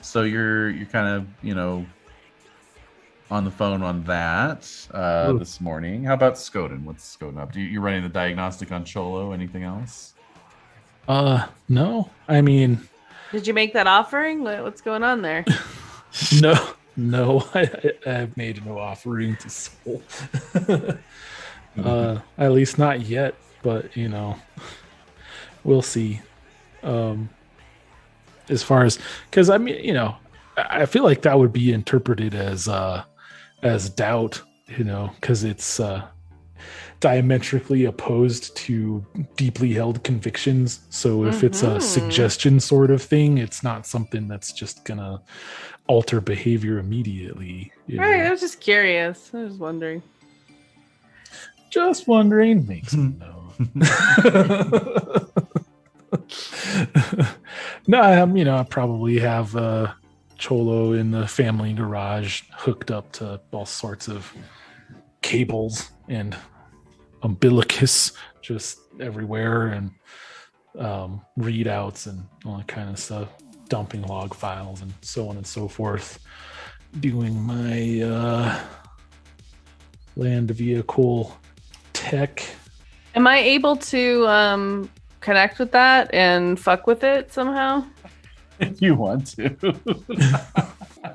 So you're kind of on the phone on that this morning. How about Skoden? What's Skoden up? You're running the diagnostic on Cholo. Anything else? No. I mean, Did you make that offering? What's going on there? no. I've made no offering to Soul. At least not yet, but we'll see. As far as, because I mean, I feel like that would be interpreted as doubt, because it's diametrically opposed to deeply held convictions. So if it's a suggestion sort of thing, it's not something that's just gonna alter behavior immediately. Right, I was just curious. I was wondering. Just wondering makes me know. No, I probably have Cholo in the family garage hooked up to all sorts of cables and umbilicus just everywhere, and readouts and all that kind of stuff, dumping log files and so on and so forth, doing my land vehicle tech. Am I able to connect with that and fuck with it somehow? If you want to.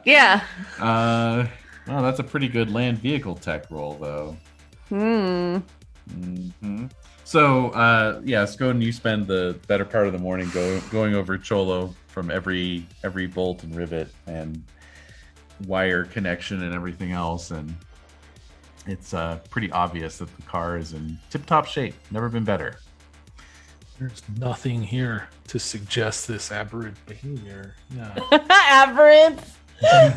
Yeah. Well, that's a pretty good land vehicle tech roll, though. So, Skoden, you spend the better part of the morning going over Cholo from every bolt and rivet and wire connection and everything else, and it's pretty obvious that the car is in tip-top shape. Never been better. There's nothing here to suggest this aberrant behavior. No. Aberrant. Was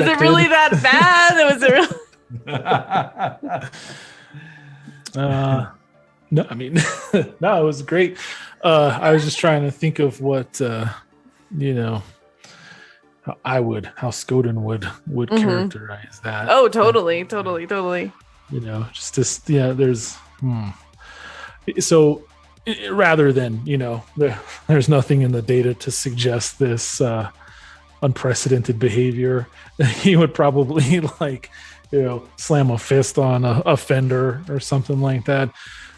it really that bad? Was it really? No, I mean, no, it was great. I was just trying to think of what how Skoden would characterize that. Oh, totally. Just this, there's so rather than there's nothing in the data to suggest this unprecedented behavior. He would probably slam a fist on a fender or something like that.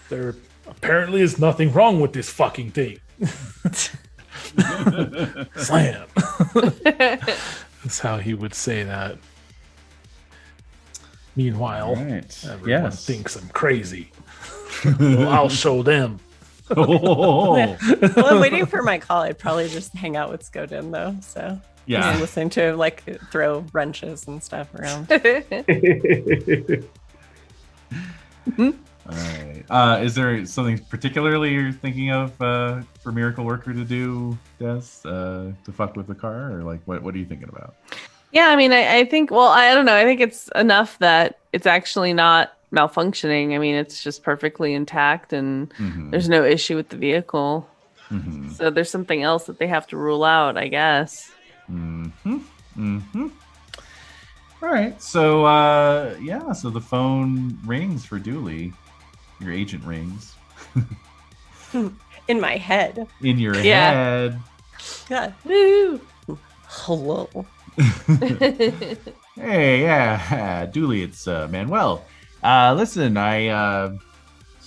There apparently is nothing wrong with this fucking thing. Slam. That's how he would say that. Meanwhile, everyone thinks I'm crazy. Well, I'll show them. Well, I'm waiting for my call. I'd probably just hang out with Skoden though. So just listening to throw wrenches and stuff around. All right. Is there something particularly you're thinking of for Miracle Worker to do, Des, to fuck with the car, or what are you thinking about? Yeah, I mean, I think. Well, I don't know. I think it's enough that it's actually not malfunctioning. I mean, it's just perfectly intact, and there's no issue with the vehicle. Mm-hmm. So there's something else that they have to rule out, I guess. Mm-hmm. Mm-hmm. All right. So, so the phone rings for Dooley. Your agent rings. In my head. In your head. Yeah. Woo. Hello. Hey, yeah, Dooley, it's Manuel. Listen, I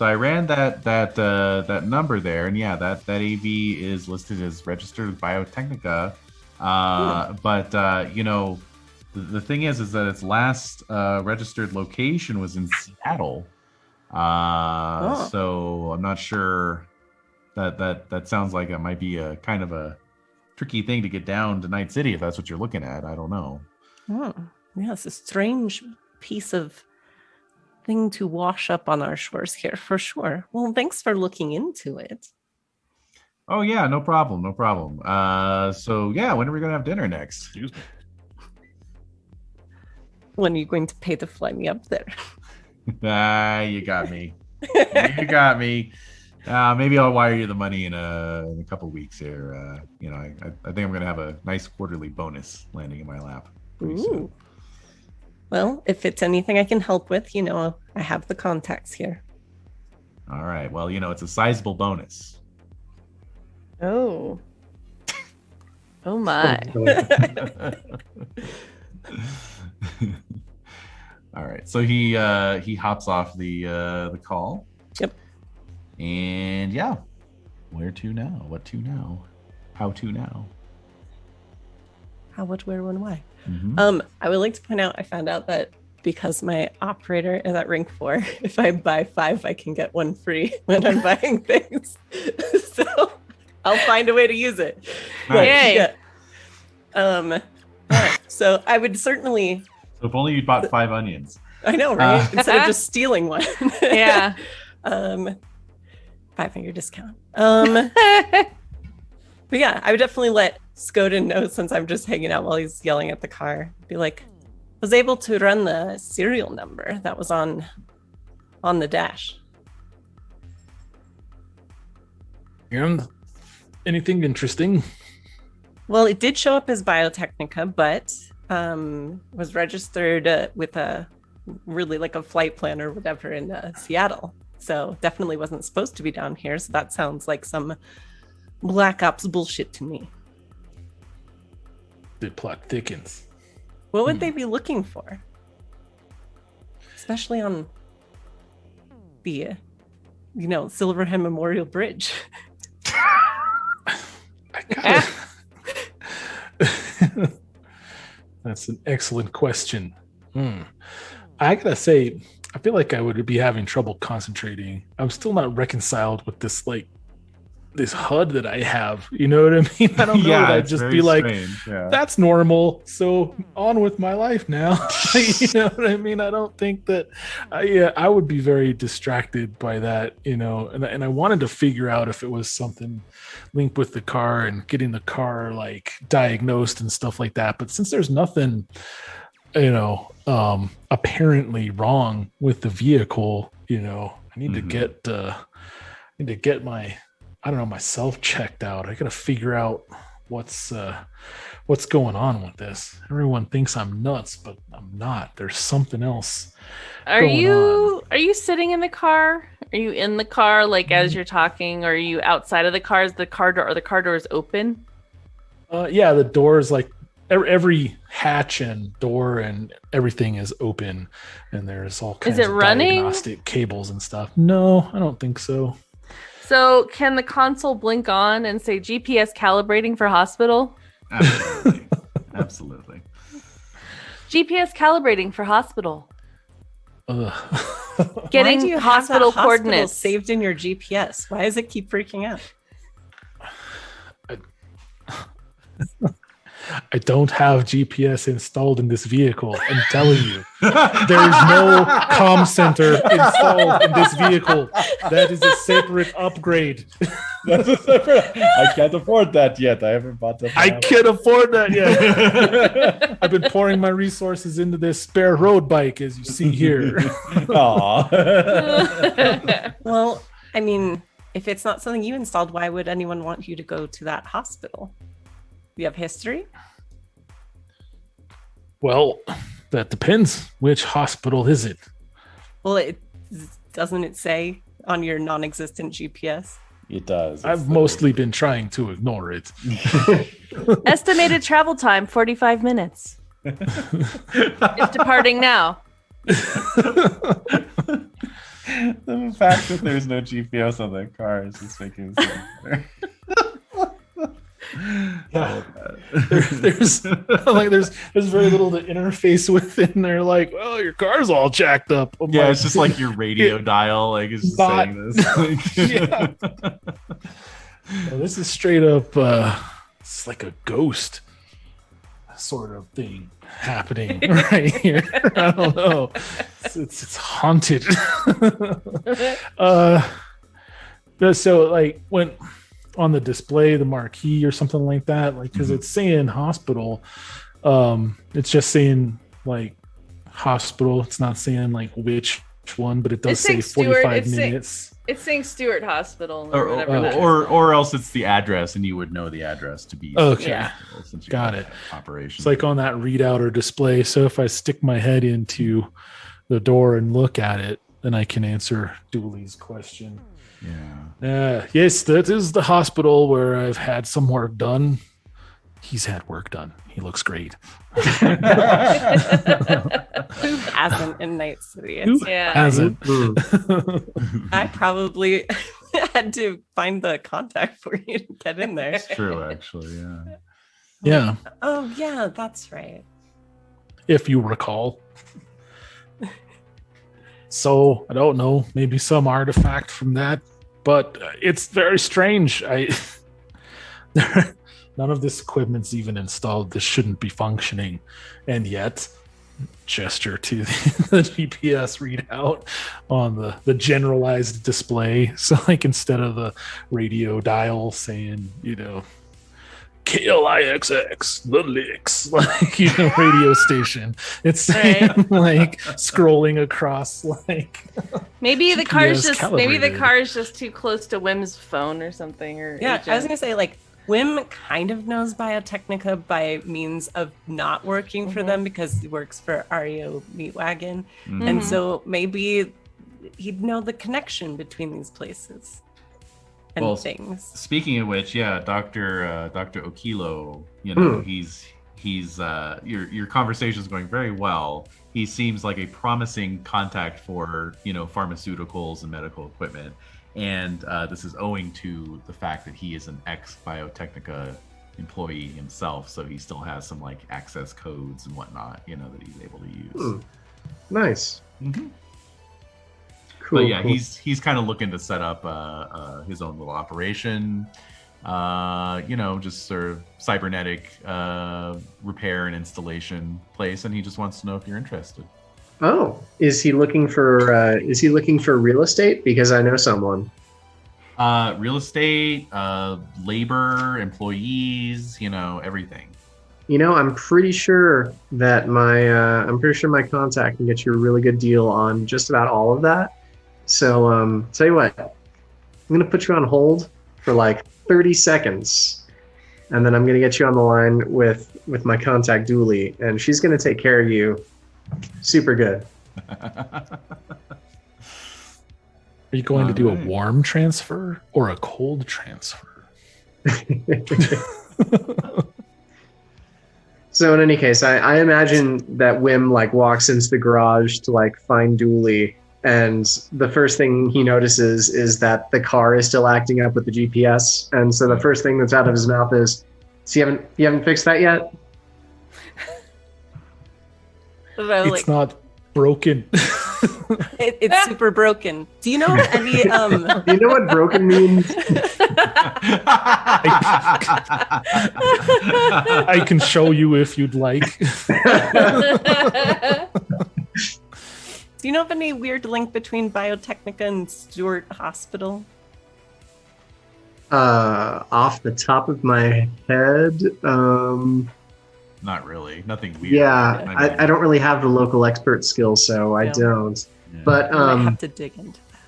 ran that number there, and yeah, that AV is listed as registered with Biotechnica. But the thing is that its last registered location was in Seattle. So I'm not sure that sounds like it might be a kind of a tricky thing to get down to Night City if that's what you're looking at. I don't know. Oh, yeah, it's a strange piece of thing to wash up on our shores here for sure. Well, thanks for looking into it. Oh yeah, no problem. So yeah, when are we gonna have dinner next? Excuse me. When are you going to pay to fly me up there? You got me. You got me. Maybe I'll wire you the money in a couple weeks here. I think I'm gonna have a nice quarterly bonus landing in my lap. Ooh. Well, if it's anything I can help with, I have the contacts here. All right. Well, it's a sizable bonus. Oh. Oh my. All right. So he hops off the call. Yep. And yeah, where to now? What to now? How to now? How, what, where, when, why? Mm-hmm. I would like to point out I found out that because my operator is at rank 4, if I buy 5, I can get 1 free when I'm buying things. So I'll find a way to use it. Nice. Yeah. So I would certainly. So if only you bought 5 onions. I know, right? Instead of just stealing one. Yeah. 5-finger discount. But yeah, I would definitely let Skoden know, since I'm just hanging out while he's yelling at the car. Be like, I was able to run the serial number that was on the dash. And anything interesting? Well, it did show up as Biotechnica, but was registered with a really like a flight plan or whatever in Seattle. So definitely wasn't supposed to be down here. So that sounds like some Black Ops bullshit to me. The plot thickens. What would they be looking for? Especially on the, Silverhead Memorial Bridge. That's an excellent question. I gotta say, I feel like I would be having trouble concentrating. I'm still not reconciled with this this HUD that I have. You know what I mean? I don't know. Yeah, I'd just be like, that's normal. So on with my life now. You know what I mean? I don't think that. I would be very distracted by that. And I wanted to figure out if it was something linked with the car and getting the car like diagnosed and stuff like that. But since there's nothing, apparently wrong with the vehicle, I need to get my. I don't know, myself checked out. I gotta figure out what's going on with this. Everyone thinks I'm nuts, but I'm not. There's something else. Are you sitting in the car? Are you in the car like as you're talking? Or are you outside of the car? Is the car doors open? Yeah, the doors, like every hatch and door and everything is open, and there's all kinds of diagnostic cables and stuff. No, I don't think so. So can the console blink on and say GPS calibrating for hospital? Absolutely. Absolutely. GPS calibrating for hospital. Getting Getting hospital coordinates saved in your GPS. Why does it keep freaking out? I don't have GPS installed in this vehicle. I'm telling you, there is no comm center installed in this vehicle. That is a separate upgrade. That's a separate. I can't afford that yet. I haven't bought that. I can't afford that yet. I've been pouring my resources into this spare road bike, as you see here. Aww. Well, I mean, if it's not something you installed, why would anyone want you to go to that hospital? You have history? Well, that depends. Which hospital is it? Well, doesn't it say on your non-existent GPS? It does. I've mostly been trying to ignore it. Estimated travel time 45 minutes. It's departing now. The fact that there's no GPS on that car is just making sense. Yeah. There's very little to interface with, and they're like, well, your car's all jacked up. I'm like, it's just like your radio dial, like it's just saying this. Yeah. No, this is straight up it's like a ghost sort of thing happening right here. I don't know. It's haunted. So like when on the display, the marquee or something like that, like because it's saying hospital, it's just saying like hospital. It's not saying like which one, but it does say 45 minutes. It's saying Stewart Hospital or whatever. Or else it's the address, and you would know the address to be. Okay, yeah. Got it. Operation. It's like on that readout or display. So if I stick my head into the door and look at it, then I can answer Dooley's question. Yeah. Yes, that is the hospital where I've had some work done. He's had work done. He looks great. Who hasn't in Night City? Who hasn't? I probably had to find the contact for you to get in there. It's true, actually. Yeah. Yeah. Oh, yeah, that's right. If you recall. So, I don't know, maybe some artifact from that, but it's very strange. None of this equipment's even installed. This shouldn't be functioning. And yet, gesture to the GPS readout on the generalized display. So, like, instead of the radio dial saying, KLIXX, the licks, like, radio station. It's saying, like, scrolling across, like. Maybe the car's calibrated. just too close to WHiM's phone or something. Or Yeah, agent. I was going to say, like, WHiM kind of knows Biotechnica by means of not working for them because he works for REO Meatwagon. And so maybe he'd know the connection between these places and things. Speaking of which, yeah, Dr. Okilo, he's your conversation is going very well. He seems like a promising contact for pharmaceuticals and medical equipment. And this is owing to the fact that he is an ex-Biotechnica employee himself, so he still has some like access codes and whatnot, that he's able to use. Nice. Mm-hmm. Cool. But yeah, cool. he's kind of looking to set up his own little operation, just sort of cybernetic repair and installation place, and he just wants to know if you're interested. Oh, is he looking for real estate? Because I know someone. Real estate, labor, employees, everything. I'm pretty sure that my contact can get you a really good deal on just about all of that. So, tell you what, I'm gonna put you on hold for like 30 seconds, and then I'm gonna get you on the line with my contact Dooley, and she's gonna take care of you. Super good. Are you going to do a warm transfer or a cold transfer? So in any case, I imagine that WHiM like walks into the garage to like find Dooley, and the first thing he notices is that the car is still acting up with the GPS, and so the first thing that's out of his mouth is, "So you haven't fixed that yet?" It's not broken. It's super broken. Do you know any? Do you know what broken means? I can show you if you'd like. Do you know of any weird link between Biotechnica and Stewart Hospital? Off the top of my head, Not really. Nothing weird. yeah, I don't really have the local expert skill, so I don't. Yeah. But I have to dig into that.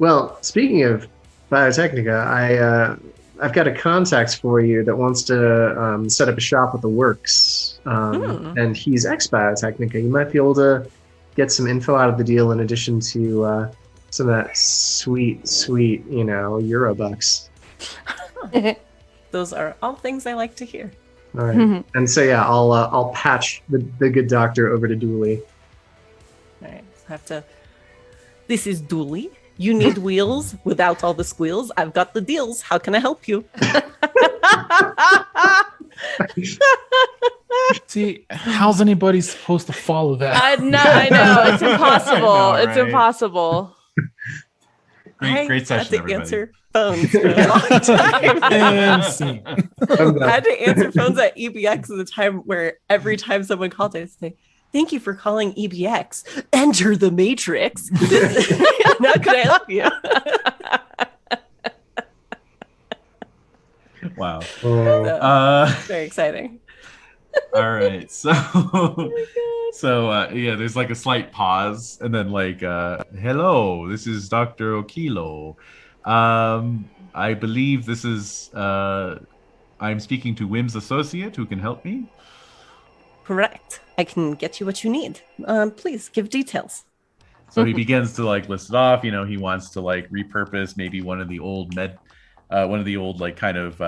well, speaking of Biotechnica. I've got a contact for you that wants to set up a shop with the works, and he's ex-Biotechnica. You might be able to get some info out of the deal in addition to some of that sweet, Eurobucks. Those are all things I like to hear. All right, and so yeah, I'll patch the good doctor over to Dooley. All right, so I have to. This is Dooley. You need wheels without all the squeals. I've got the deals. How can I help you? See, how's anybody supposed to follow that? I know. It's impossible. know, right? It's impossible. Great session, everybody. Answer phones for a long time. And scene. I had to answer phones at EBX at the time where every time someone called, I'd say, "Thank you for calling EBX. Enter the Matrix. Now can I help you?" Wow. Very exciting. All right. So, there's like a slight pause, and then like, hello, this is Dr. Okilo. I believe this is, I'm speaking to WHiM's associate who can help me. Correct. I can get you what you need. Please give details. So he begins to like list it off. You know, he wants to like repurpose maybe one of the old like kind of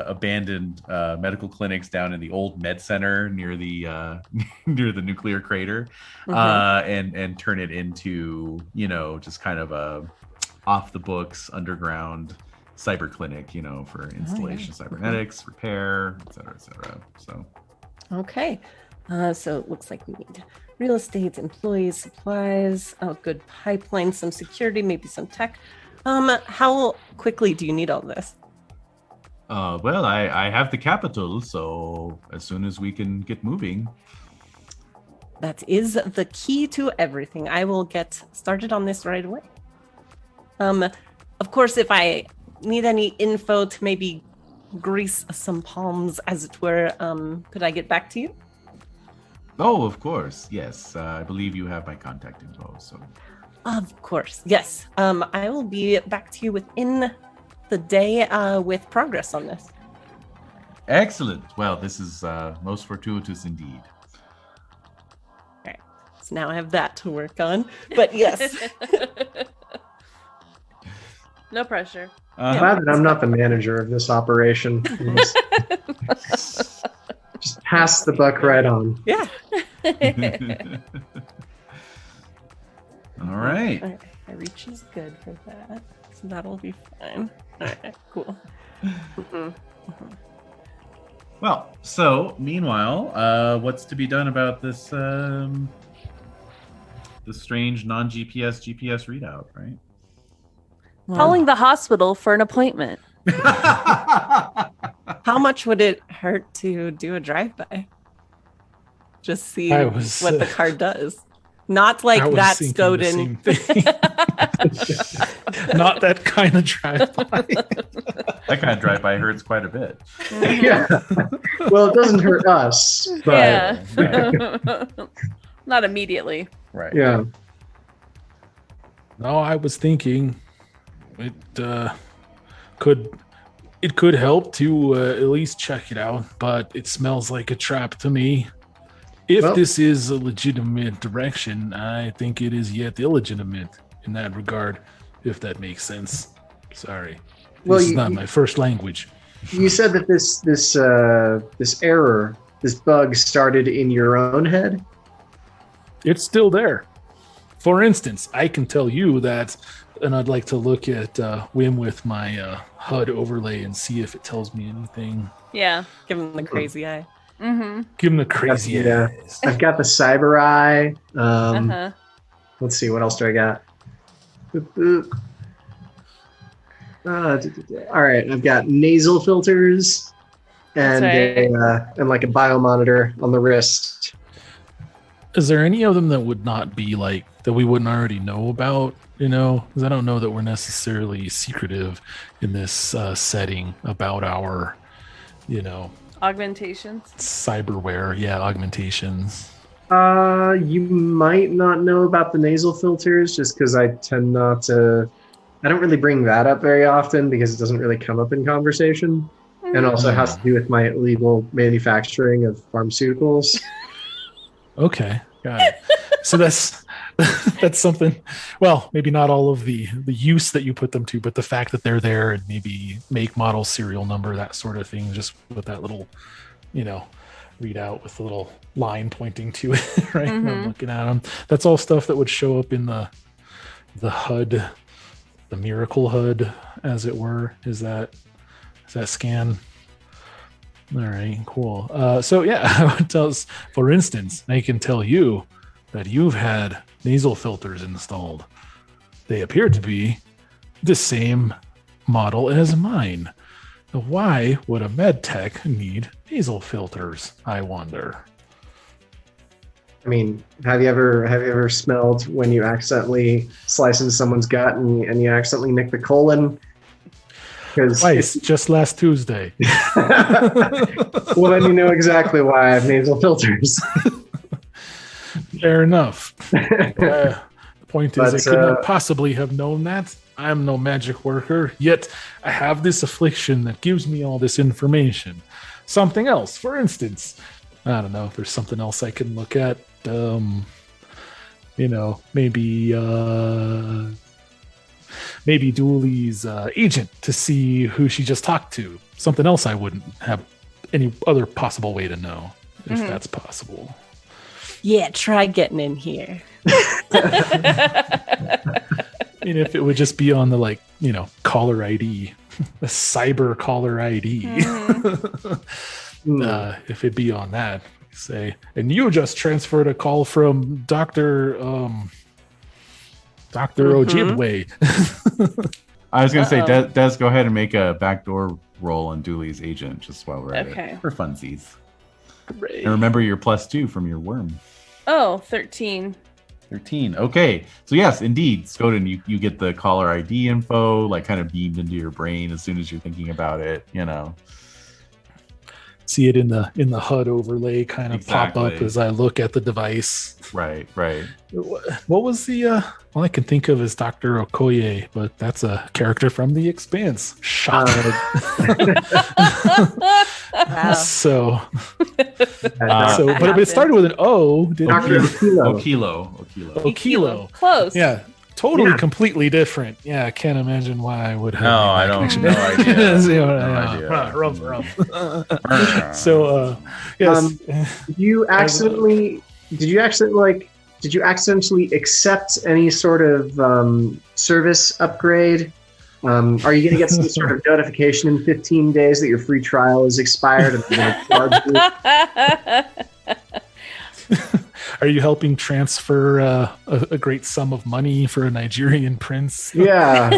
abandoned medical clinics down in the old med center near the near the nuclear crater, and turn it into, you know, just kind of a off the books underground cyber clinic, you know, for installation, cybernetics, repair, et cetera, et cetera. So okay. So it looks like we need real estate, employees, supplies, good pipeline, some security, maybe some tech. How quickly do you need all this? Well, I have the capital, so as soon as we can get moving. That is the key to everything. I will get started on this right away. Of course, if I need any info to maybe grease some palms, as it were, could I get back to you? Oh, of course. Yes. I believe you have my contact info, so. Of course. Yes. I will be back to you within the day with progress on this. Excellent. Well, this is most fortuitous indeed. All right. So now I have that to work on. But yes. No pressure. Glad that I'm not the manager of this operation. Just pass the buck right on. Yeah. All right. My reach is good for that. So that'll be fine. All right, cool. Well, so meanwhile, what's to be done about this the strange non-GPS GPS readout, right? Calling the hospital for an appointment. How much would it hurt to do a drive-by? Just see what the car does. Not like that Skoden. Not that kind of drive-by. That kind of drive-by hurts quite a bit. Yeah. Well, it doesn't hurt us, but Yeah. Not immediately. Right. Yeah. No, I was thinking it could help to at least check it out, but it smells like a trap to me. If this is a legitimate direction, I think it is yet illegitimate in that regard, if that makes sense. Sorry. This is not my first language. You said that this error, this bug started in your own head? It's still there. For instance, I can tell you that, and I'd like to look at WHiM with my HUD overlay and see if it tells me anything. Yeah. Give him the crazy eye. Mm-hmm. Give him the crazy eyes. I've got the cyber eye. Let's see, what else do I got? Boop, boop. All right, I've got nasal filters and and like a biomonitor on the wrist. Is there any of them that would not be like that we wouldn't already know about? You know, because I don't know that we're necessarily secretive in this setting about our, you know, Augmentations. Cyberware, augmentations. You might not know about the nasal filters just because I tend not to I don't really bring that up very often because it doesn't really come up in conversation, and also has to do with my illegal manufacturing of pharmaceuticals. Okay, got it. So that's something. Well, maybe not all of the use that you put them to, but the fact that they're there and maybe make, model, serial number, that sort of thing, just with that little, readout with a little line pointing to it, right? Mm-hmm. I'm looking at them. That's all stuff that would show up in the HUD, the miracle HUD, as it were. Is that scan? All right, cool. So yeah, it tells, for instance, they can tell you that you've had nasal filters installed. They appear to be the same model as mine. Now, why would a med tech need nasal filters, I wonder? I mean, have you ever smelled when you accidentally slice into someone's gut and you accidentally nick the colon? Twice, just last Tuesday. Well, then you know exactly why I have nasal filters. Fair enough. The point is, I could not possibly have known that. I'm no magic worker, yet I have this affliction that gives me all this information. Something else, for instance. I don't know if there's something else I can look at. Maybe Dooley's agent to see who she just talked to. Something else I wouldn't have any other possible way to know, if that's possible. Yeah, try getting in here. I mean, if it would just be on the, caller ID, the cyber caller ID. If it'd be on that, say, and you just transferred a call from Dr. Ojibwe. I was going to say, Des, go ahead and make a backdoor roll on Dooley's agent just while we're at it. For funsies. Great. And remember your +2 from your worm. Oh, 13. 13. Okay. So yes, indeed, Skoden, you get the caller ID info, kind of beamed into your brain as soon as you're thinking about it, See it in the HUD overlay kind of pop up as I look at the device. Right. What was the all I can think of is Dr. Okoye, but that's a character from The Expanse. Shot. Wow. So but it started with an O. Dr. Okilo. Close. Yeah. Totally, completely different. Yeah, I can't imagine why I would have. No, I don't. No idea. So, yes. Did you accidentally accept any sort of service upgrade? Are you going to get some sort of notification in 15 days that your free trial is expired? Are you helping transfer a great sum of money for a Nigerian prince? Yeah.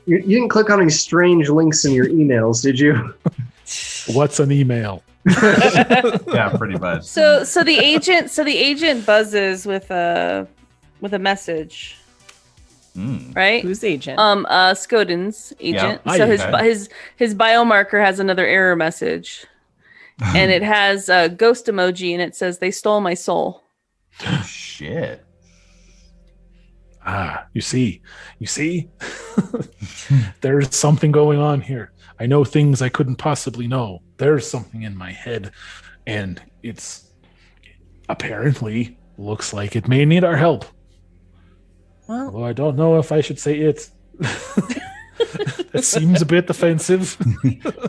You didn't click on any strange links in your emails, did you? What's an email? Yeah, pretty much. So the agent buzzes with a message. Right? Whose agent? Skoden's agent. Yeah. So his biomarker has another error message. And it has a ghost emoji, and it says, "They stole my soul." Oh, shit. You see, there's something going on here. I know things I couldn't possibly know. There's something in my head, and it's apparently looks like it may need our help. Well, although I don't know if I should say it. That seems a bit offensive.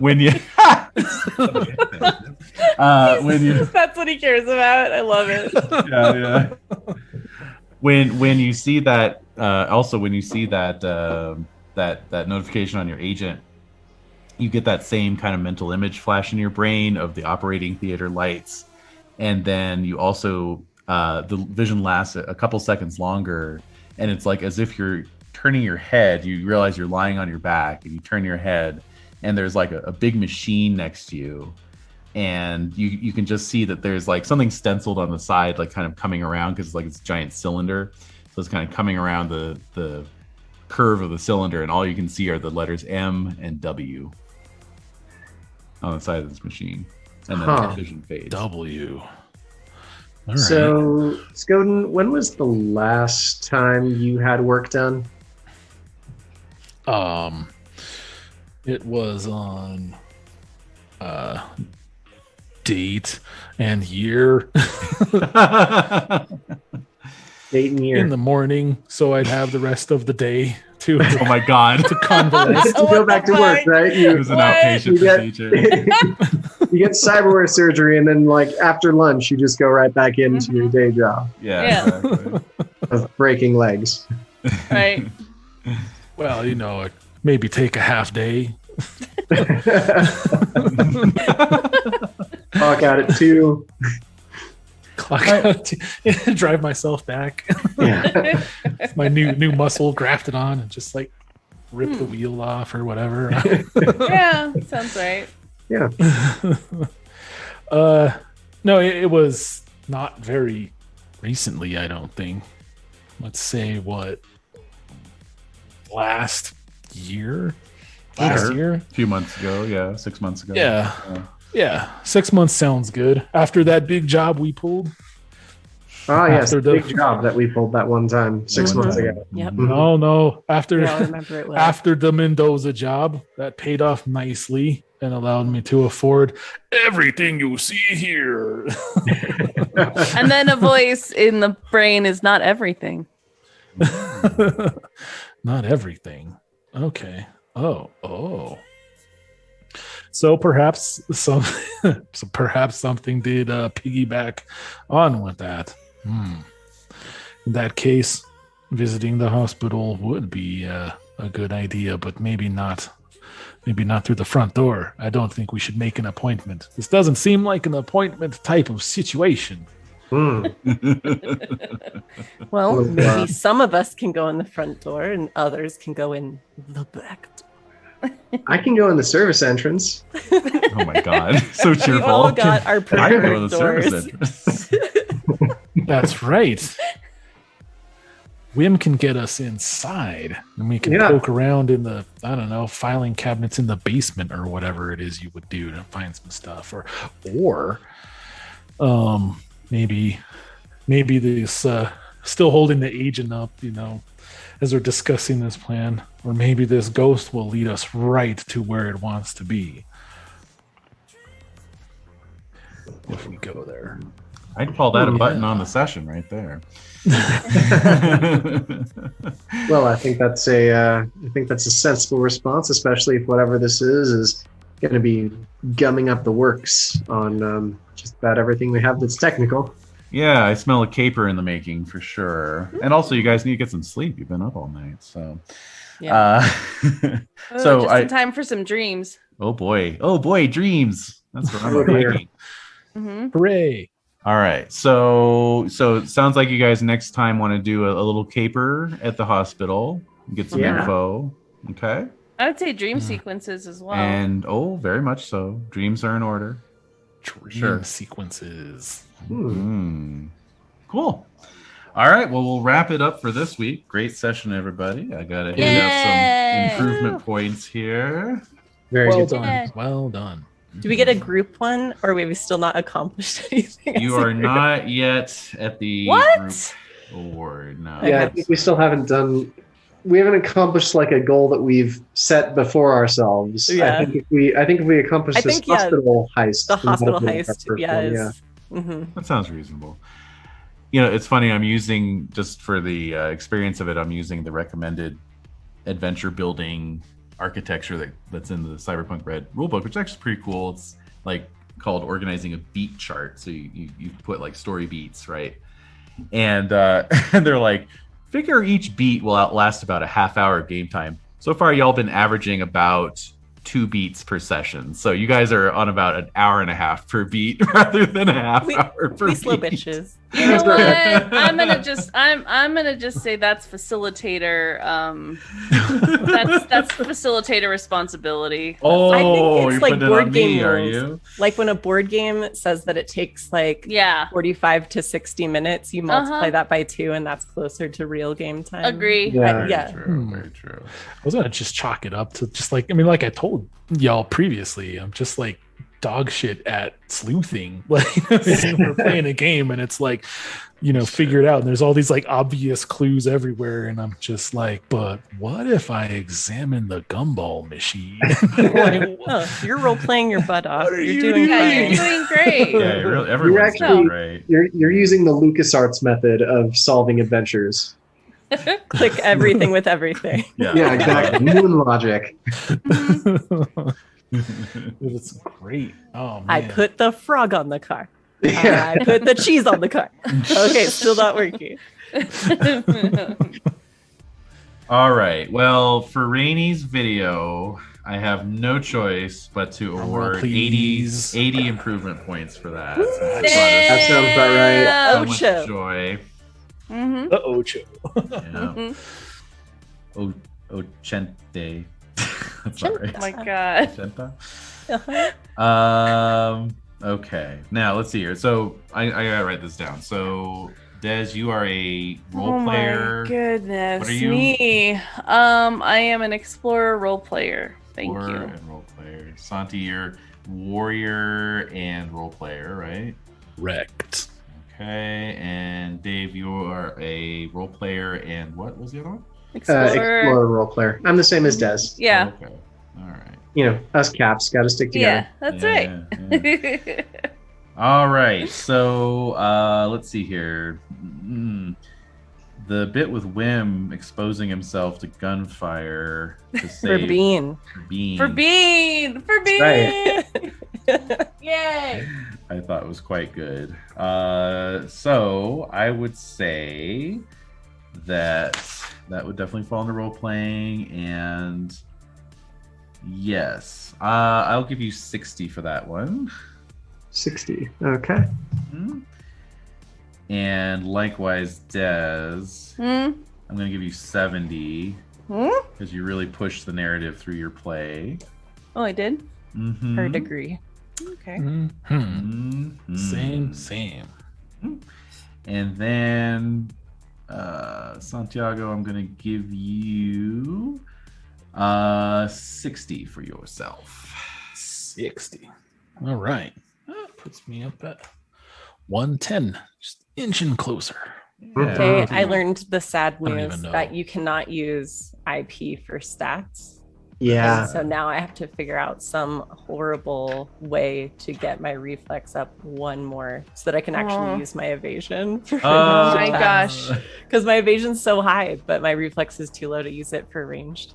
when you that's what he cares about. I love it. Yeah. When you see that, also when you see that that notification on your agent, you get that same kind of mental image flash in your brain of the operating theater lights, and then you also the vision lasts a couple seconds longer, and it's like as if you're turning your head. You realize you're lying on your back, and you turn your head, and there's a big machine next to you, and you can just see that there's something stenciled on the side, kind of coming around, because it's this giant cylinder, so it's kind of coming around the curve of the cylinder, and all you can see are the letters M and W on the side of this machine, and then the vision fades. W. All So, Skoden, when was the last time you had work done? It was on date and year. Date and year. In the morning, so I'd have the rest of the day to Oh my god. to convalesce. To go back to work, right? It was an outpatient procedure. You get cyberware surgery, and then like after lunch, you just go right back into your day job Yeah. Exactly. of breaking legs. Right. Well, maybe take a half day. Clock out at 2. Clock out, drive myself back. Yeah. My new muscle grafted on and just like rip the wheel off or whatever. Yeah, sounds right. Yeah. No, it was not very recently, I don't think. Let's say last year? Last year? A few months ago, yeah, 6 months ago. Yeah. 6 months sounds good. After that big job we pulled. Oh, yes. After The the- big job that we pulled that one time 6 months ago. Yep. No. After We all remember it well. after the Mendoza job, that paid off nicely and allowed me to afford everything you see here. And then a voice in the brain is not everything. Not everything. Okay. Oh. So perhaps something did piggyback on with that. In that case, visiting the hospital would be a good idea, but maybe not. Maybe not through the front door. I don't think we should make an appointment. This doesn't seem like an appointment type of situation. Well, maybe some of us can go in the front door and others can go in the back door. I can go in the service entrance. Oh my god. So cheerful. We all got our I can go to preferred the service doors. entrance. That's right. WHiM can get us inside, and we can poke around in the, filing cabinets in the basement or whatever it is you would do to find some stuff, or maybe this still holding the agent up, as we're discussing this plan, or maybe this ghost will lead us right to where it wants to be if we go there. I'd call that a button on the session right there. Well, I think that's a sensible response, especially if whatever this is going to be gumming up the works on just about everything we have that's technical. Yeah, I smell a caper in the making for sure. And also, you guys need to get some sleep. You've been up all night, so. Yeah. So just in time for some dreams. Oh boy, dreams. That's what I'm thinking. Hooray! All right, so it sounds like you guys next time want to do a little caper at the hospital, get some info. Okay. I would say dream sequences as well. And very much so. Dreams are in order. Dream sequences. Cool. All right, well, we'll wrap it up for this week. Great session, everybody. I got to hand out some improvement points here. Very Well good. done. Well done. Do we get a group one, or have we still not accomplished anything? You are not yet at the group award. No. Yeah, I think we still haven't accomplished like a goal that we've set before ourselves. Yeah. I think if we accomplish this hospital heist, the hospital that'll be our heist, first one, That sounds reasonable. It's funny. I'm using, just for the experience of it, I'm using the recommended adventure building architecture that's in the Cyberpunk Red rulebook, which is actually pretty cool. It's like called organizing a beat chart. So you put like story beats, right? And they're like, figure each beat will outlast about a half hour of game time. So far, y'all been averaging about 2 beats per session. So you guys are on about an hour and a half per beat rather than a half hour per beat. Slow bitches. You know what? I'm gonna just say that's facilitator. That's facilitator responsibility. Oh, I think it's like board game are rules. you? Like when a board game says that it takes 45 to 60 minutes, you multiply that by 2, and that's closer to real game time. Agree. Yeah. Very true. I was gonna just chalk it up to just like I told y'all previously. I'm just like dog shit at sleuthing. Like we're playing a game and it's like, figure it out. And there's all these like obvious clues everywhere. And I'm just like, but what if I examine the gumball machine? You're role playing your butt off. You're doing great. Yeah, everyone's doing great. You're using the LucasArts method of solving adventures. Click everything with everything. Yeah, exactly. Moon logic. It's great. Oh man. I put the frog on the car. Yeah. I put the cheese on the car. Okay, still not working. All right. Well, for Rainy's video, I have no choice but to award 80 improvement points for that. That sounds about right. So much joy. Mm-hmm. The Ocho. Yeah. Ochente. That's not right. Oh my god. Ochenta? Okay. Now let's see here. So I gotta write this down. So Des, you are a role player. Oh my goodness. What are you? Me. I am an explorer role player. Thank you. And role player. Santi, you're warrior and role player, right? Correct. Okay. And Dave, you are a role player and what was the other one? Explorer role player. I'm the same as Des. Yeah. Oh, okay. All right. Us caps got to stick together. Yeah, that's right. Yeah. All right. So let's see here. The bit with WHiM exposing himself to gunfire to save For Bean. For Bean. Right. Yay. I thought it was quite good. So I would say that would definitely fall into role playing, and yes, I'll give you 60 for that one. 60. Okay. Mm-hmm. And likewise, Des, I'm going to give you 70 because you really pushed the narrative through your play. Oh, I did? Mm-hmm. Third degree. Okay. Mm-hmm. Same. And then Santiago, I'm going to give you 60 for yourself. 60. All right. That puts me up at 110. Just inching closer. Okay, I learned the sad don't news even know. that you cannot use IP for stats. Yeah. And so now I have to figure out some horrible way to get my reflex up one more so that I can actually use my evasion. Oh my gosh. Because my evasion's so high, but my reflex is too low to use it for ranged.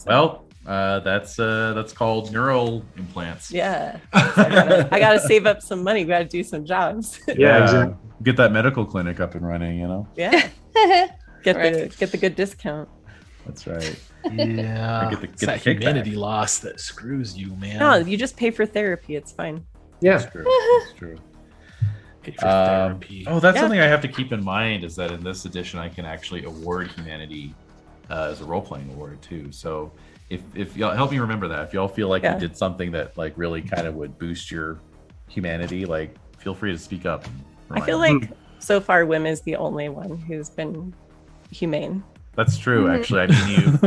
Well, that's called neural implants. Yeah. So I gotta save up some money. Gotta do some jobs. Yeah, exactly. Get that medical clinic up and running, Yeah. Get the good discount. That's right. Yeah. Get It's that the kickback. humanity loss that screws you, man. No, you just pay for therapy. It's fine. Yeah. That's true. That's true. Pay for therapy. Oh, that's something I have to keep in mind is that in this edition I can actually award humanity as a role-playing award too. So if y'all help me remember that, if y'all feel like you did something that like really kind of would boost your humanity, like feel free to speak up. I feel like so far WHiM is the only one who's been humane. That's true, actually. I mean,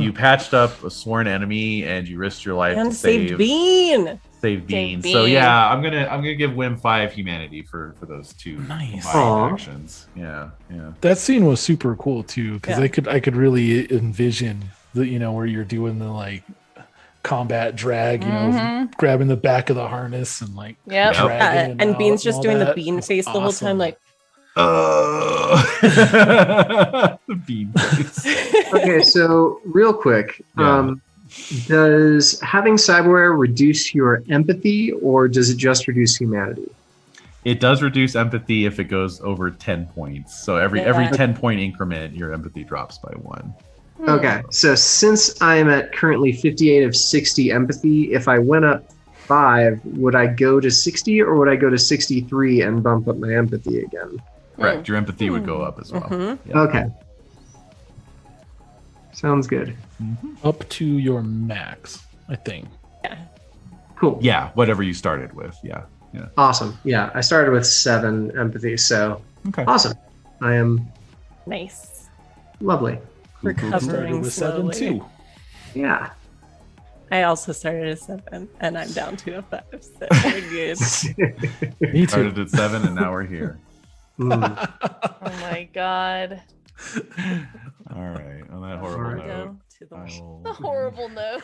you patched up a sworn enemy and you risked your life And to save Bean. Save Bean. So yeah, I'm gonna give WHiM 5 humanity for those two actions. Yeah. That scene was super cool too, because I could really envision the where you're doing the like combat drag, grabbing the back of the harness and like dragging and Bean's just doing the bean face the whole time, like the bean face. Okay, so real quick, does having cyberware reduce your empathy, or does it just reduce humanity? It does reduce empathy if it goes over 10 points. So every 10-point increment, your empathy drops by 1. Okay, so since I'm at currently 58 of 60 empathy, if I went up 5, would I go to 60 or would I go to 63 and bump up my empathy again? Correct. Your empathy would go up as well. Yeah. Okay. Sounds good. Up to your max, I think. Yeah. Cool. Yeah, whatever you started with. Yeah. Awesome. Yeah, I started with 7 empathy, so awesome. I am nice. Lovely. Recovering Started with 7 slowly. too. Yeah. I also started at 7, and I'm down to a 5. So we're good. Me too. Started at 7, and now we're here. Oh my god. All right. On that horrible note. The horrible note.